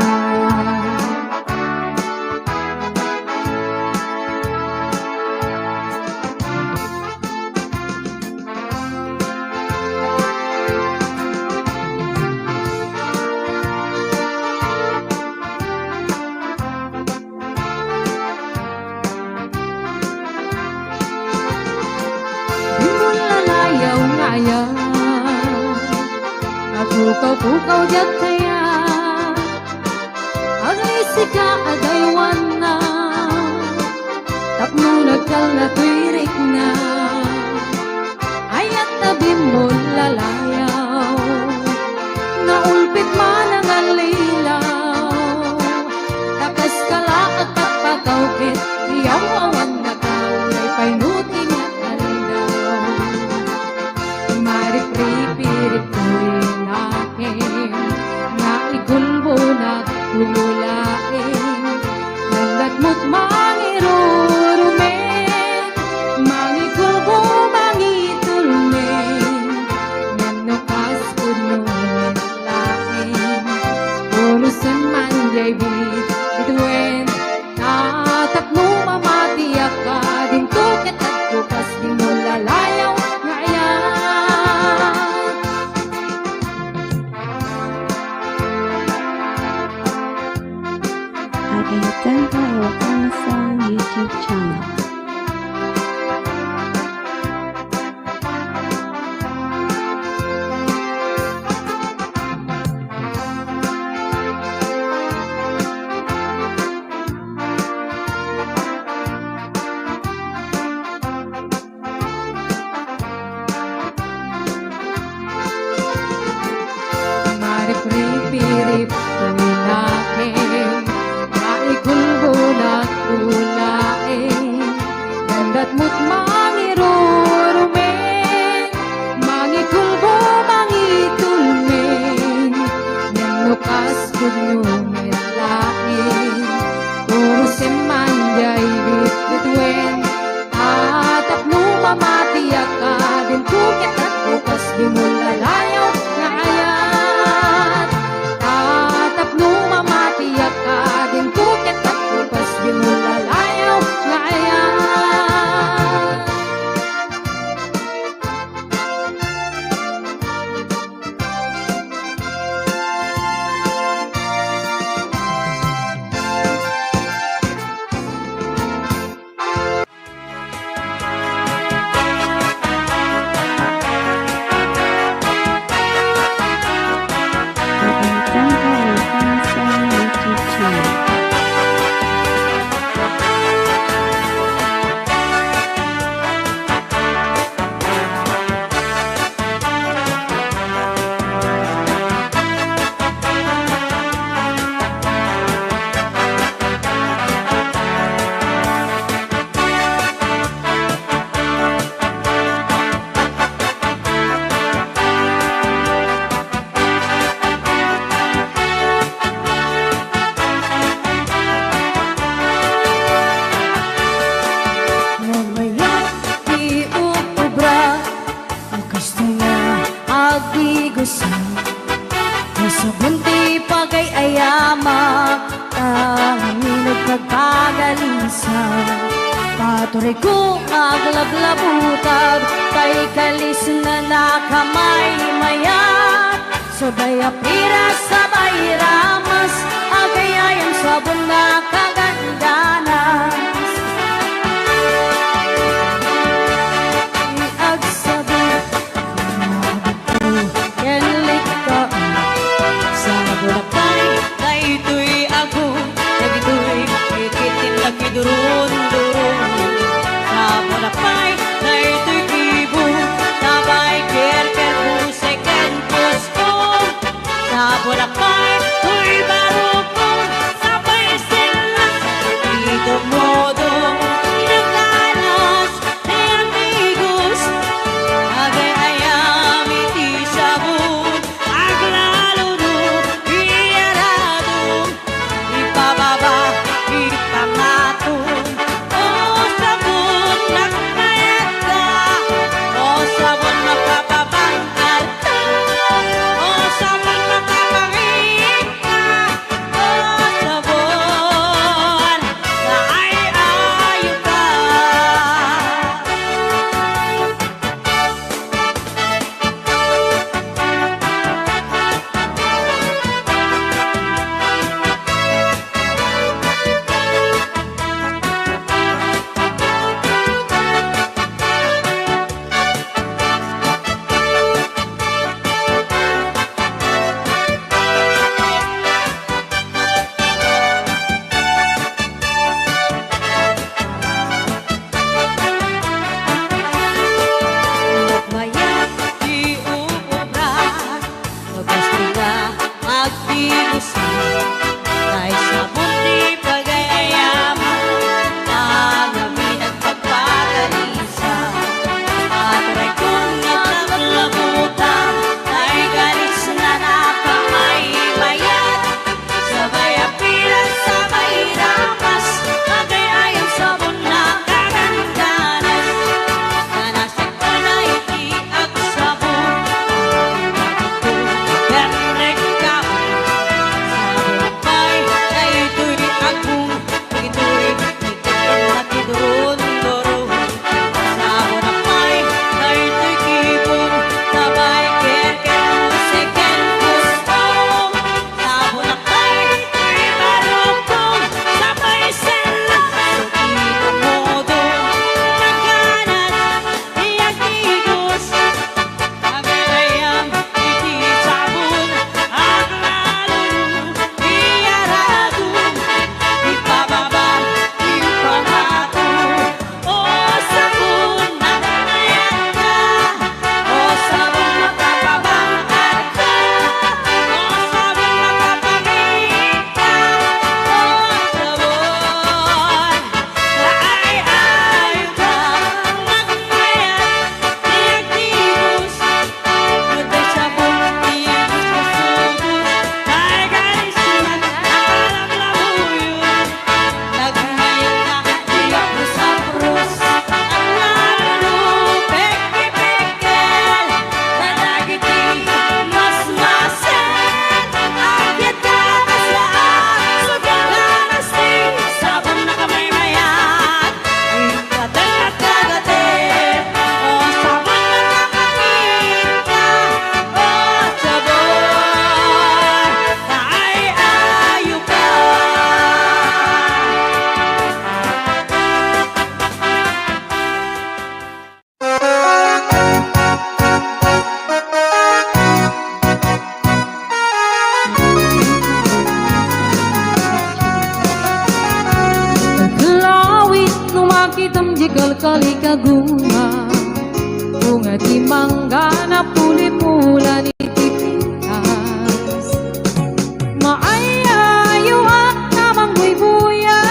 Pukaw-pukaw diat kaya Agay ka agaywan na Tapno nagkal na tuirik na Ayat tabi mo lalayaw Naulpit man ang alilaw Takas kala at tapakawkit Iyaw awan na kaway Painutin na alidaw Marip-rip-rip turin akin Naigulbo na tululain Nandat mo't mangirurumen Mangikulbo bukas di mo lalayaw ngayon. Kagayatan Karaoke Song YouTube channel. Marip-rip-rip tuwinakin, maigulbo na tulain, ganda't mo't mangirurumin, mangigulbo mangitulmin, nanukas kudnumin lain, puro semanjay bit-bitwen, atap numamatiyak ka din kukit at bukas di mo lalayaw ngayon. Tatap numamatiyak ka din kukit at bukas di mo lalayaw ngayon. Kagayatan Karaoke Song YouTube channel. Mamaya di uubra, gusto na agigusa, nasa bunti pagay ayama, kami nagpagpagalisa. Patuloy ko aglablabutag, kay kalis na nakamay mayat, sabay apira, sabay ramas, agayayang sabon na kagandanas. Iagsabi, kelik ka sa bulakay, Daytoy ako, dagitoy, ikitin na kidurun-durun. Sa Boracay, daytoy kibo, sabay ker-ker pusek and puspong. Sa Boracay, tuy barukong, sabay sila di mangga na puli-pula ni tipitas. Maayayo ak namang buy-buya,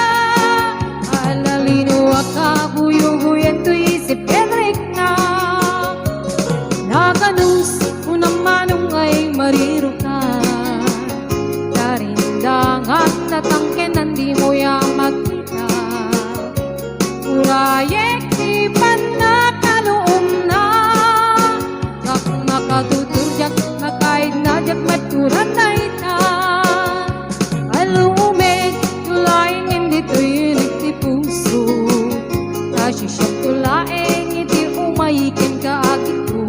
alalino ak buyo-buyan to isip Henrik na. Nakanus ko naman ay mariro ka, darindangan na tangken nandi mo yang magkita. Urayek di panakaloom na, kak makatuturjak makaid na jak maturan na ita. Alumig tulaing hindi to yunik di puso, kasisyak tulaing hindi umayikin ka agito.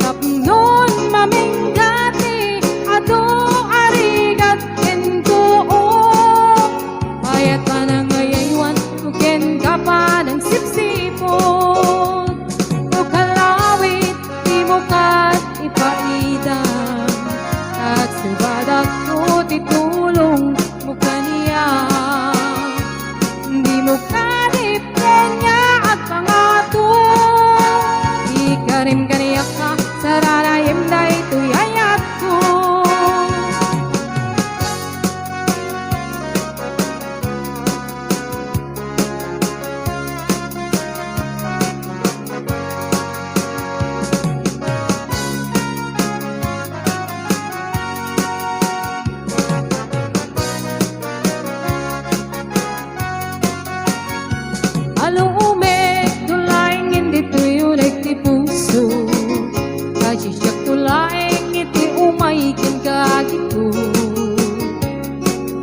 Tapnon maminggati ato arigat kento o, payat pa na ngayaywan tuken ka pa ng sipsipot. O kalawit di mo kat ipaidang, at subadak ko titulong mo kaniya. Di mo kalipren niya at pangato, ikarim kaniyak ka saranayem da ito'y ayat ko. Alumig tulaing hindi tuyulik ti puso, kasisyak tulaing iti umayikin ka agito.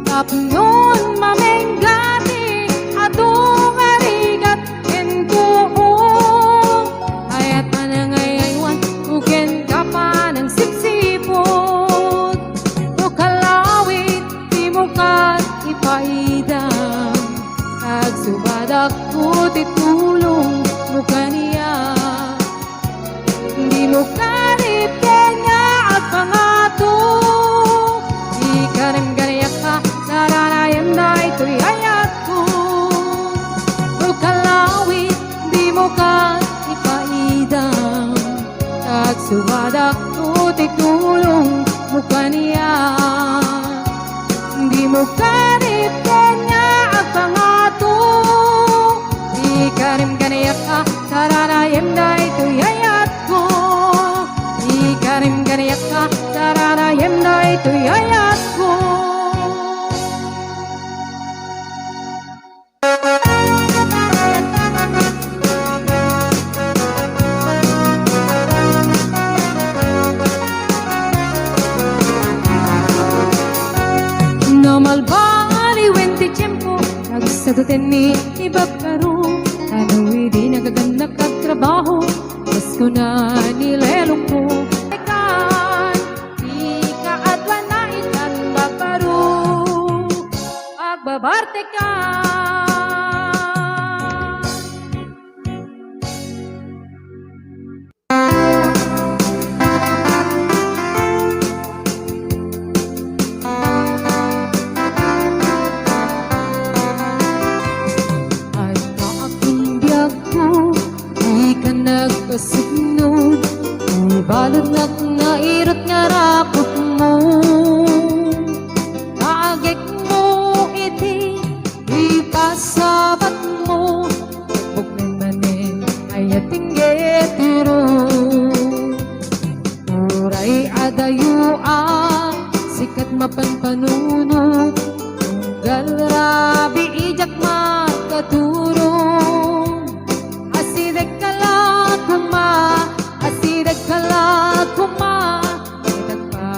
Tapnon maminggati atong arigat kento o, ayat pa na ngayaywan tuken ka pa ng sipsipot. O kalawit di mo kat ipaidang, kag subadak ko titulong mo kaniya. Di mo karipyan niya at pangato, ikarim ganayak ka saranayam na ito'y ayat ko. O kalawit di mo ka ipaidang, kag subadak ko titulong mo kaniya. Di mo karipyan niya at pangato, ikarim ganayak ka saranayam na ito'y ayat ko. Ikarim ganayak ka saranayam na ito'y ayat ko. Namalbali ti tiyempo, nagsagutin ni ibabaro, ano hindi nagaganap kag trabaho, mas ko na nilelong ko. Tekan, di ka adwa na ikan babaro, agbabarte ka. At aking biyag ko, di ka nagpasignod, may balod na nairot nga rakot mo. Kaagik mo iti, ipasabat mo, huwag namanin ay ating getiro. Muray adayua, sikat mapanpanunod, tunggal rabi ijak makaturong. Asideg kala kuma, asideg kala kuma, itag pa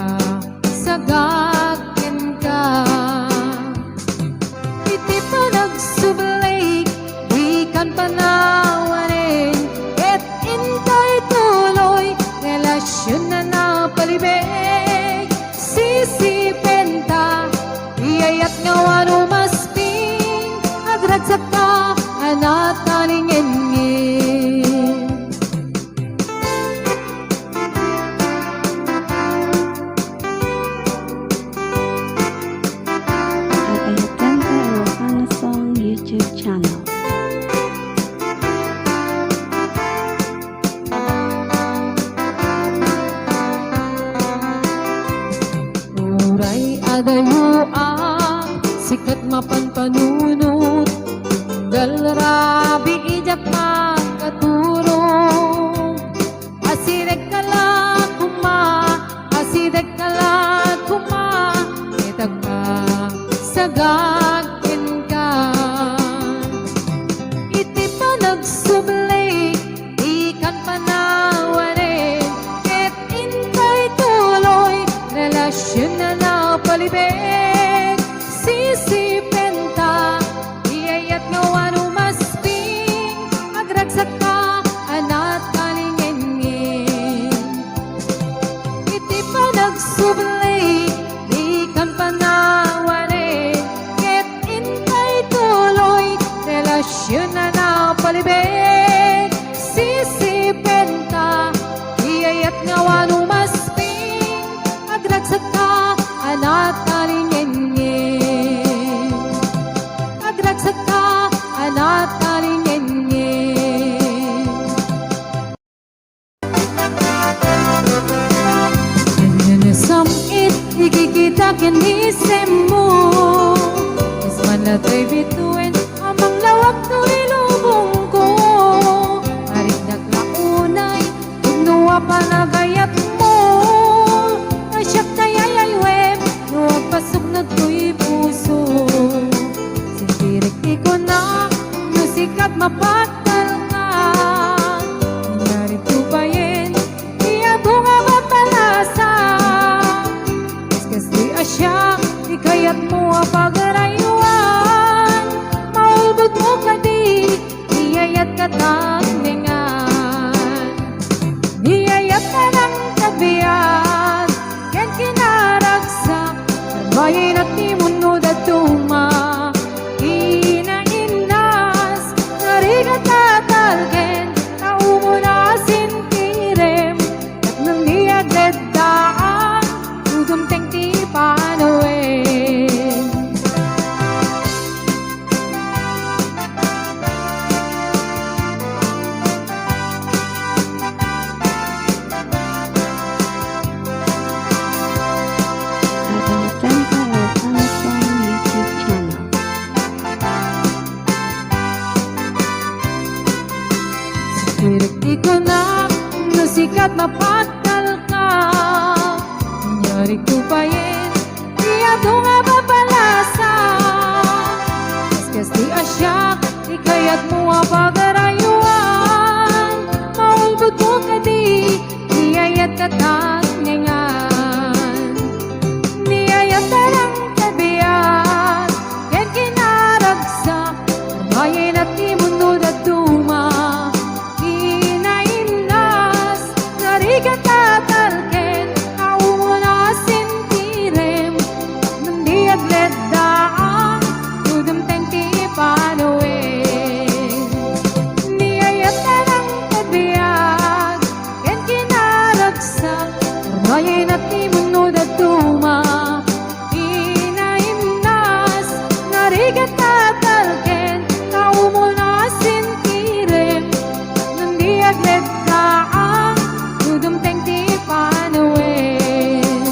Bayin at timunod at tuma Inainas Narigat at algen Naumuna sintirem At nandiag ledaan Udum teng ti panawen Agatenta Ilocano Song YouTube channel. Swerte ko na Nasikat mapagkal ka Kunyari ko pa yin Di ato nga papalasa Kaskas di asyak Di kaya't mo apagarayuan Maulbog mo ka di Niyayat ka tagnengan Niyayat ka ng kabiyat Yan kinaragsak Bayan at timunod at tuma Inainas Narigat at alken Naumuna sintirem Nandiag ledaan Udum teng ti panawen Niyayat ka ng kabiyag Yan kinaragsak Bayan at timunod at tuma Inainas Narigat at alken Naumuna sintirem Nandiag ledaan Udum teng ti panawen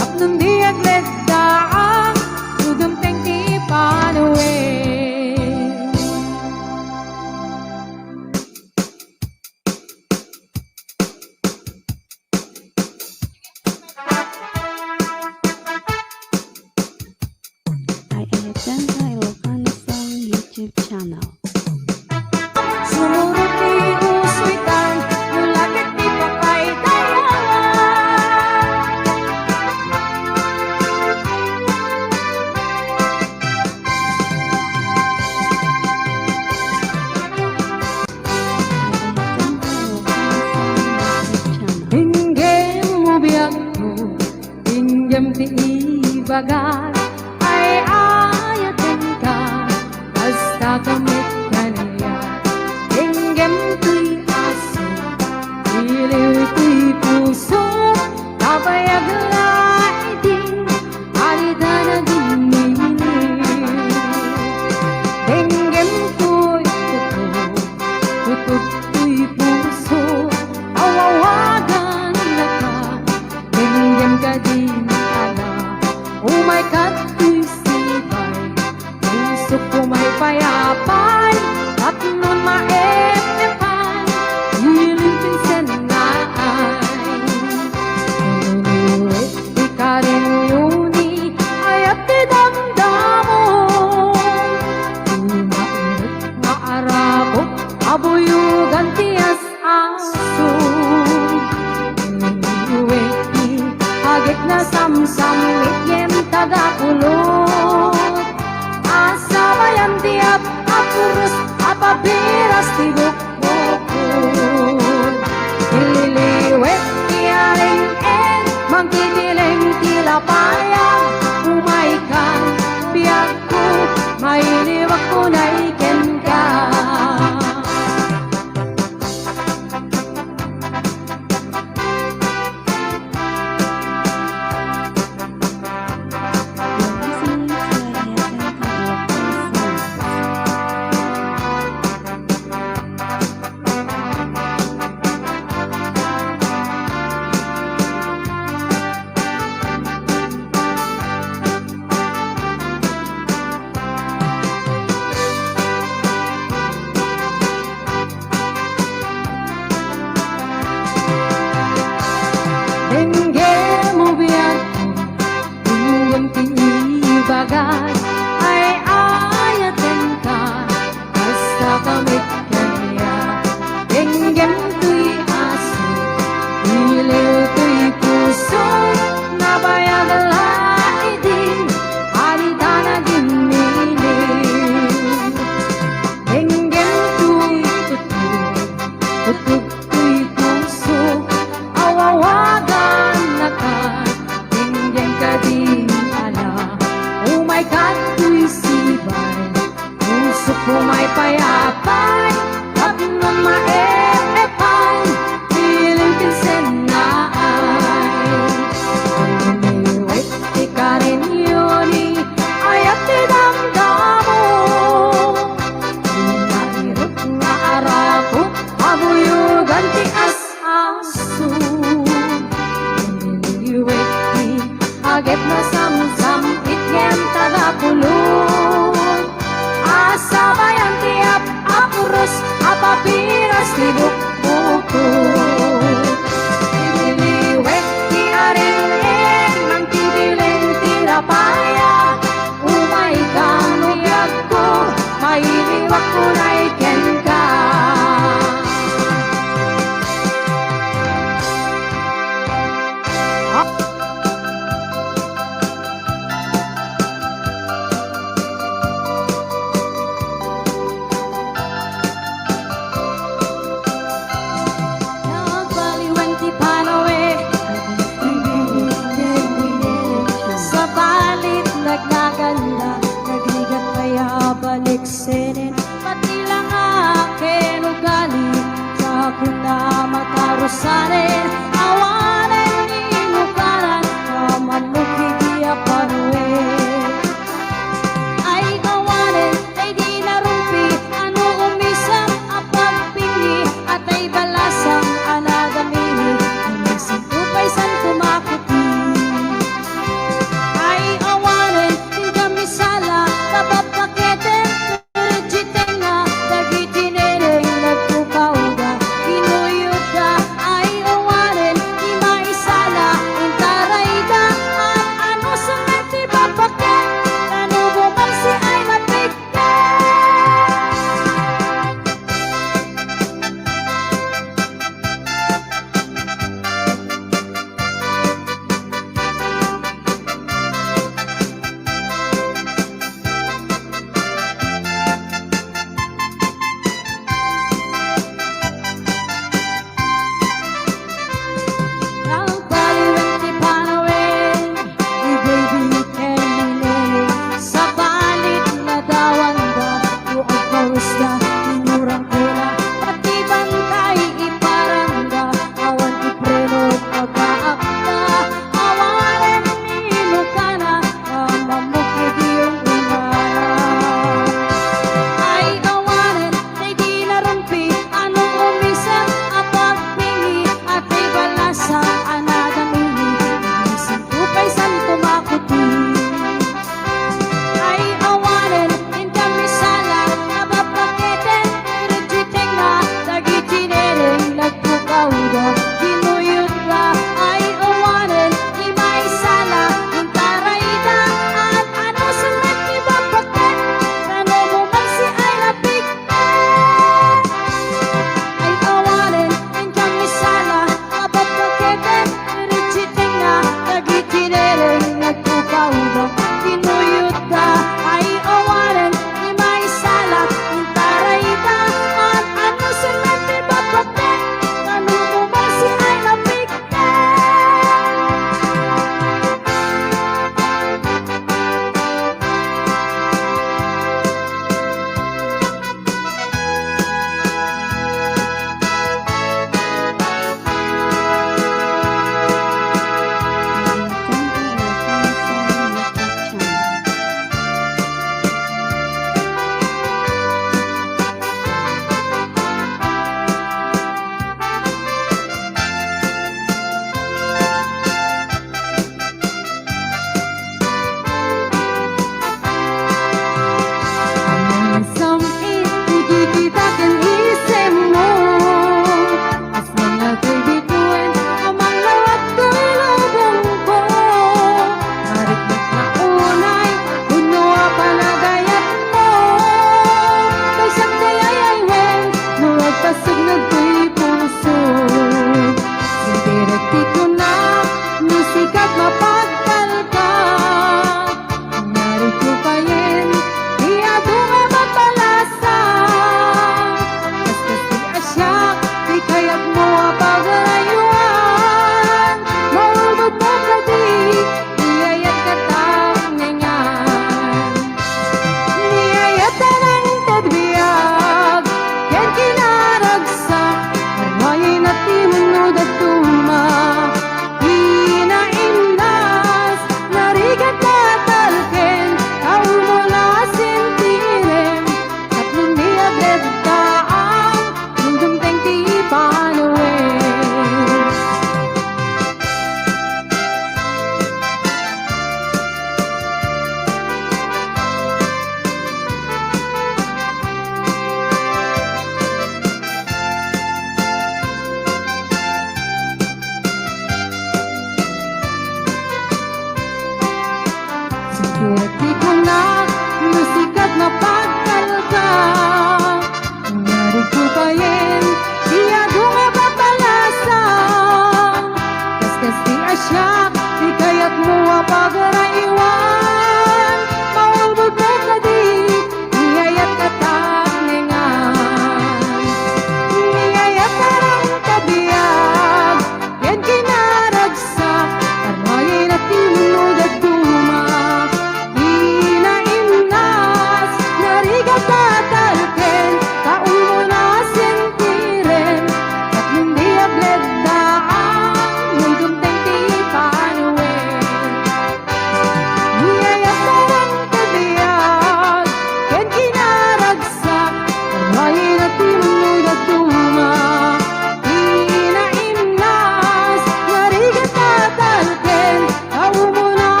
At nandiag ledaan Udum teng ti panawen Agatenta Ilocano Song YouTube channel. Sumurot ni uswitan Nulakit ni pakay dayangan Agatenta Ilocano Song YouTube channel. Hinggem mo biyak mo Hinggem ti ibagat Ay ayatin ka Basta kamit ka niya Hinggem ti aso Iliw ti puso Kapayag laiding Alida na dinili Hinggem to'y Tutup to'y puso Awawagan na ka Hinggem ka din ala Umay ka to'y sibay Puso ko may payapay At nun maep-epan Hiling pinsan na ay Nuniwit di ka rin yuni Ayat di damdamo Umairit nga arako Abuyugan tiyas aso Nuniwit di Agit na samsamit Yem tagakulot Asa bayan tiap Apurus Apabiras Tigok bukod Ililiwet Tiyaring en Mangkitileng tilapaya Umaikan Biyak ko Mainiwag ko na iken ka You're listening to Agatenta Awawagan na ka, tingin ka din sanen awanen ni nukaran kamanuki dia parwe ay awanen ay di narumpi ano umisang apagpingi at ay balasang anagamini umisang tupay san tumakuti ay awanen ting kami sala kapapakete Jitenga dagi tinere nagkukauda kinuyuda ay awane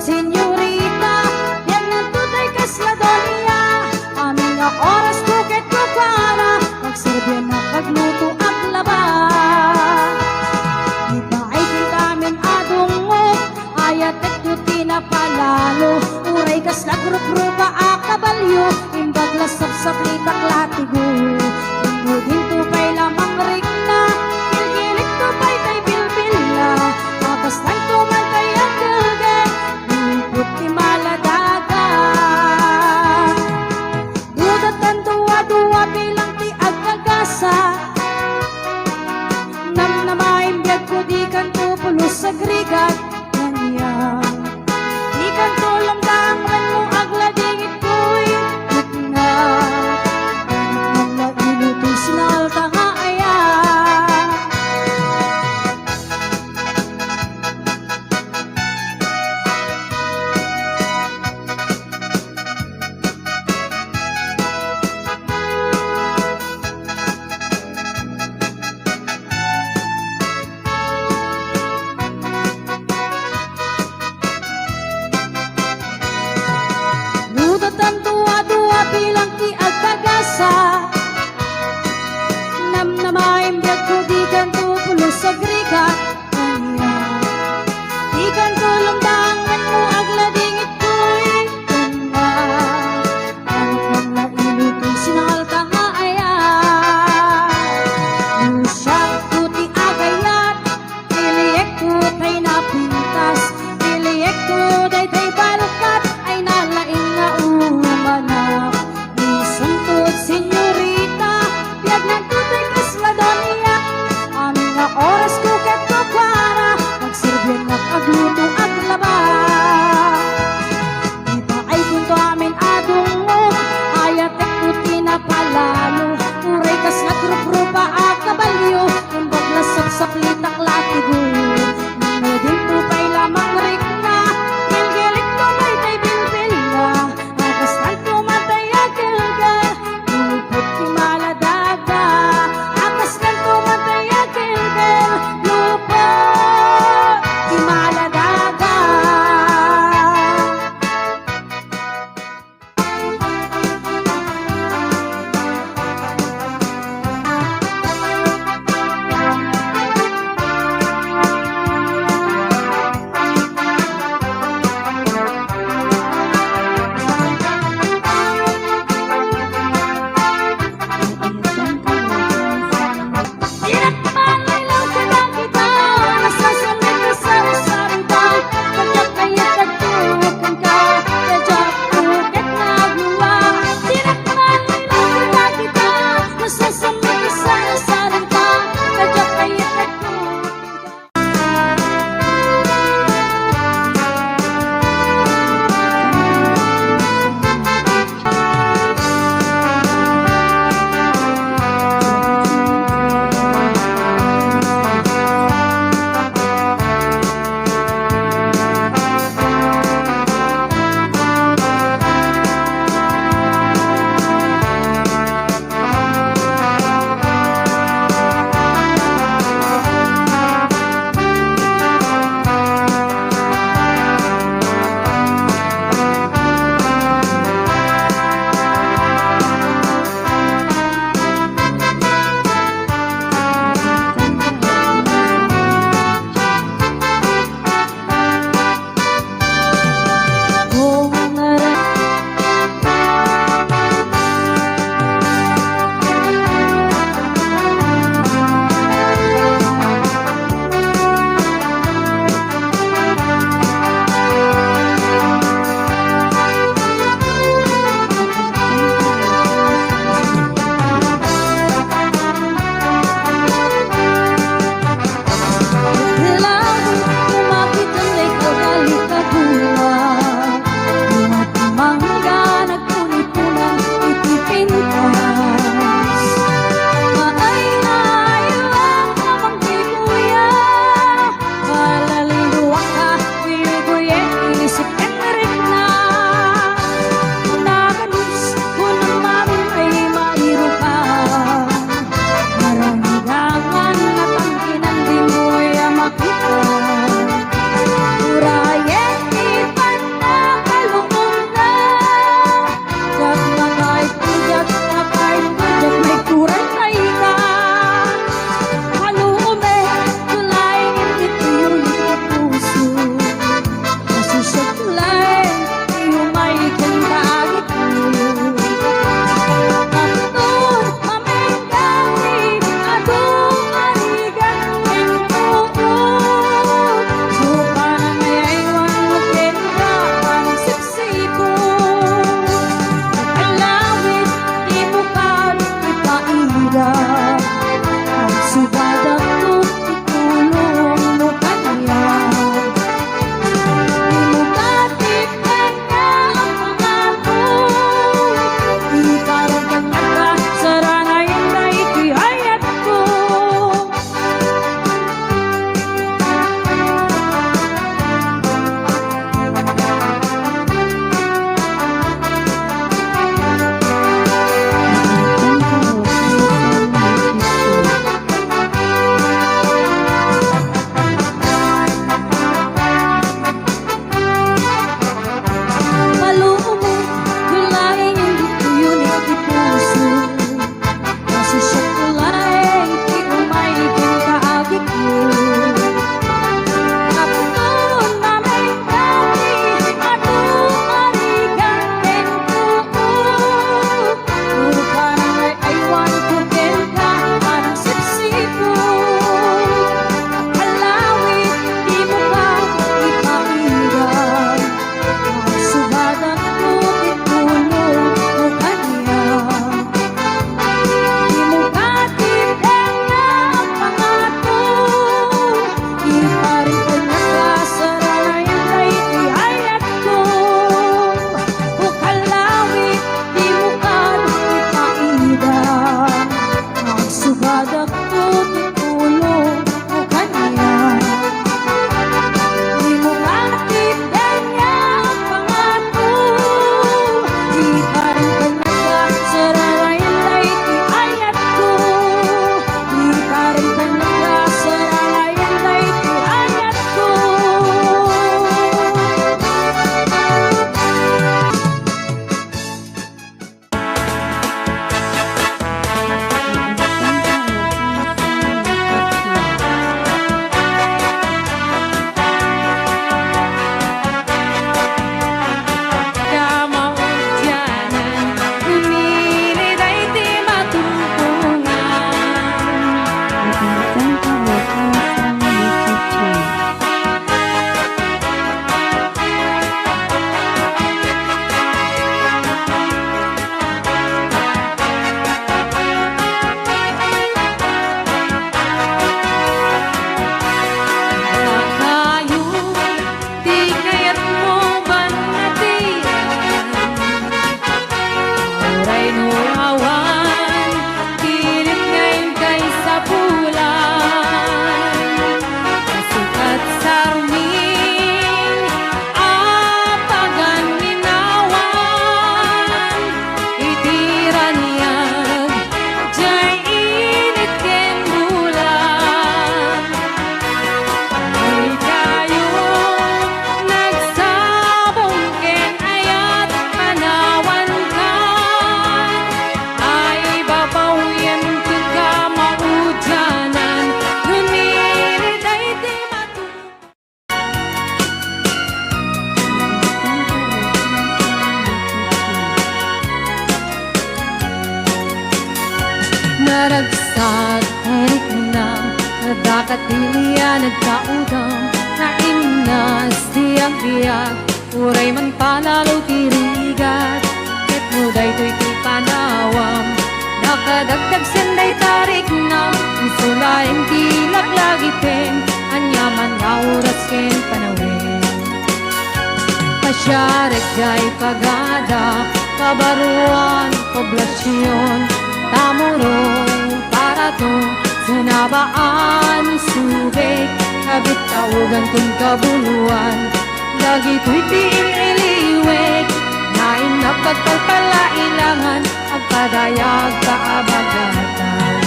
senyorita, yan ang tutay kasladonia. Amin nga oras kuket ko para magserbi na pagluto at laba. Iba ay kintamin adungog, ayat at kuti na palalo. Uray kas lagrup-rupa akabalyo, imbag lasap sa plitak latigo. Tumudin tupay lamang rik na, kilkilik tupay tay bilbil na. Kapastan tumantay at gilge, lipot ti maladaga. Dudatan duwa-duwa bilang ti agkagasa. Namnamaim biyag ko di kan tupulos sa grigat kanya. Di kan tulam dangan mo agladingit ko'y na. Nang inutoy sinal tanga aya. Dudatan duwa-duwa bilang ti agkagasa. Namnamaim biyag ko di kan tupulos sa grigat kanya. Di kan tulong dangan mo agladingit ko'y kanya. Anong na ilutoy sinangal tanga aya. Musyak ko ti agayat, iliyek ko tay napintas. Iliyek ko day tay balukat, ay nalaing nga umanak. Isang tot senyor sa tarik na dakat tilian nagkaudang na inas diag-diag uray man panalo tirigat ket muday to'y ti panawam nakadagdag senday tarik na isulaing tilaglagitin anyaman nga oras ken panawin pasyarek jay pagada kabaruan poblasyon tamurong para to sinabaan subek kabit tawagan kung kabuluan lagi to'y tiil-iliwek nain napagpalpalailangan ang padayag kaabagatan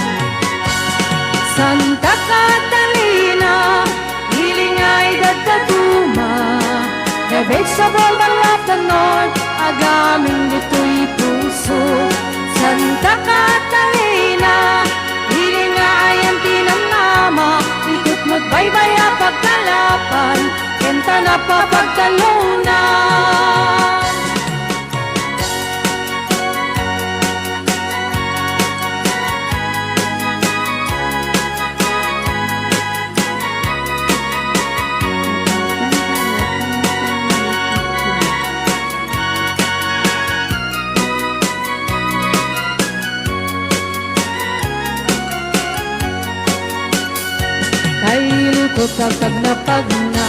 Santa Catalina ilingay dadaduma Nebek sa balbalap ng North agaming dito'y puso Santa Catalina ilingay ang tinamama ikot mo't baybaya pagkalapan kenta na papagtalunan Kapag napagna,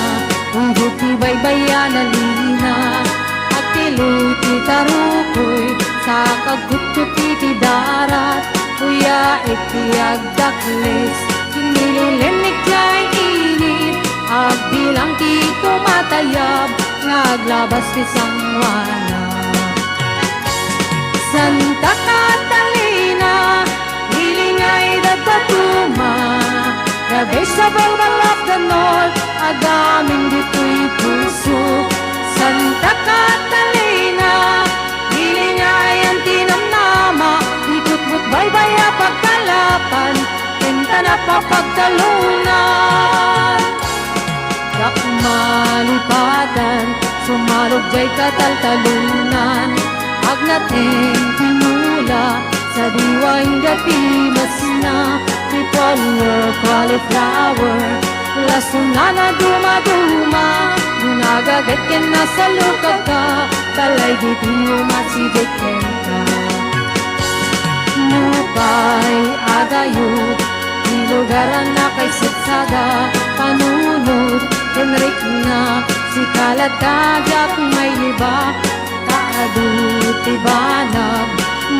ugot ti baybayan na lina At tiluti tarukoy, sa kagkutkuti ti darat Kuya itiag dakles, kinililenik jay init Ag bilang ti tumatayab, naglabas ti sangwana Santa Catalina, ilingay datatuma Gabi sa balbalap na North, agaming dito'y puso Santa Catalina, ilingay ang tinamnama Ikot mo't baybaya pagkalapan, kenta na papagtalunan Dakmalipatan, sumalog jay kataltalunan Agnating tinula, sa diwaing gatimas na People cauliflower Lasuna na dumaduma Nunagagat ken nasa lukag ka Talay di masibig ken ka Mupay agayot Ilugaran na kay sitsada Panunod Henrik na Si kalatagak may liba Kaadut ibanag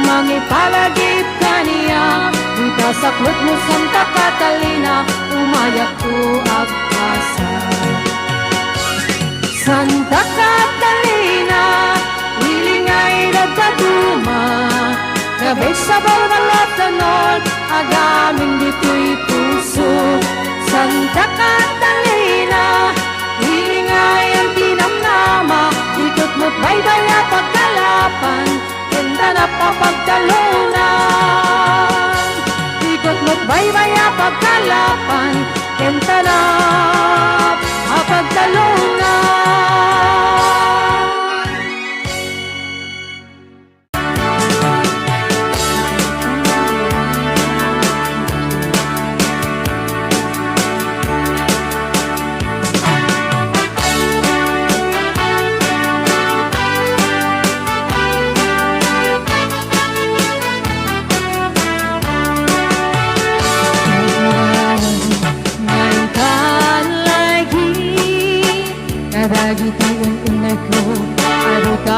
Mangipalagip kaniya Dita sa klot mo Santa Catalina Umayak ko agpasa Santa Catalina Ilingay nagkatuma Gabi sa balbalap na North Agaming dito'y puso Santa Catalina Ilingay ang tinamnama Ikot mo't baybaya pagkalapan Kenta na papagtalunan Ikot mo't baybaya pagkalapan Kenta na papagtalunan Kadagiti ang unay ko Aro ka